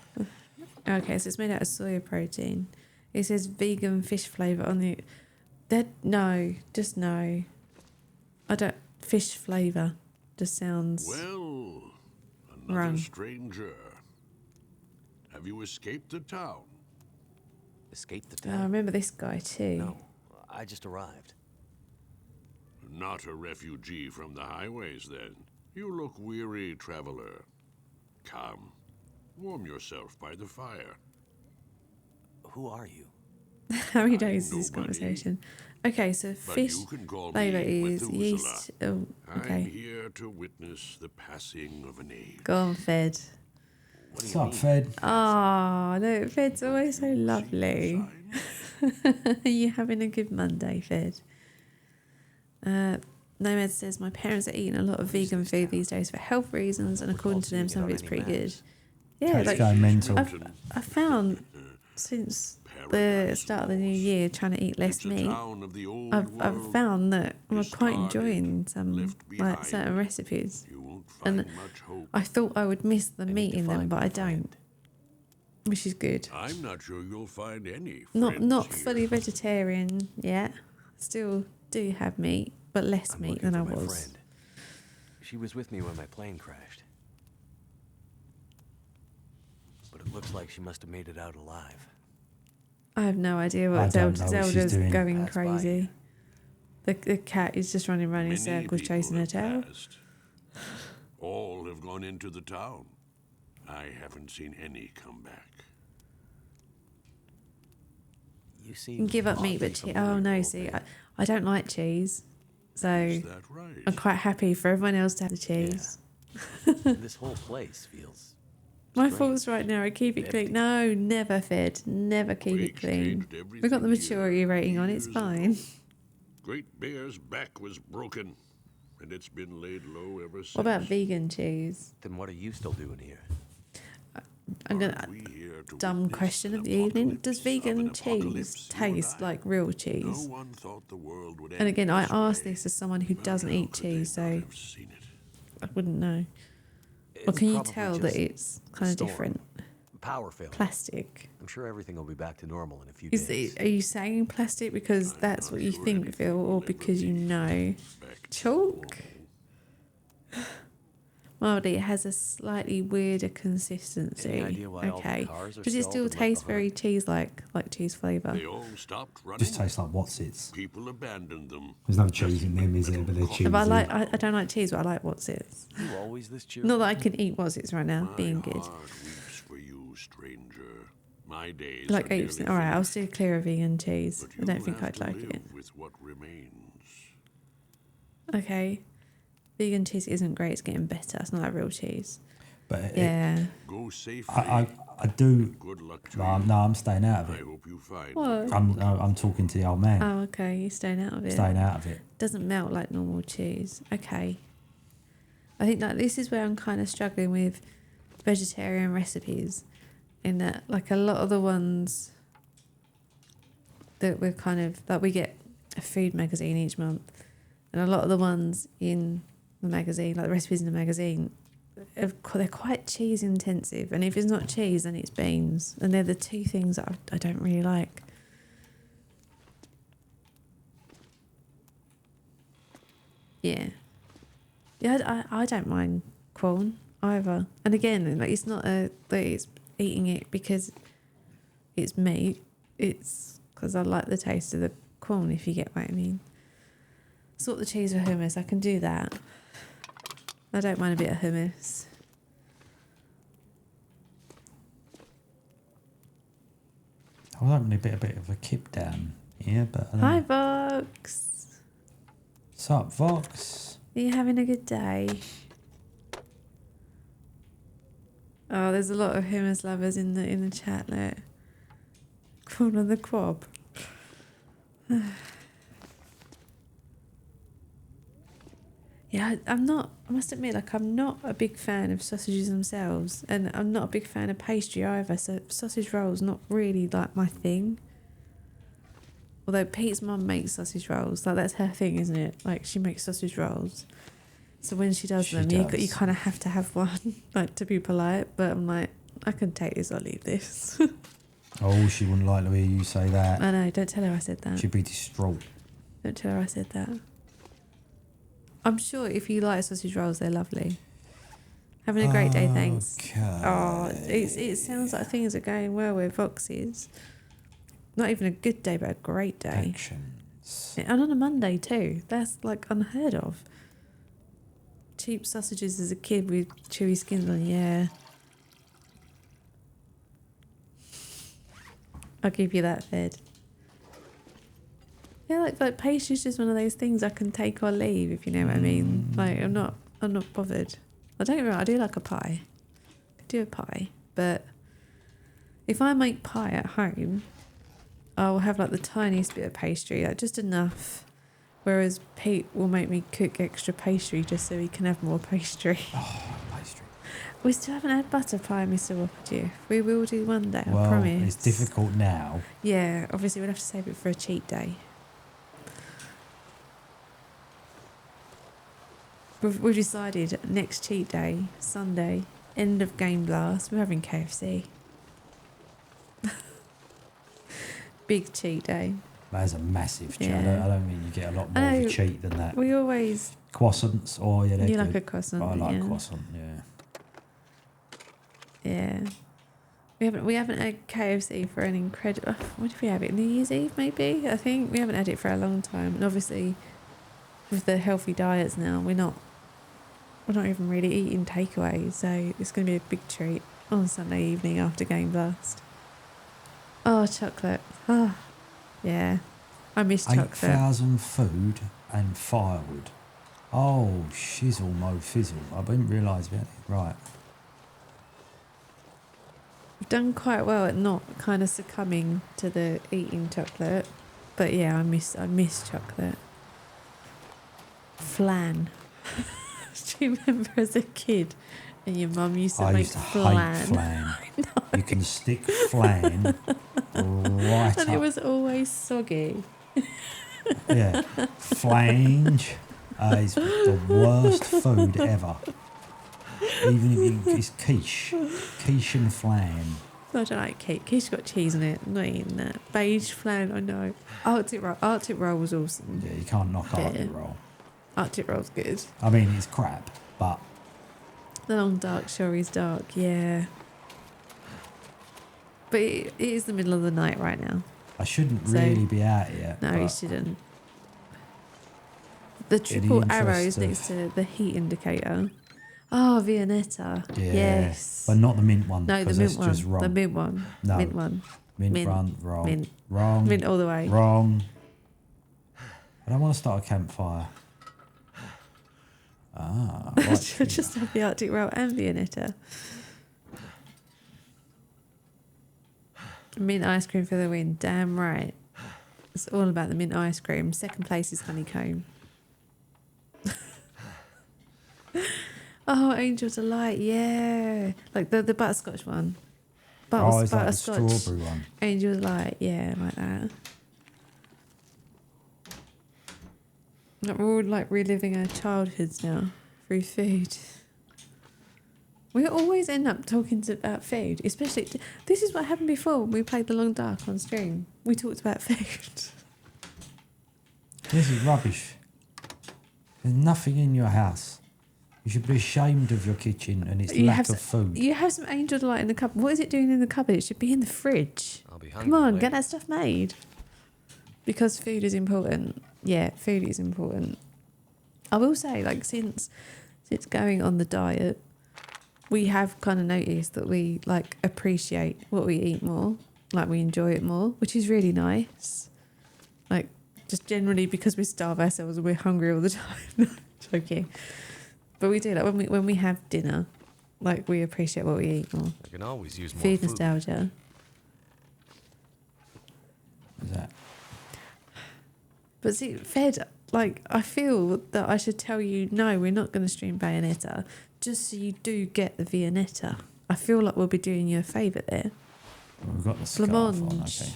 Okay, so it's made out of soya protein. It says vegan fish flavour on the... No, just no. I don't... Fish flavour just sounds... Well, another wrong. stranger. Have you escaped the town? Escaped the I town? remember this guy too. No, I just arrived. Not a refugee from the highways, then. You look weary, traveler. Come, warm yourself by the fire. Who are you? How many days is this nobody. conversation? Okay, so But fish you can call flavour me is Methuselah. yeast... Oh, I'm okay. here to witness the passing of an age. Go on, Fed. What's up, Fed? Oh, look, Fed's always so lovely. Are you having a good Monday, Fed? Nomad says, my parents are eating a lot of vegan food these days for health reasons, and according to them, some of it's pretty good. Yeah, Cat's like going mental. I found since the start of the new year, trying to eat less meat, I've found that I'm quite enjoying some like certain recipes, and I thought I would miss the meat in them, but I don't, which is good. I'm not sure you'll find any. Not friends here. fully vegetarian yet. Still do have meat, but less I'm meat looking than I for my was. friend. She was with me when my plane crashed. But it looks like she must have made it out alive. I have no idea I what don't know what she's Zelda's doing. going Pass by crazy. The cat is just running around in Many circles people chasing her have tail. passed. All have gone into the town. I haven't seen any come back. You see, You can give up meat but cheese. Oh no, see, I don't like cheese. So Is that right? I'm quite happy for everyone else to have the cheese. This whole place feels My strange. faults right now. I keep it clean. No, never fed. Never keep it clean. We got the maturity rating on. It's fine. Great Bear's back was broken, and it's been laid low ever since. What about vegan cheese? Then what are you still doing here? I'm gonna. Dumb question of the evening. Does vegan cheese taste like real cheese? No one thought the world would And end again, I this ask way. this as someone who doesn't eat cheese, so Seen it. I wouldn't know. Or It's can you probably tell that just it's kind of storm. different? Power failure. Plastic. I'm sure everything will be back to normal in a few Is days. are you saying plastic because that's what you think, Phil, or because you know? Chalk? Mildly, it has a slightly weirder consistency. Any idea why all the Okay. cars are Does it stalled still in, like, taste the very cheese-like, like cheese flavour? They all stopped running. Just tastes like What's-Its. People abandoned them. There's no cheese in them, is there? But they're cheesy. But I don't like cheese, but I like What's-Its. You always this cheerful? Not that I can eat What's-Its right now, being good. Heart weeps for you, stranger. My days Like are 8%. nearly Alright, I'll finished, steer clear of vegan cheese. but I don't you think have I'd to like live it. with what remains. Okay. Vegan cheese isn't great, it's getting better. It's not like real cheese. But Yeah. Go safely. I do. Good luck to No, you. no, I'm staying out of I it. hope you find What? I'm talking to the old man. Oh, okay. You're staying out of it. Staying out of it. Doesn't melt like normal cheese. Okay. I think that this is where I'm kind of struggling with vegetarian recipes, in that like a lot of the ones that we're kind of like we get a food magazine each month, and a lot of the ones in the magazine, like the recipes in the magazine, they're quite cheese intensive, and if it's not cheese then it's beans, and they're the two things that I don't really like. Yeah I don't mind corn either, and again, like it's not that it's eating it because it's meat, it's because I like the taste of the corn, if you get what I mean. Sort the cheese with hummus, I can do that. I don't mind a bit of hummus. I was hoping a bit of a kip down here, but I don't Hi know. Vox, Sup, Vox? are you having a good day? Oh, there's a lot of hummus lovers in the chat. Look, corn on the cob. Yeah, I'm not, I must admit, like, I'm not a big fan of sausages themselves, and I'm not a big fan of pastry either, so sausage rolls not really, like, my thing. Although Pete's mum makes sausage rolls, like, that's her thing, isn't it? Like, she makes sausage rolls. So when she does them, you kind of have to have one, like, to be polite, but I'm like, I can take this or leave this. Oh, she wouldn't like to hear you say that. I know, don't tell her I said that. She'd be distraught. Don't tell her I said that. I'm sure if you like sausage rolls, they're lovely. Having a great day, thanks. Okay. Oh, it sounds like things are going well with Voxes. Not even a good day, but a great day. Actions. And on a Monday too. That's like unheard of. Cheap sausages as a kid with chewy skins on, yeah. I'll give you that, Fed. Yeah, like pastry's just one of those things I can take or leave, if you know what I mean. Like I'm not bothered. I don't get me wrong, I do like a pie. I could do a pie, but if I make pie at home, I'll have like the tiniest bit of pastry, like just enough. Whereas Pete will make me cook extra pastry just so he can have more pastry. Oh, pastry. We still haven't had butter pie, Mr. Wappadew. We will do one day, I Well, promise. it's difficult now. Yeah, obviously we'll have to save it for a cheat day. We've decided next cheat day, Sunday, end of Game Blast, we're having KFC. Big cheat day. That's a massive cheat. Yeah. I don't mean you get a lot more of a cheat than that. We always... Croissants, oh yeah, they're You good. like a croissant, I like yeah. croissant, yeah. Yeah. We haven't had KFC for an incredible... When did we have it? New Year's Eve, maybe? I think we haven't had it for a long time. And obviously, with the healthy diets now, we're not even really eating takeaways. So it's going to be a big treat on Sunday evening after GameBlast. Oh, chocolate. Oh, yeah. I miss chocolate. 8,000 food and firewood. Oh, shizzle mo fizzle. I didn't realise we had it. Right. We've done quite well at not kind of succumbing to the eating chocolate. But yeah, I miss chocolate. Flan. Do you remember as a kid and your mum used to I make used to flan? hate flan. You can stick flan right And up. it was always soggy. Yeah. Flange is the worst food ever. Even if it's quiche. Quiche and flan. I don't like cake. Quiche's got cheese in it. I'm not eating that. Beige flan, I know. Arctic roll was awesome. Yeah, you can't knock Arctic roll. Arctic roll's good. I mean, it's crap, but... The long dark Shory's dark, yeah. But it is the middle of the night right now. I shouldn't really be out here. No, you shouldn't. The triple arrows next to the heat indicator. Oh, Viennetta. Yeah. Yes. But not the mint one. No, the mint one. Just wrong. The mint one. No. Mint one. Mint one. Wrong. Mint. Wrong. Mint all the way. Wrong. I don't want to start a campfire. Ah. Right. Just have the Arctic roll and Viennetta. Mint ice cream for the win. Damn right. It's all about the mint ice cream. Second place is honeycomb. Oh, Angel Delight, yeah. Like the butterscotch one. Is that the Butterscotch. strawberry one? Angel Delight, yeah, like that. Like we're all like reliving our childhoods now through food. We always end up talking about food, especially... This is what happened before when we played The Long Dark on stream. We talked about food. This is rubbish. There's nothing in your house. You should be ashamed of your kitchen and its lack of food. You have some Angel Delight in the cupboard. What is it doing in the cupboard? It should be in the fridge. I'll be Come on, get that stuff made. Because food is important. Yeah, food is important. I will say, like, since going on the diet, we have kind of noticed that we like appreciate what we eat more, like we enjoy it more, which is really nice. Like just generally because we starve ourselves and we're hungry all the time. No, joking, but we do like when we have dinner, like we appreciate what we eat more. I can always use more Food food. nostalgia. What's that? But see, Fed, like I feel that I should tell you, no, we're not going to stream Bayonetta. Just so you do get the Viennetta. I feel like we'll be doing you a favour there. Well, we've got the scarf on, Blancmange. okay.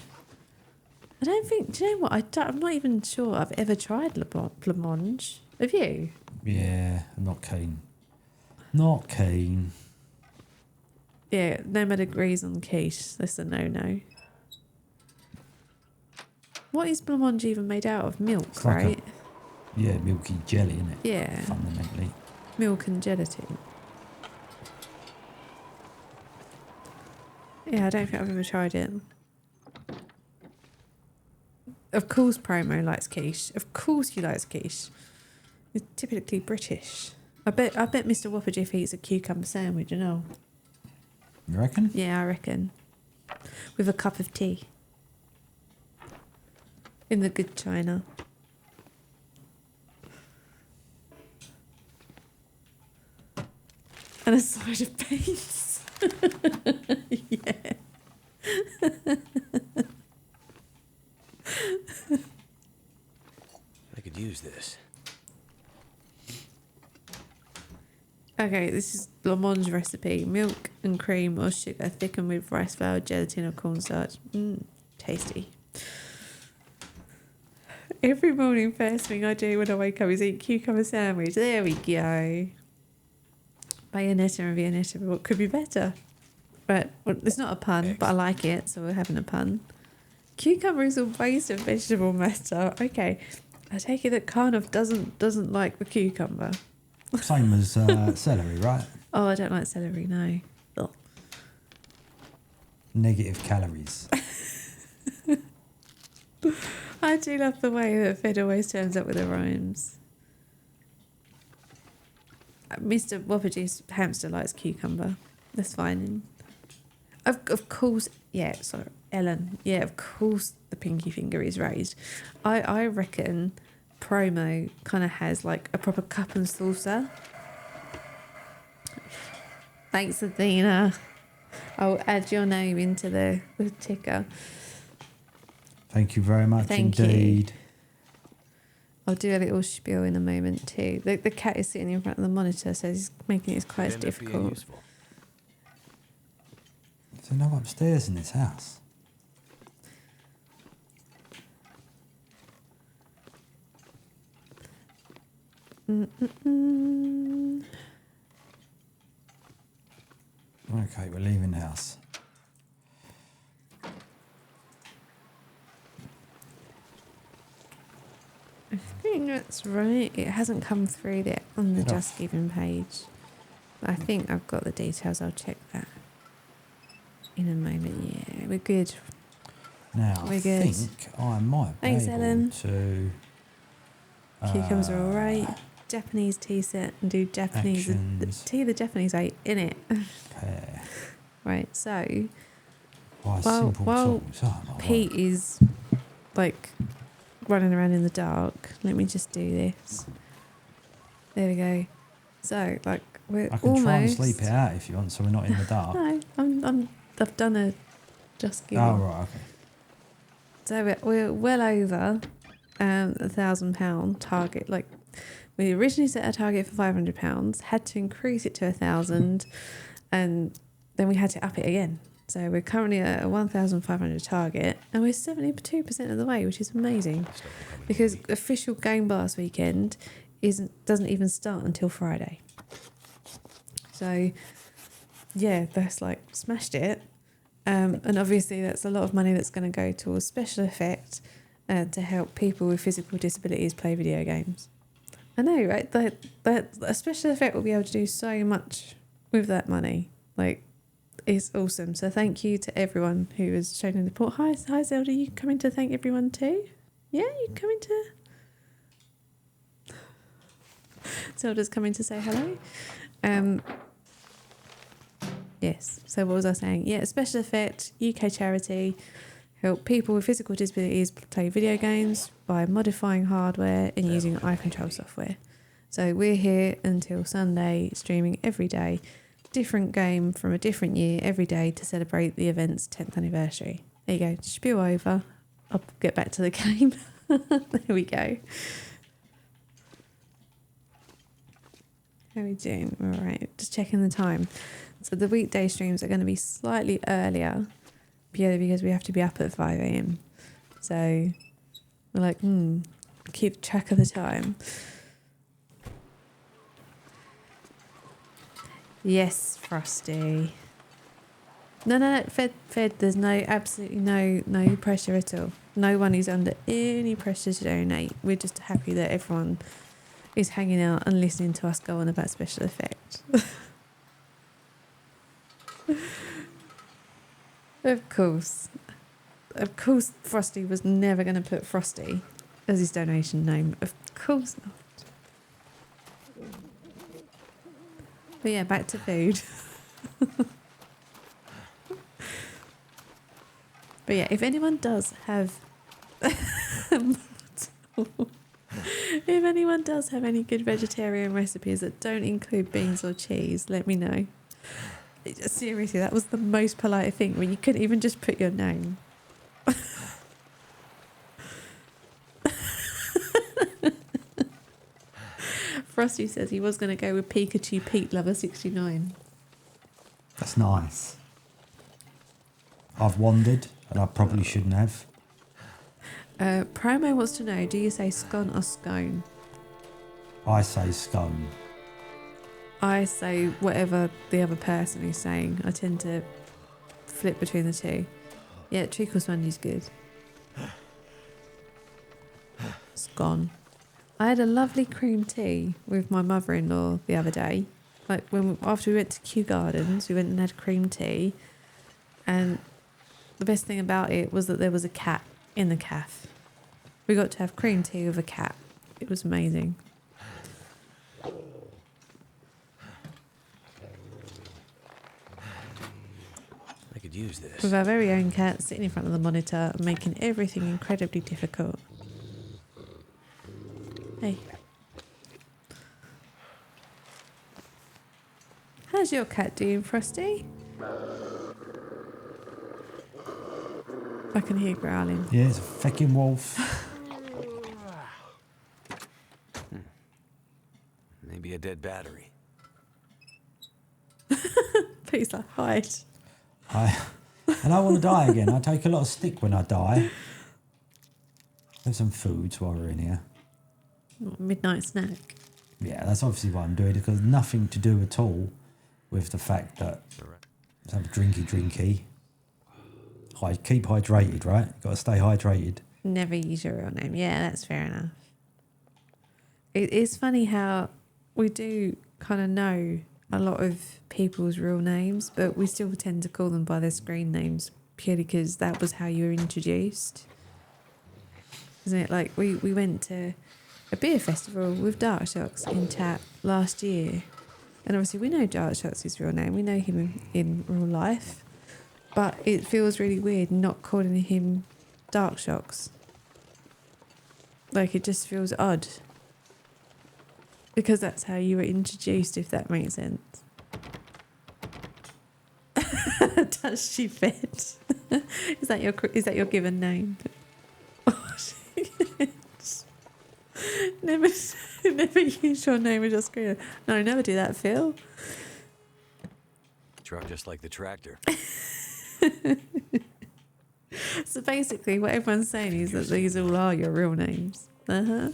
I don't think... Do you know what? I'm not even sure I've ever tried Blancmange. Have you? Yeah, I'm not keen. Not keen. Yeah, Nomad agrees on quiche. That's a no-no. What is Blancmange even made out of? Milk, It's like right? Yeah, milky jelly, isn't it? Yeah. Fundamentally. Milk and gelatin. Yeah, I don't think I've ever tried it. Of course Promo likes quiche. Of course he likes quiche. He's typically British. I bet Mr. Whopperjiff eats a cucumber sandwich, you know. You reckon? Yeah, I reckon. With a cup of tea. In the good china. And a side of beans. Yeah. I could use this. Okay, this is Blancmange recipe. Milk and cream or sugar thickened with rice flour, gelatin or cornstarch. Tasty. Every morning, first thing I do when I wake up is eat cucumber sandwich. There we go. Bayonetta and Viennetta, what could be better? But well, it's not a pun, but I like it, so we're having a pun. Cucumber is a waste of vegetable matter. Okay, I take it that Carnov doesn't like the cucumber. Same as celery, right? Oh, I don't like celery. No. Ugh. Negative calories. I do love the way that Fed always turns up with the rhymes. Mr. Whoppagee's hamster likes cucumber. That's fine. Of course, yeah, sorry, Ellen. Yeah, of course the pinky finger is raised. I reckon Promo kind of has like a proper cup and saucer. Thanks, Athena. I'll add your name into the ticker. Thank you very much indeed. I'll do a little spiel in a moment too. The cat is sitting in front of the monitor, so he's making it quite difficult. Is there no upstairs in this house? Okay, we're leaving the house. I think that's right. It hasn't come through yet on the Just Giving page. But I think I've got the details. I'll check that in a moment. Yeah, we're good. Now, I think I might be able Ellen. to... Cucumbers are all right. Japanese tea set and do Japanese... The tea the Japanese way, innit? Pear. Right, so... While Pete is, like, running around in the dark, let me just do this. There we go. So, like, we're I can almost... try and sleep it out if you want, so we're not in the dark. No, I've done a Just Giving. Oh, right, okay. So we're well over £1,000 target. Like, we originally set a target for £500, had to increase it to 1,000, and then we had to up it again. So we're currently at a 1,500 target, and we're 72% of the way, which is amazing. Because official GameBlast weekend doesn't even start until Friday. So yeah, that's like smashed it. And obviously that's a lot of money that's going to go towards special effect to help people with physical disabilities play video games. I know, right? That a special effect will be able to do so much with that money. Like, it's awesome. So thank you to everyone who has shown in the support. Hi Zelda, you coming to thank everyone too? Yeah, you coming to... Zelda's coming to say hello. Yes, so what was I saying? Yeah, special effect, UK charity, help people with physical disabilities play video games by modifying hardware and using eye control software. So we're here until Sunday, streaming every day, different game from a different year every day to celebrate the event's 10th anniversary. There you go, spiel over. I'll get back to the game. There we go. How are we doing? All right, just checking the time. So the weekday streams are going to be slightly earlier, purely because we have to be up at 5 a.m. So we're like, keep track of the time. Yes, Frosty. No, Fed, there's absolutely no pressure at all. No one is under any pressure to donate. We're just happy that everyone is hanging out and listening to us go on about special effect. Of course, Frosty was never going to put Frosty as his donation name. Of course not. But yeah, back to food. But yeah, if anyone does have... If anyone does have any good vegetarian recipes that don't include beans or cheese, let me know. Seriously, that was the most polite thing when you couldn't even just put your name. Frosty says he was going to go with Pikachu Pete Lover 69. That's nice. I've wandered, and I probably shouldn't have. Promo wants to know, do you say scone or scone? I say scone. I say whatever the other person is saying. I tend to flip between the two. Yeah, treacle sponge is good. gone. I had a lovely cream tea with my mother-in-law the other day. Like after we went to Kew Gardens, we went and had cream tea, and the best thing about it was that there was a cat in the cafe. We got to have cream tea with a cat. It was amazing. I could use this. With our very own cat sitting in front of the monitor and making everything incredibly difficult. Hey. How's your cat doing, Frosty? I can hear growling. Yeah, it's a fucking wolf. Maybe a dead battery. Please, like, hide. I don't want to die again. I take a lot of stick when I die. Have some food while we're in here. Midnight snack. Yeah, that's obviously what I'm doing, because nothing to do at all with the fact that some drinky. Keep hydrated, right? Got to stay hydrated. Never use your real name. Yeah, that's fair enough. It's funny how we do kind of know a lot of people's real names, but we still tend to call them by their screen names purely because that was how you were introduced. Isn't it? Like we went to a beer festival with Dark Shocks in chat last year, and obviously we know Dark Shocks' his real name. We know him in real life. But it feels really weird not calling him Dark Shocks. Like, it just feels odd. Because that's how you were introduced, if that makes sense. Does she fit? Is that your given name? Oh, never use your name as your screen. No, never do that, Phil. Truck just like the tractor. So basically what everyone's saying is that these all are your real names. To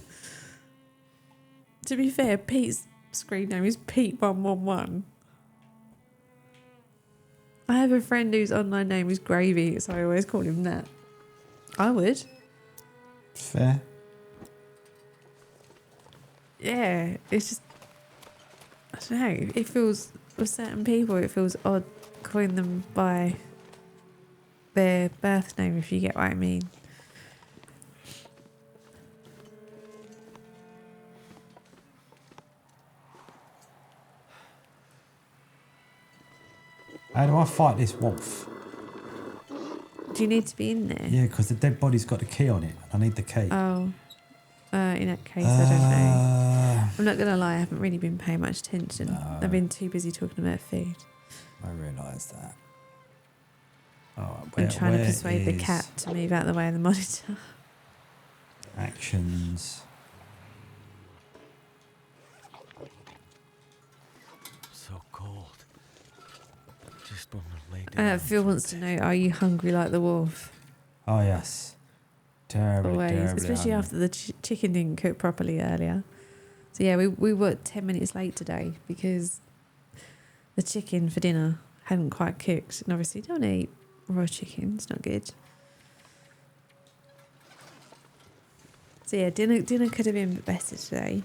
be fair, Pete's screen name is Pete111. I have a friend whose online name is Gravy, so I always call him that. I would. Fair. Yeah, it's just, I don't know, it feels, with certain people, it feels odd calling them by their birth name, if you get what I mean. How do I fight this wolf? Do you need to be in there? Yeah, because the dead body's got the key on it. I need the key. Oh. In that case, I don't know. I'm not going to lie, I haven't really been paying much attention. No. I've been too busy talking about food. I realise that. Oh, I'm trying to persuade the cat to move out of the way of the monitor. Actions. So cold. Just want to lay down. Phil wants to know, are you hungry like the wolf? Oh, yes. Terribly, Always, terribly especially hungry. after the chicken didn't cook properly earlier. So yeah, we were 10 minutes late today because the chicken for dinner hadn't quite cooked. And obviously don't eat raw chicken, it's not good. So yeah, dinner could have been better today.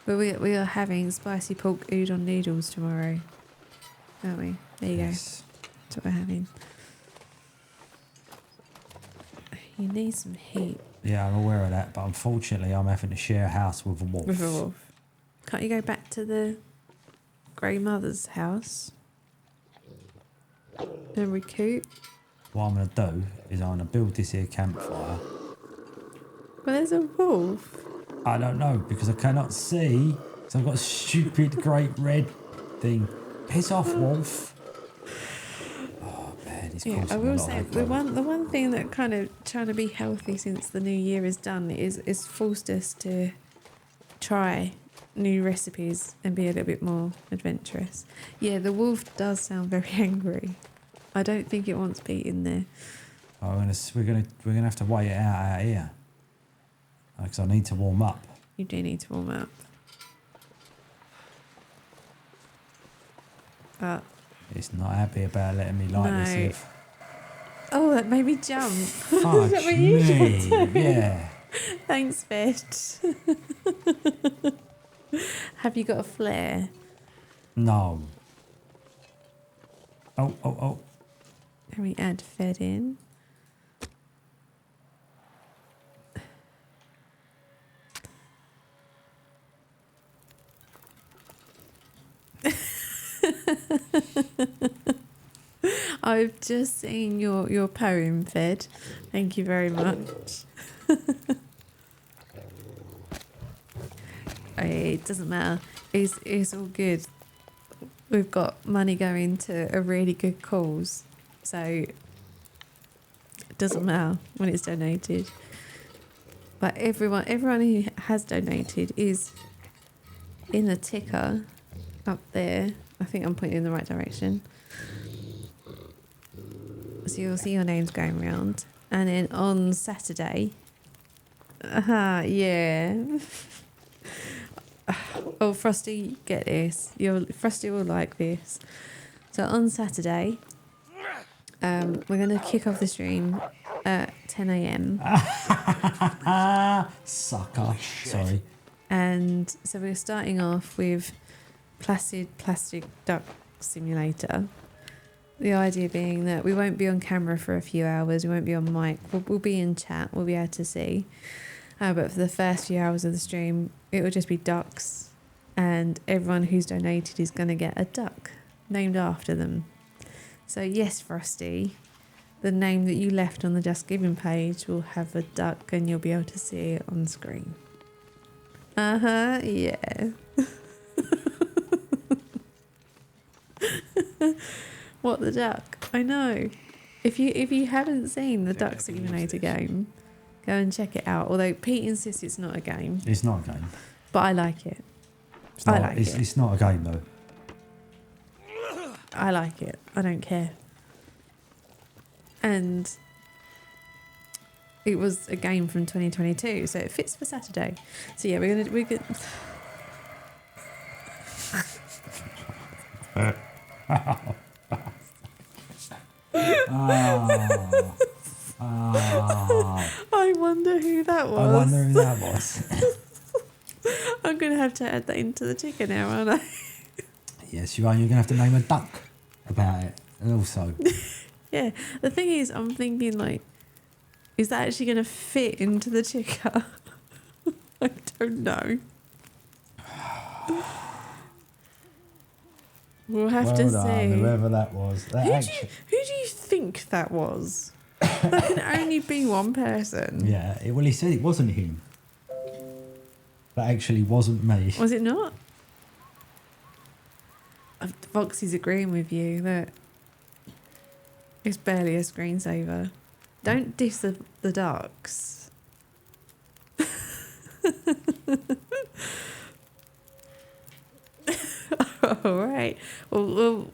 But we are having spicy pork udon noodles tomorrow, aren't we? There you go. That's what we're having. You need some heat. Yeah, I'm aware of that, but unfortunately I'm having to share a house with a wolf. With a wolf. Can't you go back to the grey mother's house and recoup? What I'm going to do is I'm going to build this here campfire. Well, there's a wolf. I don't know, because I cannot see. So I've got a stupid great red thing. Piss off, wolf. Oh, man, he's Yeah, I causing me a will lot say of the headache. one thing that kind of trying to be healthy since the new year is done is forced us to try new recipes and be a little bit more adventurous. Yeah, the wolf does sound very angry. I don't think it wants Pete in there. Oh, we're gonna have to wait it out here. Because I need to warm up. You do need to warm up. It's not happy about letting me light this No. if. Oh, that made me jump. Is Fudge that what you me. should do? Yeah. Thanks, Fish. Have you got a flare? No. Oh. Can we add fed in? I've just seen your poem, Fed. Thank you very much. It doesn't matter. It's all good. We've got money going to a really good cause, so it doesn't matter when it's donated. But everyone who has donated is in the ticker up there. I think I'm pointing in the right direction. So you'll see your names going around. And then on Saturday, yeah. Oh, Frosty, get this. Frosty will like this. So on Saturday, we're going to kick off the stream at 10 a.m. Sucker. Sorry. And so we're starting off with Placid Plastic Duck Simulator. The idea being that we won't be on camera for a few hours, we won't be on mic, we'll be in chat, we'll be able to see. But for the first few hours of the stream, it will just be ducks, and everyone who's donated is going to get a duck named after them. So yes, Frosty, the name that you left on the Just Giving page will have a duck and you'll be able to see it on screen. Yeah. What, the duck? I know. If you haven't seen the Duck Simulator game, go and check it out. Although Pete insists it's not a game. It's not a game. But I like it. It's not a game though. I like it. I don't care. And it was a game from 2022, so it fits for Saturday. So yeah, we're gonna. I wonder who that was. I'm going to have to add that into the ticker now, aren't I? Yes, you are. You're going to have to name a duck about it. And also. Yeah. The thing is, I'm thinking, like, is that actually going to fit into the ticker? I don't know. We'll have to see. Whoever that was. Who do you think that was? That can only be one person. Yeah. Well, he said it wasn't him. That actually wasn't me. Was it not? Foxy's agreeing with you that it's barely a screensaver. Don't diss the ducks. All right. Well,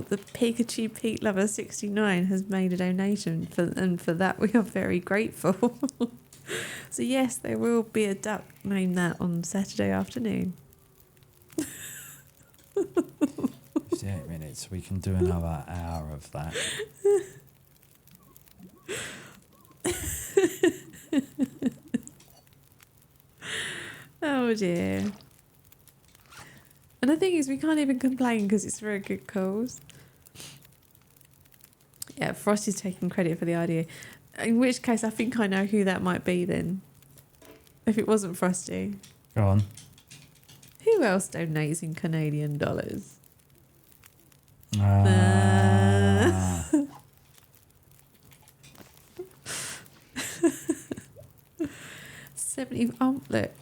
the Pikachu Pete Lover 69 has made a donation, and for that we are very grateful. So yes, there will be a duck named that on Saturday afternoon. 58 minutes. We can do another hour of that. Oh dear. And the thing is, we can't even complain because it's for a good cause. Yeah, Frosty's taking credit for the idea. In which case, I think I know who that might be then. If it wasn't Frosty. Go on. Who else donates in Canadian dollars? 70. Oh, look.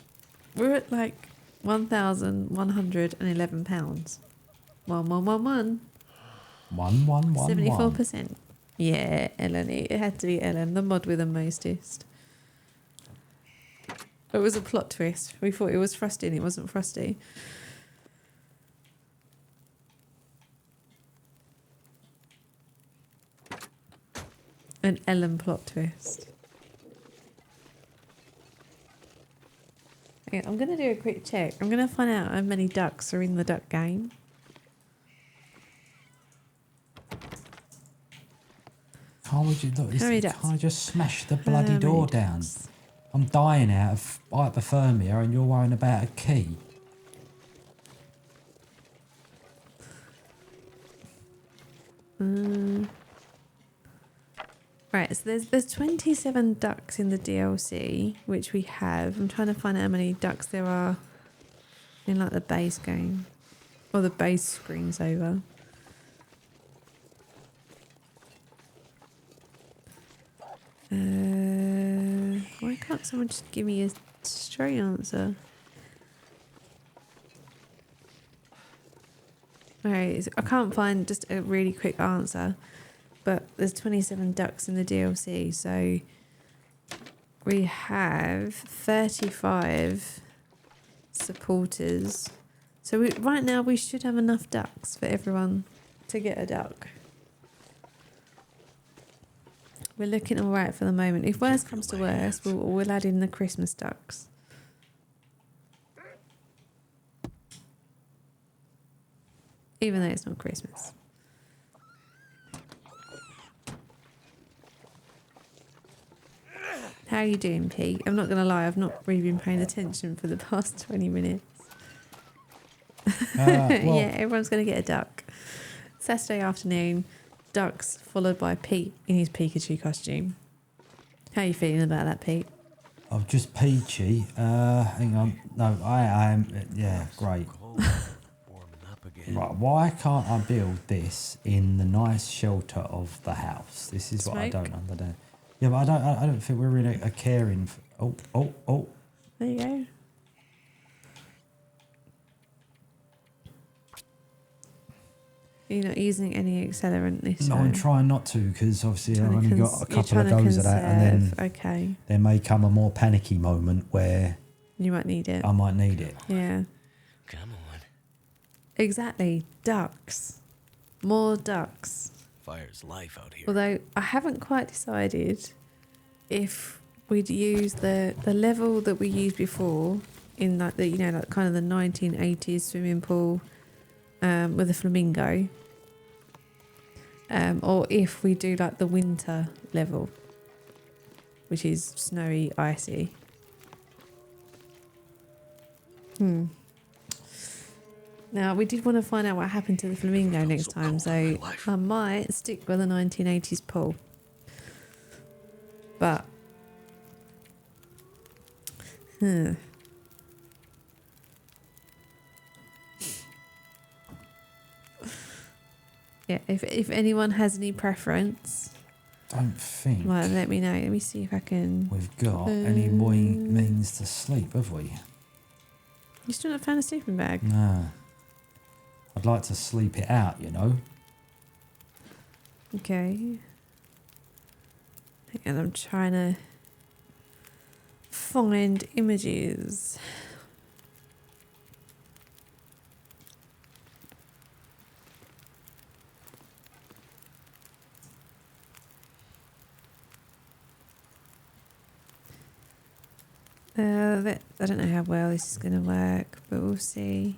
We're at like £1,111. 1111. 1111. 74%. Yeah, Ellen. It had to be Ellen, the mod with the mostest. It was a plot twist. We thought it was Frosty and it wasn't Frosty. An Ellen plot twist. Okay, I'm going to do a quick check. I'm going to find out how many ducks are in the duck game. would you look? How many ducks? Can't I just smash the bloody How door many down? ducks? I'm dying out of hypothermia and you're worrying about a key. Right, so there's 27 ducks in the DLC, which we have. I'm trying to find out how many ducks there are in like the base game. Or the base screensaver. Why can't someone just give me a straight answer? Alright, I can't find just a really quick answer. But there's 27 ducks in the DLC, so we have 35 supporters. So right now we should have enough ducks for everyone to get a duck. We're looking all right for the moment. If worse comes to worse, we'll add in the Christmas ducks. Even though it's not Christmas. How are you doing, Pete? I'm not going to lie, I've not really been paying attention for the past 20 minutes. Yeah, everyone's going to get a duck. Saturday afternoon, ducks followed by Pete in his Pikachu costume. How are you feeling about that, Pete? I'm just peachy. Hang on. No, I am. Yeah, great. Right, why can't I build this in the nice shelter of the house? This is what I don't understand. Yeah, but I don't think we're really a caring. Oh. There you go. You're not using any accelerant this time? No, I'm trying not to because obviously I've only got a couple of to goes at that, and then okay, there may come a more panicky moment where you might need it. I might need it. Yeah. Come on. Exactly. Ducks. More ducks. Fire's life out here. Although I haven't quite decided if we'd use the level that we used before in like the like kind of the 1980s swimming pool with a flamingo, or if we do like the winter level, which is snowy, icy. Now, we did want to find out what happened to the flamingo next time, so I might stick with the 1980s pool. But, yeah, if anyone has any preference, Don't think well, let me know. Let me see if I can. we've got any more means to sleep, have we? You still not found a sleeping bag? No. I'd like to sleep it out, Okay. And I'm trying to find images. I don't know how well this is going to work, but we'll see.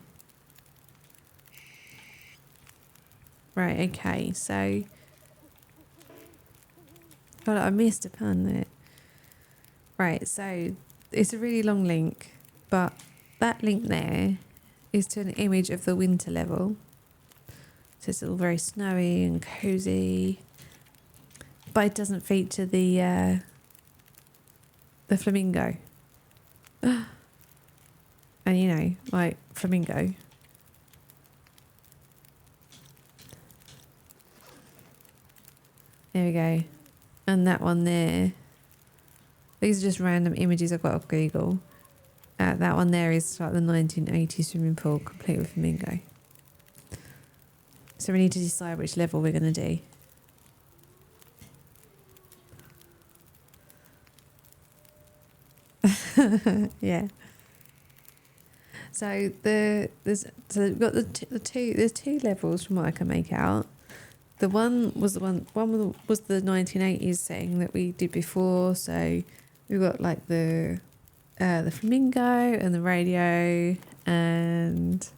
Right, okay, so I missed a pun there. Right, so it's a really long link, but that link there is to an image of the winter level. So it's all very snowy and cozy, but it doesn't feature the flamingo. And like flamingo. There we go. And that one there. These are just random images I've got off Google. That one there is like the 1980s swimming pool, complete with flamingo. So we need to decide which level we're going to do. Yeah. So we've got there's two levels from what I can make out. One was the 1980s setting that we did before. So we've got like the flamingo and the radio and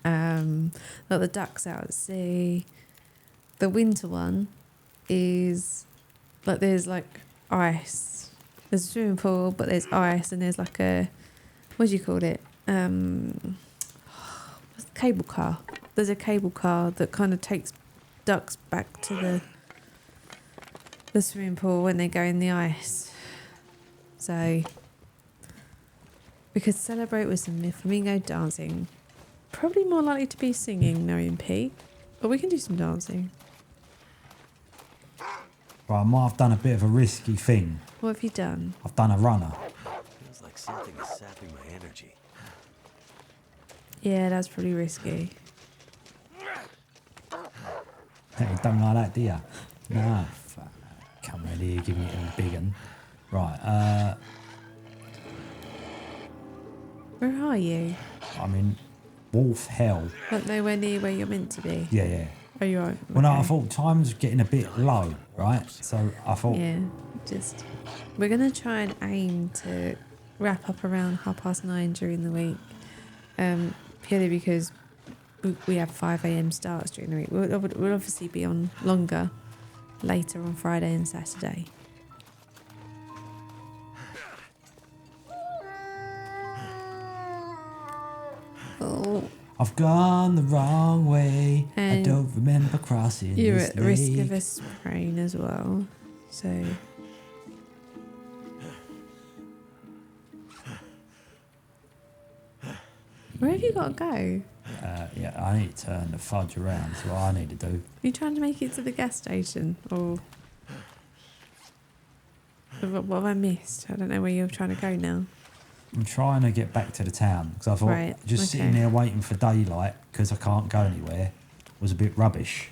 like the ducks out at sea. The winter one is like there's like ice. There's a swimming pool, but there's ice, and there's like a, what do you call it? Cable car. There's a cable car that kind of takes ducks back to the swimming pool when they go in the ice. So we could celebrate with some flamingo dancing. Probably more likely to be singing, knowing Pete. But we can do some dancing. Right, I might have done a bit of a risky thing. What have you done? I've done a runner. Feels like something is sapping my energy. Yeah, that's pretty risky. Hey, you don't like that, do you? Nah, fuck. Come around here, give me a big one. Right, Where are you? I'm in Wolf Hell. Like nowhere near where you're meant to be. Yeah, yeah. Are you right? Well, no, I thought time's getting a bit low, right? So I thought... Yeah, just... We're going to try and aim to wrap up around 9:30 during the week. Purely because we have 5 a.m. starts during the week. We'll obviously be on longer later on Friday and Saturday. Oh. I've gone the wrong way. I don't remember crossing You're this at risk lake. of a sprain as well. So... Where have you got to go? Yeah, I need to turn the fudge around. That's what I need to do. Are you trying to make it to the gas station? Or what have I missed? I don't know where you're trying to go now. I'm trying to get back to the town because I thought just sitting there waiting for daylight because I can't go anywhere was a bit rubbish.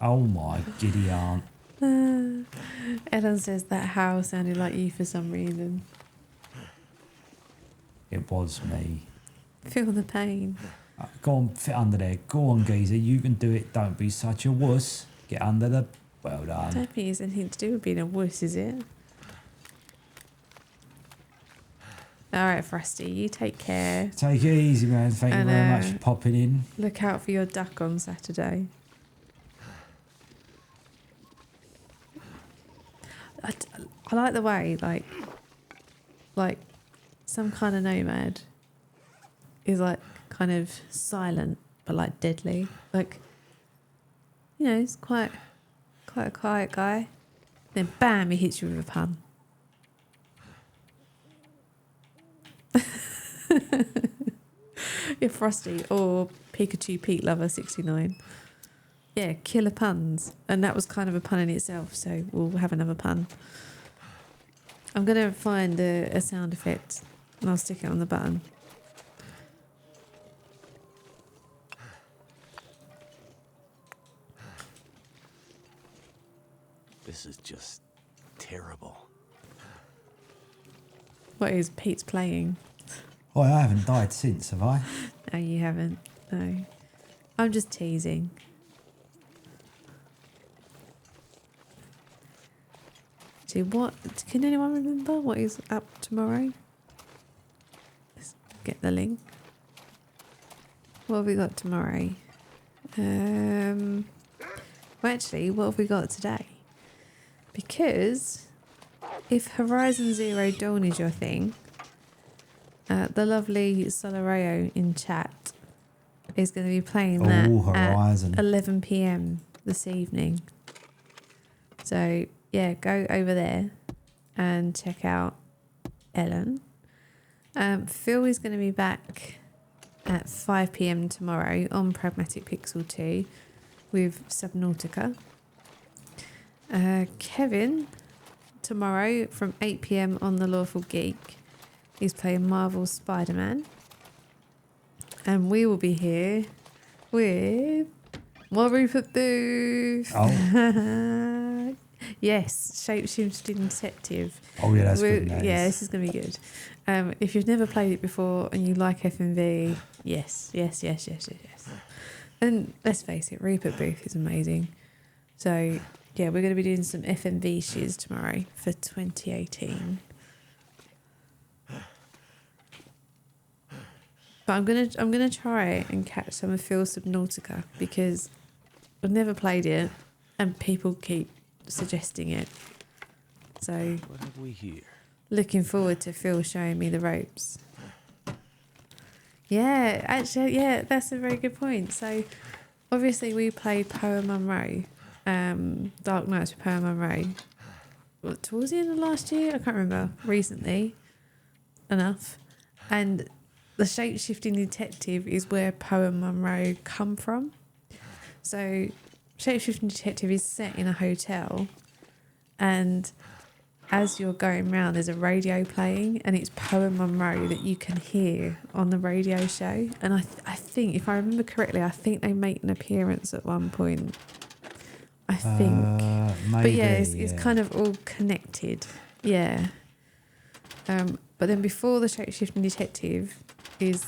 Oh my giddy aunt. Ellen says that howl sounded like you for some reason. It was me. Feel the pain. Go on, fit under there. Go on, geezer. You can do it. Don't be such a wuss. Get under the... Well I done. don't think it's anything to do with being a wuss, is it? All right, Frosty, you take care. Take it easy, man. Thank you very much for popping in. Look out for your duck on Saturday. I like the way, like some kind of nomad is like kind of silent but like deadly. Like, you know, he's quite a quiet guy. Then bam, he hits you with a pun. You're Frosty or Pikachu Pete Lover 69. Yeah, killer puns. And that was kind of a pun in itself, so we'll have another pun. I'm going to find a sound effect and I'll stick it on the button. This is just terrible. What is Pete's playing? Oh, I haven't died since, have I? No, you haven't. No. I'm just teasing. See, what? Can anyone remember what is up tomorrow? Let's get the link. What have we got tomorrow? Well, actually, what have we got today? Because if Horizon Zero Dawn is your thing, the lovely Solarayo in chat is going to be playing that Horizon. at 11 p.m. this evening. So, yeah, go over there and check out Ellen. Phil is going to be back at 5 p.m. tomorrow on Pragmatic Pixel 2 with Subnautica. Kevin, tomorrow from 8 p.m. on The Lawful Geek, is playing Marvel Spider-Man. And we will be here with more Rupert Booth. Oh. Yes, Shape-Shifting Detective. Oh, yeah, that's good. Nice. Yeah, this is going to be good. If you've never played it before and you like FMV, yes. And let's face it, Rupert Booth is amazing. So, yeah, we're going to be doing some FMV shiz tomorrow for 2018. But I'm gonna try and catch some of Phil's Subnautica because I've never played it and people keep suggesting it. So What have we here? looking forward to Phil showing me the ropes. Yeah, actually, yeah, that's a very good point. So obviously we played Poe Munro, Dark Knights with Poe Munro, towards the end of last year, I can't remember, recently enough. And the shape-shifting detective is where Poe and Munro come from. So shape-shifting detective is set in a hotel, and as you're going round, there's a radio playing, and it's Poe and Munro that you can hear on the radio show. And I think, if I remember correctly, I think they make an appearance at one point. I think. Maybe, but yeah, it's kind of all connected. Yeah. But then before the shape-shifting detective is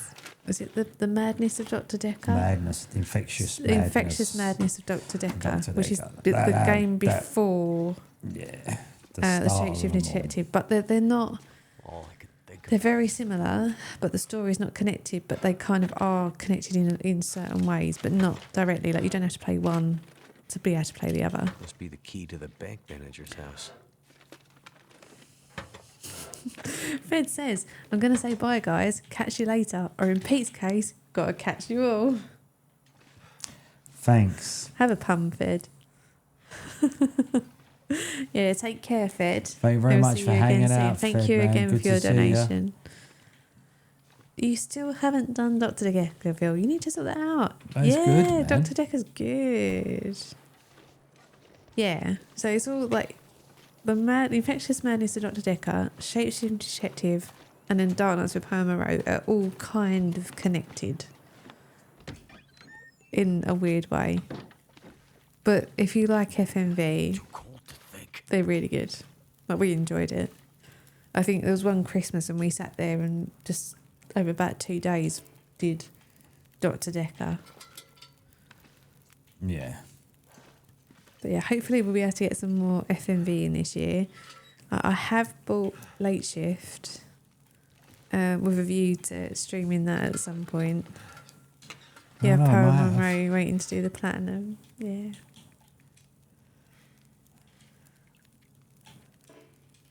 it the madness of Dr. Decker? Madness, the infectious madness. The infectious madness of Dr. Decker, which is Decker. the game before the shape-shifting detective. But they're not. They're very similar, but the story's not connected. But they kind of are connected in certain ways, but not directly. Like you don't have to play one to be able to play the other. Must be the key to the bank manager's house. Fred says, I'm going to say bye, guys. Catch you later. Or in Pete's case, got to catch you all. Thanks. Have a pun, Fed. Yeah, take care, Fed. Thank you very much for hanging out, Thank Fed, you man. again Good for your to see ya. donation. You still haven't done Dr. Deckerville. You need to sort that out. That's good, man. Dr. Decker's good. Yeah, so it's all like the infectious madness of Dr. Decker, shape-shifting detective, and then Dark Knights with Poe Munro are all kind of connected in a weird way. But if you like FMV, they're really good. Like, we enjoyed it. I think there was one Christmas and we sat there and just over about 2 days did Dr. Decker. Yeah. But yeah, hopefully we'll be able to get some more FMV in this year. I have bought Late Shift with a view to streaming that at some point. Yeah, Poe Munro waiting to do the platinum. Yeah.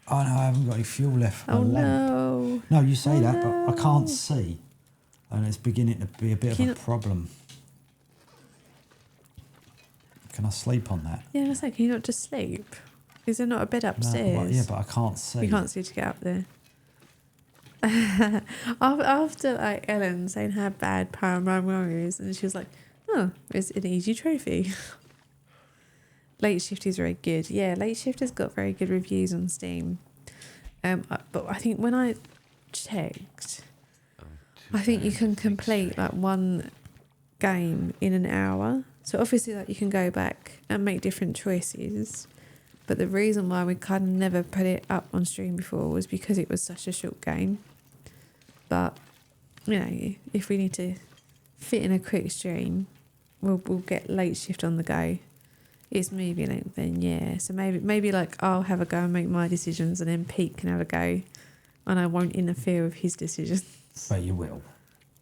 Oh no, I haven't got any fuel left. Oh no. No, you say that, but I can't see. And it's beginning to be a bit of a problem. Can I sleep on that? Yeah, I was like, can you not just sleep? Is there not a bed upstairs? No, but I can't see. You can't see to get up there. After like Ellen saying how bad Power Munro is, and she was like, "Oh, it's an easy trophy." Late Shift is very good. Yeah, Late Shift has got very good reviews on Steam. But I think when I checked, I think you can complete like one game in an hour. So obviously, like, you can go back and make different choices. But the reason why we kind of never put it up on stream before was because it was such a short game. But, you know, if we need to fit in a quick stream, we'll get Late Shift on the go. It's movie length then, yeah. So maybe like I'll have a go and make my decisions, and then Pete can have a go, and I won't interfere with his decisions. But you will.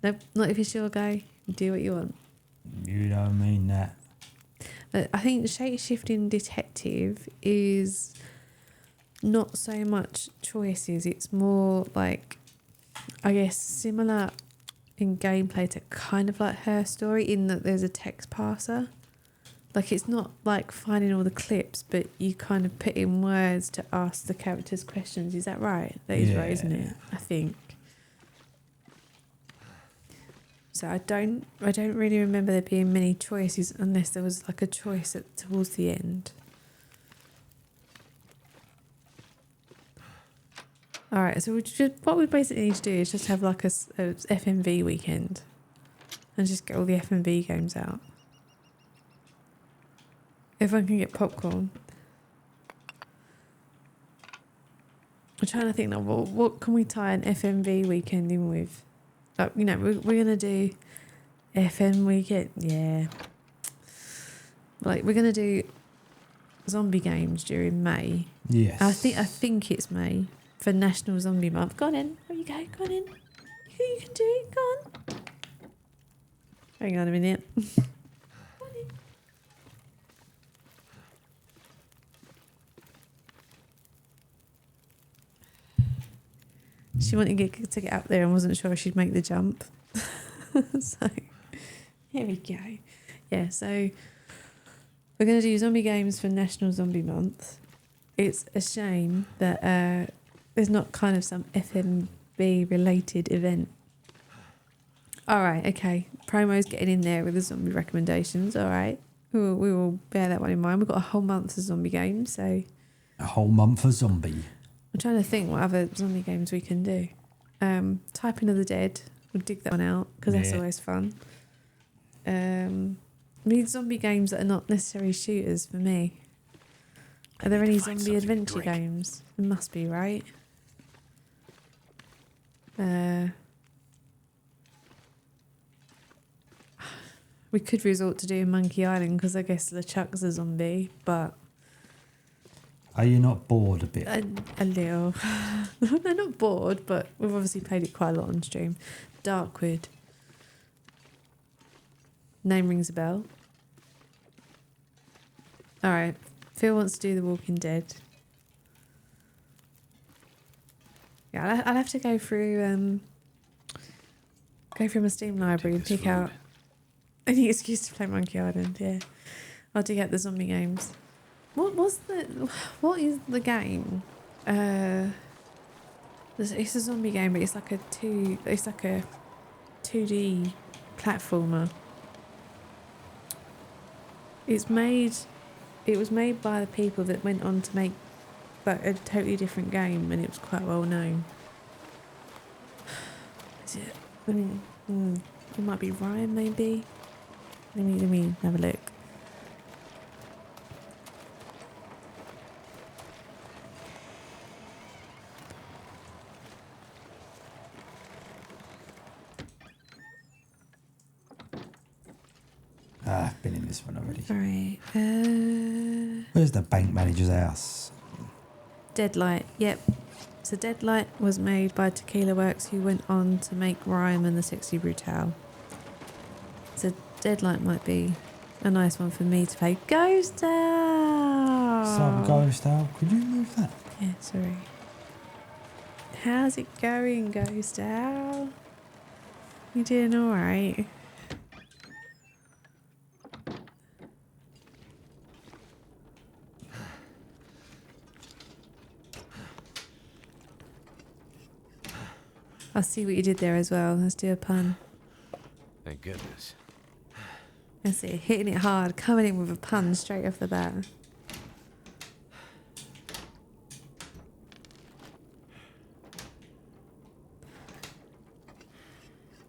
Nope, not if it's your go. Do what you want. You don't mean that. But I think the shape-shifting detective is not so much choices. It's more like, I guess, similar in gameplay to kind of like Her Story, in that there's a text parser. Like, it's not like finding all the clips, but you kind of put in words to ask the characters questions. Is that right? That is right, isn't it? I think. So I don't really remember there being many choices, unless there was like a choice towards the end. All right, so what we basically need to do is just have like a FMV weekend, and just get all the FMV games out. Everyone can get popcorn. I'm trying to think now, what can we tie an FMV weekend in with? Like, you know, we're going to do FM weekend, yeah. Like, we're going to do zombie games during May. Yes. I think it's May for National Zombie Month. Go on in. There you go. Go on in. You can do it. Go on. Hang on a minute. She wanted to get up there and wasn't sure she'd make the jump. So, here we go. Yeah, so we're going to do zombie games for National Zombie Month. It's a shame that there's not kind of some FMB related event. All right, okay. Promo's getting in there with the zombie recommendations. All right. We will bear that one in mind. We've got a whole month of zombie games, so... A whole month of zombie. I'm trying to think what other zombie games we can do. Typing of the Dead. We'll dig that one out, because that's always fun. We need zombie games that are not necessarily shooters for me. Are there any zombie adventure games? There must be, right? We could resort to doing Monkey Island because I guess LeChuck's a zombie, but... Are you not bored a bit? A little. No, not bored, but we've obviously played it quite a lot on stream. Darkwood. Name rings a bell. Alright. Phil wants to do The Walking Dead. Yeah, I'll have to go through my Steam library and pick out any excuse to play Monkey Island, yeah. I'll dig out the zombie games. What is the game? It's a zombie game, but it's like a 2D platformer. It was made by the people that went on to make like a totally different game, and it was quite well known. Is it? It might be Ryan, maybe. Let me have a look. I've been in this one already. Alright. Where's the bank manager's house? Deadlight, yep. So Deadlight was made by Tequila Works, who went on to make Rhyme and the 60 Brutale. So Deadlight might be a nice one for me to play. Ghost Owl! Some Ghost Owl. Could you move that? Yeah, sorry. How's it going, Ghost Owl? You doing alright? I'll see what you did there as well. Let's do a pun. Thank goodness. That's it. Hitting it hard. Coming in with a pun straight off the bat.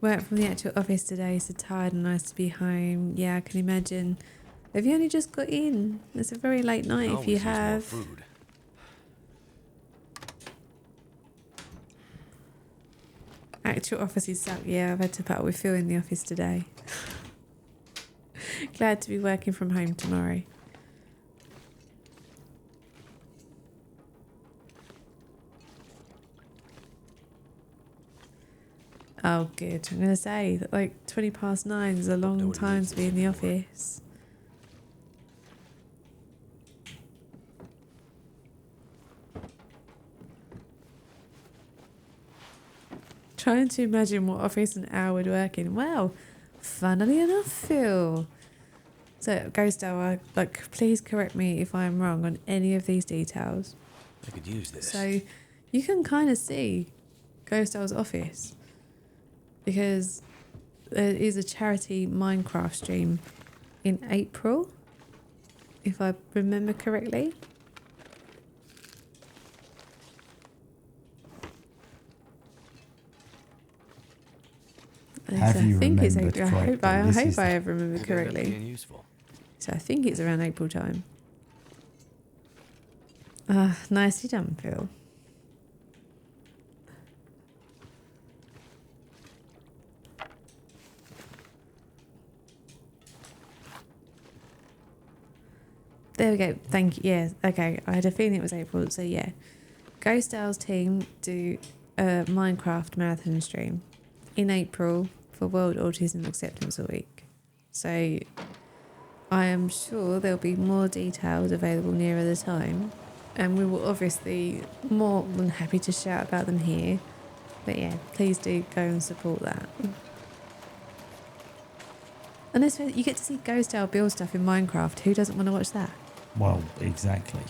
Work from the actual office today, so tired and nice to be home. Yeah, I can imagine. Have you only just got in? It's a very late night if you have. Food. Actual office is suck. Yeah, I've had to put up with Phil in the office today. Glad to be working from home tomorrow. Oh, good. I'm going to say that like 9:20 is a long time to be in the office. Trying to imagine what office an hour would work in. Well, funnily enough, Phil. So, Ghost Hour, like, please correct me if I'm wrong on any of these details. I could use this. So, you can kind of see Ghost Hour's office because there is a charity Minecraft stream in April, if I remember correctly. Have you remembered correctly? I hope I have remembered correctly. So I think it's around April time. Nicely done, Phil. There we go. Thank you. Yeah, okay. I had a feeling it was April, so yeah. Ghost Owl's team do a Minecraft marathon stream in April for World Autism Acceptance Week. So I am sure there'll be more details available nearer the time, and we will obviously more than happy to shout about them here. But yeah, please do go and support that. And you get to see Ghost Owl build stuff in Minecraft. Who doesn't want to watch that? Well, exactly.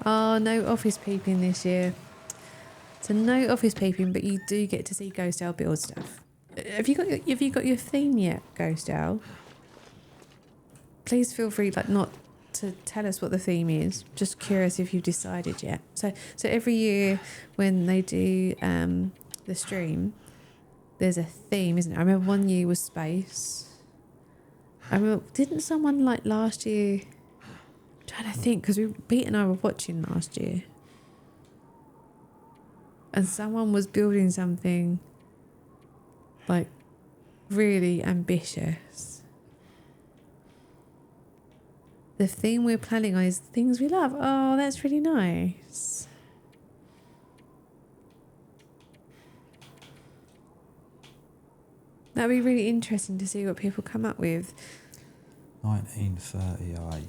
Oh, no office peeping this year. So no office peeping, but you do get to see Ghost Owl build stuff. Have you got your theme yet, Ghost Owl? Please feel free, not to tell us what the theme is. Just curious if you've decided yet. So every year when they do the stream, there's a theme, isn't it? I remember one year was space. I remember, didn't someone last year? I'm trying to think, because Pete and I were watching last year, and someone was building something really ambitious. The theme we're planning on is things we love. Oh, that's really nice. That'd be really interesting to see what people come up with. 1938.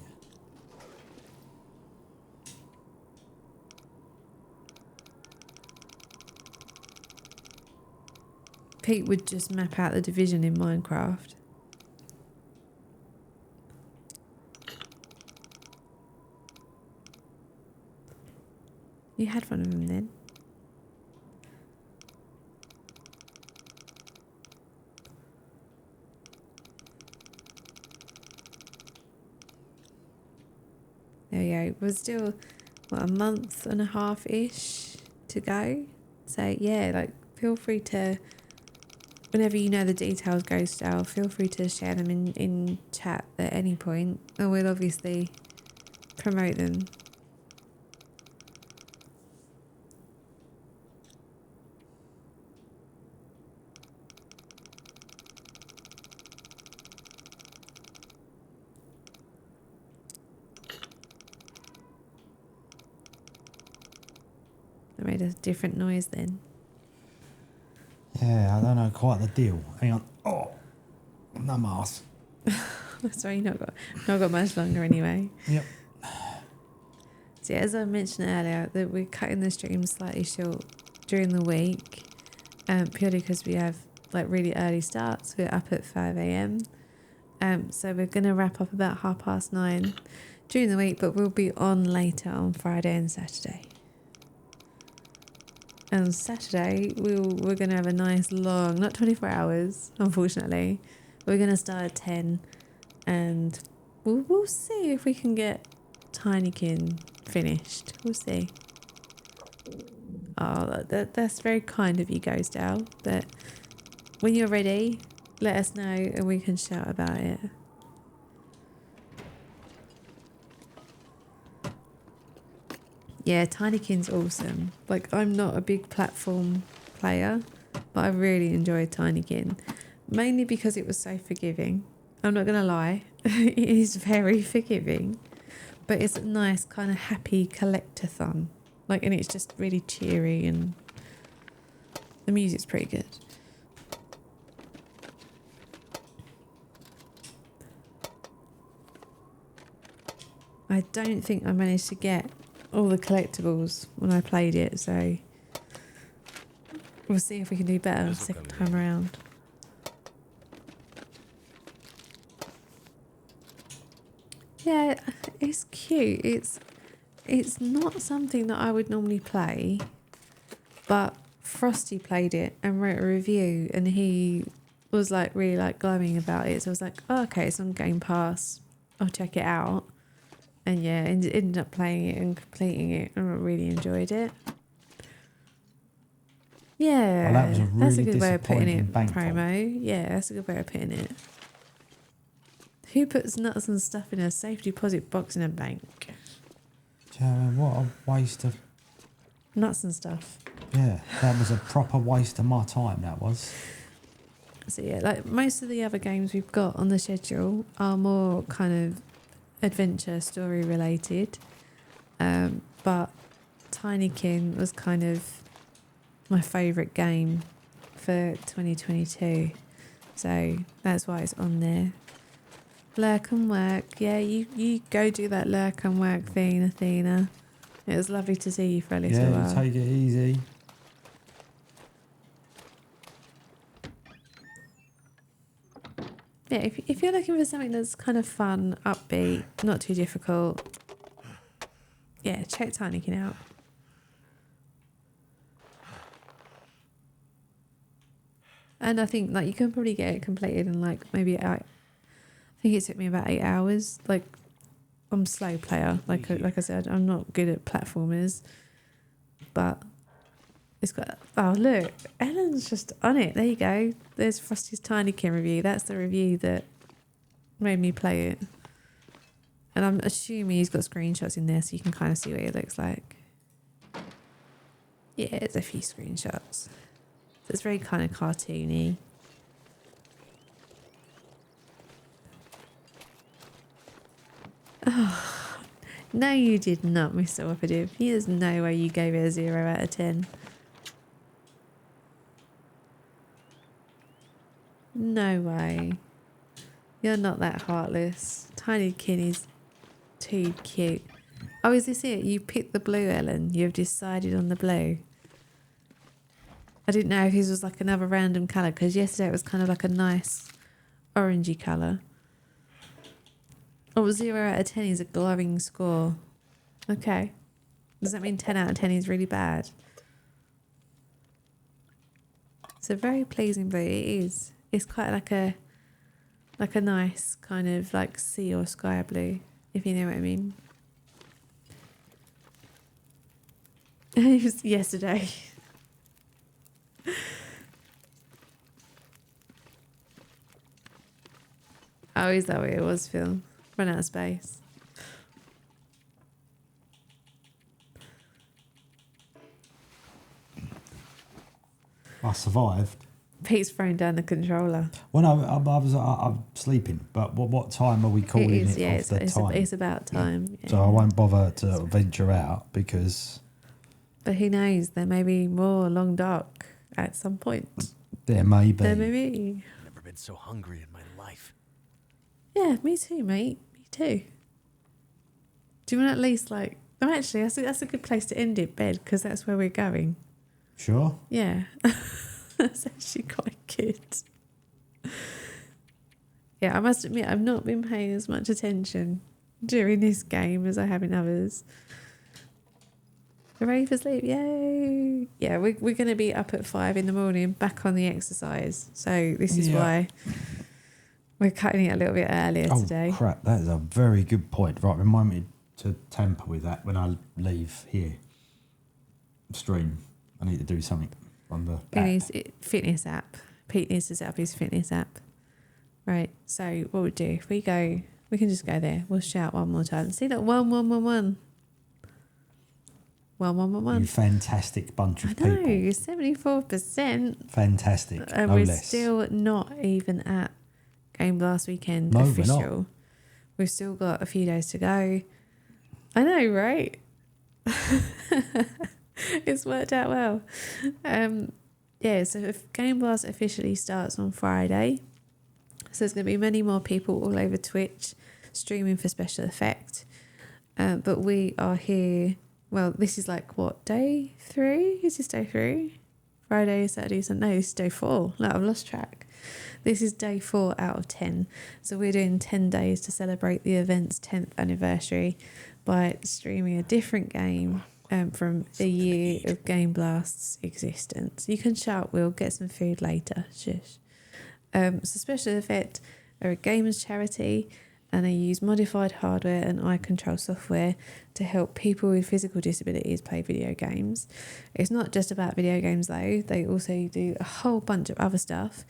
Pete would just map out the division in Minecraft. You had one of them then. There we go. We're still, a month and a half-ish to go. So, yeah, feel free to, whenever you know the details, Ghost Owl, feel free to share them in chat at any point. And we'll obviously promote them. I made a different noise then. Yeah, I don't know quite the deal. Hang on. Oh, no mask. Sorry, not got much longer anyway. Yep. So yeah, as I mentioned earlier, that we're cutting the stream slightly short during the week, purely because we have really early starts. We're up at 5 a.m. So we're going to wrap up about 9:30 during the week, but we'll be on later on Friday and Saturday. And Saturday, we're going to have a nice long, not 24 hours, unfortunately. We're going to start at 10, and we'll see if we can get Tinykin finished. We'll see. Oh, that's very kind of you, Ghost Owl. But when you're ready, let us know and we can shout about it. Yeah, Tinykin's awesome. I'm not a big platform player, but I really enjoyed Tinykin. Mainly because it was so forgiving. I'm not going to lie. It is very forgiving. But it's a nice kind of happy collectathon. And it's just really cheery and the music's pretty good. I don't think I managed to get all the collectibles when I played it, so we'll see if we can do better the second time around. Yeah, it's cute. It's not something that I would normally play, but Frosty played it and wrote a review, and he was really glowing about it. So I was like, oh, okay, it's on Game Pass. I'll check it out. And yeah, ended up playing it and completing it, and I really enjoyed it. Yeah, Well, that was a really that's a good way of putting it. bankroll. Promo. Yeah, that's a good way of putting it. Who puts nuts and stuff in a safe deposit box in a bank? What a waste of... Nuts and stuff. Yeah, that was a proper waste of my time, that was. So yeah, most of the other games we've got on the schedule are more kind of adventure story related, but Tinykin was kind of my favourite game for 2022, so that's why it's on there. Lurk and work, yeah, you go do that lurk and work thing, Athena. It was lovely to see you for a little while. Yeah, you take it easy. Yeah, if you're looking for something that's kind of fun, upbeat, not too difficult, yeah, check Tinykin out. And I think like you can probably get it completed in like maybe I think it took me about 8 hours. Like I'm a slow player. Like I said, I'm not good at platformers, but it's got. Oh look, Ellen's just on it. There you go. There's Frosty's Tinykin review. That's the review that made me play it. And I'm assuming he's got screenshots in there so you can kind of see what it looks like. Yeah, it's a few screenshots. So it's very kind of cartoony. Oh, no you did not, Mr. Operative. There's no way you gave it a 0 out of 10. No way. You're not that heartless. Tinykin is too cute. Oh, is this it? You picked the blue, Ellen. You've decided on the blue. I didn't know if this was like another random colour because yesterday it was kind of like a nice orangey colour. Oh, 0 out of 10 is a glowing score. Okay. Does that mean 10 out of 10 is really bad? It's a very pleasing blue. It is. It's quite like a nice kind of like sea or sky blue, if you know what I mean. It was yesterday. Oh, is that what it was, Phil? Run out of space. I survived. Pete's thrown down the controller. Well, no, I'm sleeping. But what time are we calling it? Yeah, off the time? it's about time. Yeah. So I won't bother to venture out because. But who knows? There may be more long dark at some point. There may be. There may be. I've never been so hungry in my life. Yeah, me too, mate. Me too. Do you want to at least like? Oh, actually, that's a good place to end it, bed, because that's where we're going. Sure. Yeah, that's actually quite good. Yeah, I must admit I've not been paying as much attention during this game as I have in others. You're ready for sleep? Yay! Yeah, we're going to be up at 5 in the morning, back on the exercise. So this is why we're cutting it a little bit earlier today. Oh, crap. That is a very good point. Right, remind me to tamper with that when I leave here. Stream. I need to do something on the fitness app. Pete needs to set up his fitness app. Right, so what we'll do, if we go, we can just go there. We'll shout one more time. See that 1111. 1111. You fantastic bunch of I know, people. 74%. Fantastic. And no we're less. still not even at Game Blast Weekend No, official. we're not. We've still got a few days to go. I know, right? It's worked out well. Yeah, so if Game Blast officially starts on Friday, so there's going to be many more people all over Twitch streaming for special effect. But we are here. Well, this is like what, day 3? Is this day 3? Friday, Saturday, Sunday. No, this is day 4. No, I've lost track. This is day 4 out of 10. So we're doing 10 days to celebrate the event's 10th anniversary by streaming a different game from a year of Game Blast's existence. You can shout, we'll get some food later. Shush. So Special Effect are a gamers charity, and they use modified hardware and eye control software to help people with physical disabilities play video games. It's not just about video games though, they also do a whole bunch of other stuff,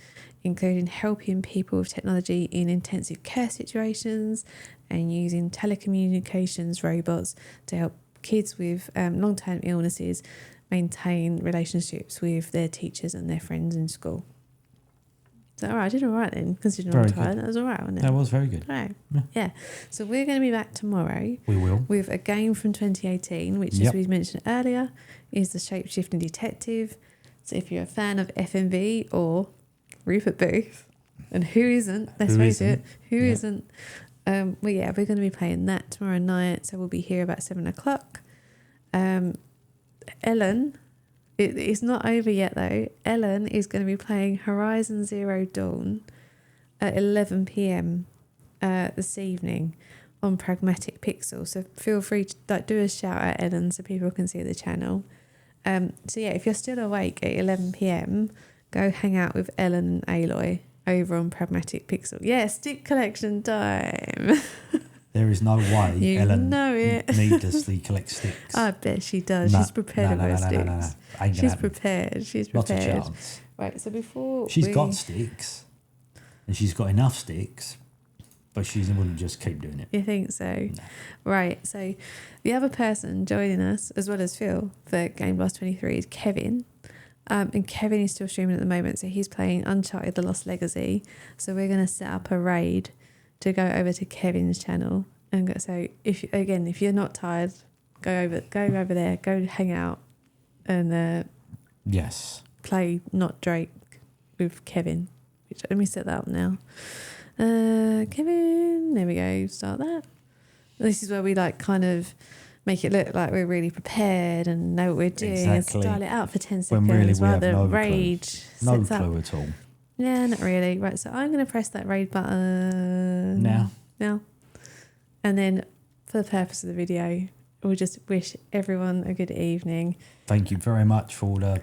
including helping people with technology in intensive care situations and using telecommunications robots to help kids with long-term illnesses maintain relationships with their teachers and their friends in school. Is that all right? I did all right then, considering I'm tired. That was all right, wasn't it? That was very good. All right. Yeah. So we're going to be back tomorrow. We will. With a game from 2018, which, as we mentioned earlier, is The Shapeshifting Detective. So if you're a fan of FMV or Rupert Booth, and who isn't? Let's face it. Who isn't? Well, yeah, we're going to be playing that tomorrow night. So we'll be here about 7 o'clock. Ellen... It's not over yet though. Ellen is going to be playing Horizon Zero Dawn at 11 p.m. This evening on Pragmatic Pixel. So feel free to do a shout out, Ellen, so people can see the channel. So yeah, if you're still awake at 11 p.m, go hang out with Ellen and Aloy over on Pragmatic Pixel. Yeah, stick collection time. There is no way You Ellen know it. needlessly collects sticks. I bet she does. No, She's prepared no, with her no, no, sticks. Ain't gonna She's happen. prepared. She's Not a prepared. chance. Right, so before She's got sticks, and she's got enough sticks, but she wouldn't just keep doing it. You think so? No. Right, so the other person joining us, as well as Phil, for GameBlast23 is Kevin. And Kevin is still streaming at the moment, so he's playing Uncharted: The Lost Legacy. So we're going to set up a raid to go over to Kevin's channel. And go, so if you're not tired, go over there, go hang out, and Yes. play Not Drake with Kevin. Let me set that up now. Kevin, there we go. Start that. This is where we like kind of make it look like we're really prepared and know what we're doing. Exactly. And style it out for 10 When seconds really we while have the no raid clue. No sets clue up. at all. Yeah, not really. Right, so I'm going to press that raid button Now. And then for the purpose of the video, we'll just wish everyone a good evening. Thank you very much for all the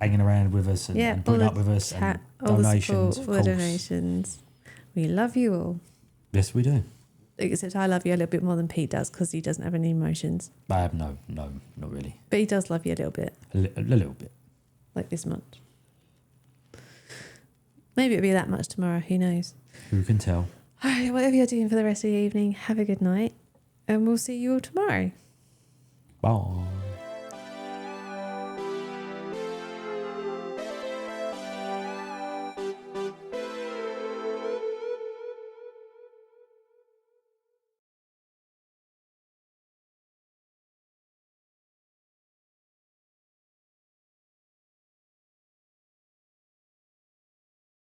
hanging around with us and putting up with us and all donations, the of support, all the course. donations. We love you all. Yes, we do. Except I love you a little bit more than Pete does because he doesn't have any emotions. I have no, not really. But he does love you a little bit. A little bit. Like this much. Maybe it'll be that much tomorrow. Who knows? Who can tell? All right, whatever you're doing for the rest of the evening, have a good night. And we'll see you all tomorrow. Bye.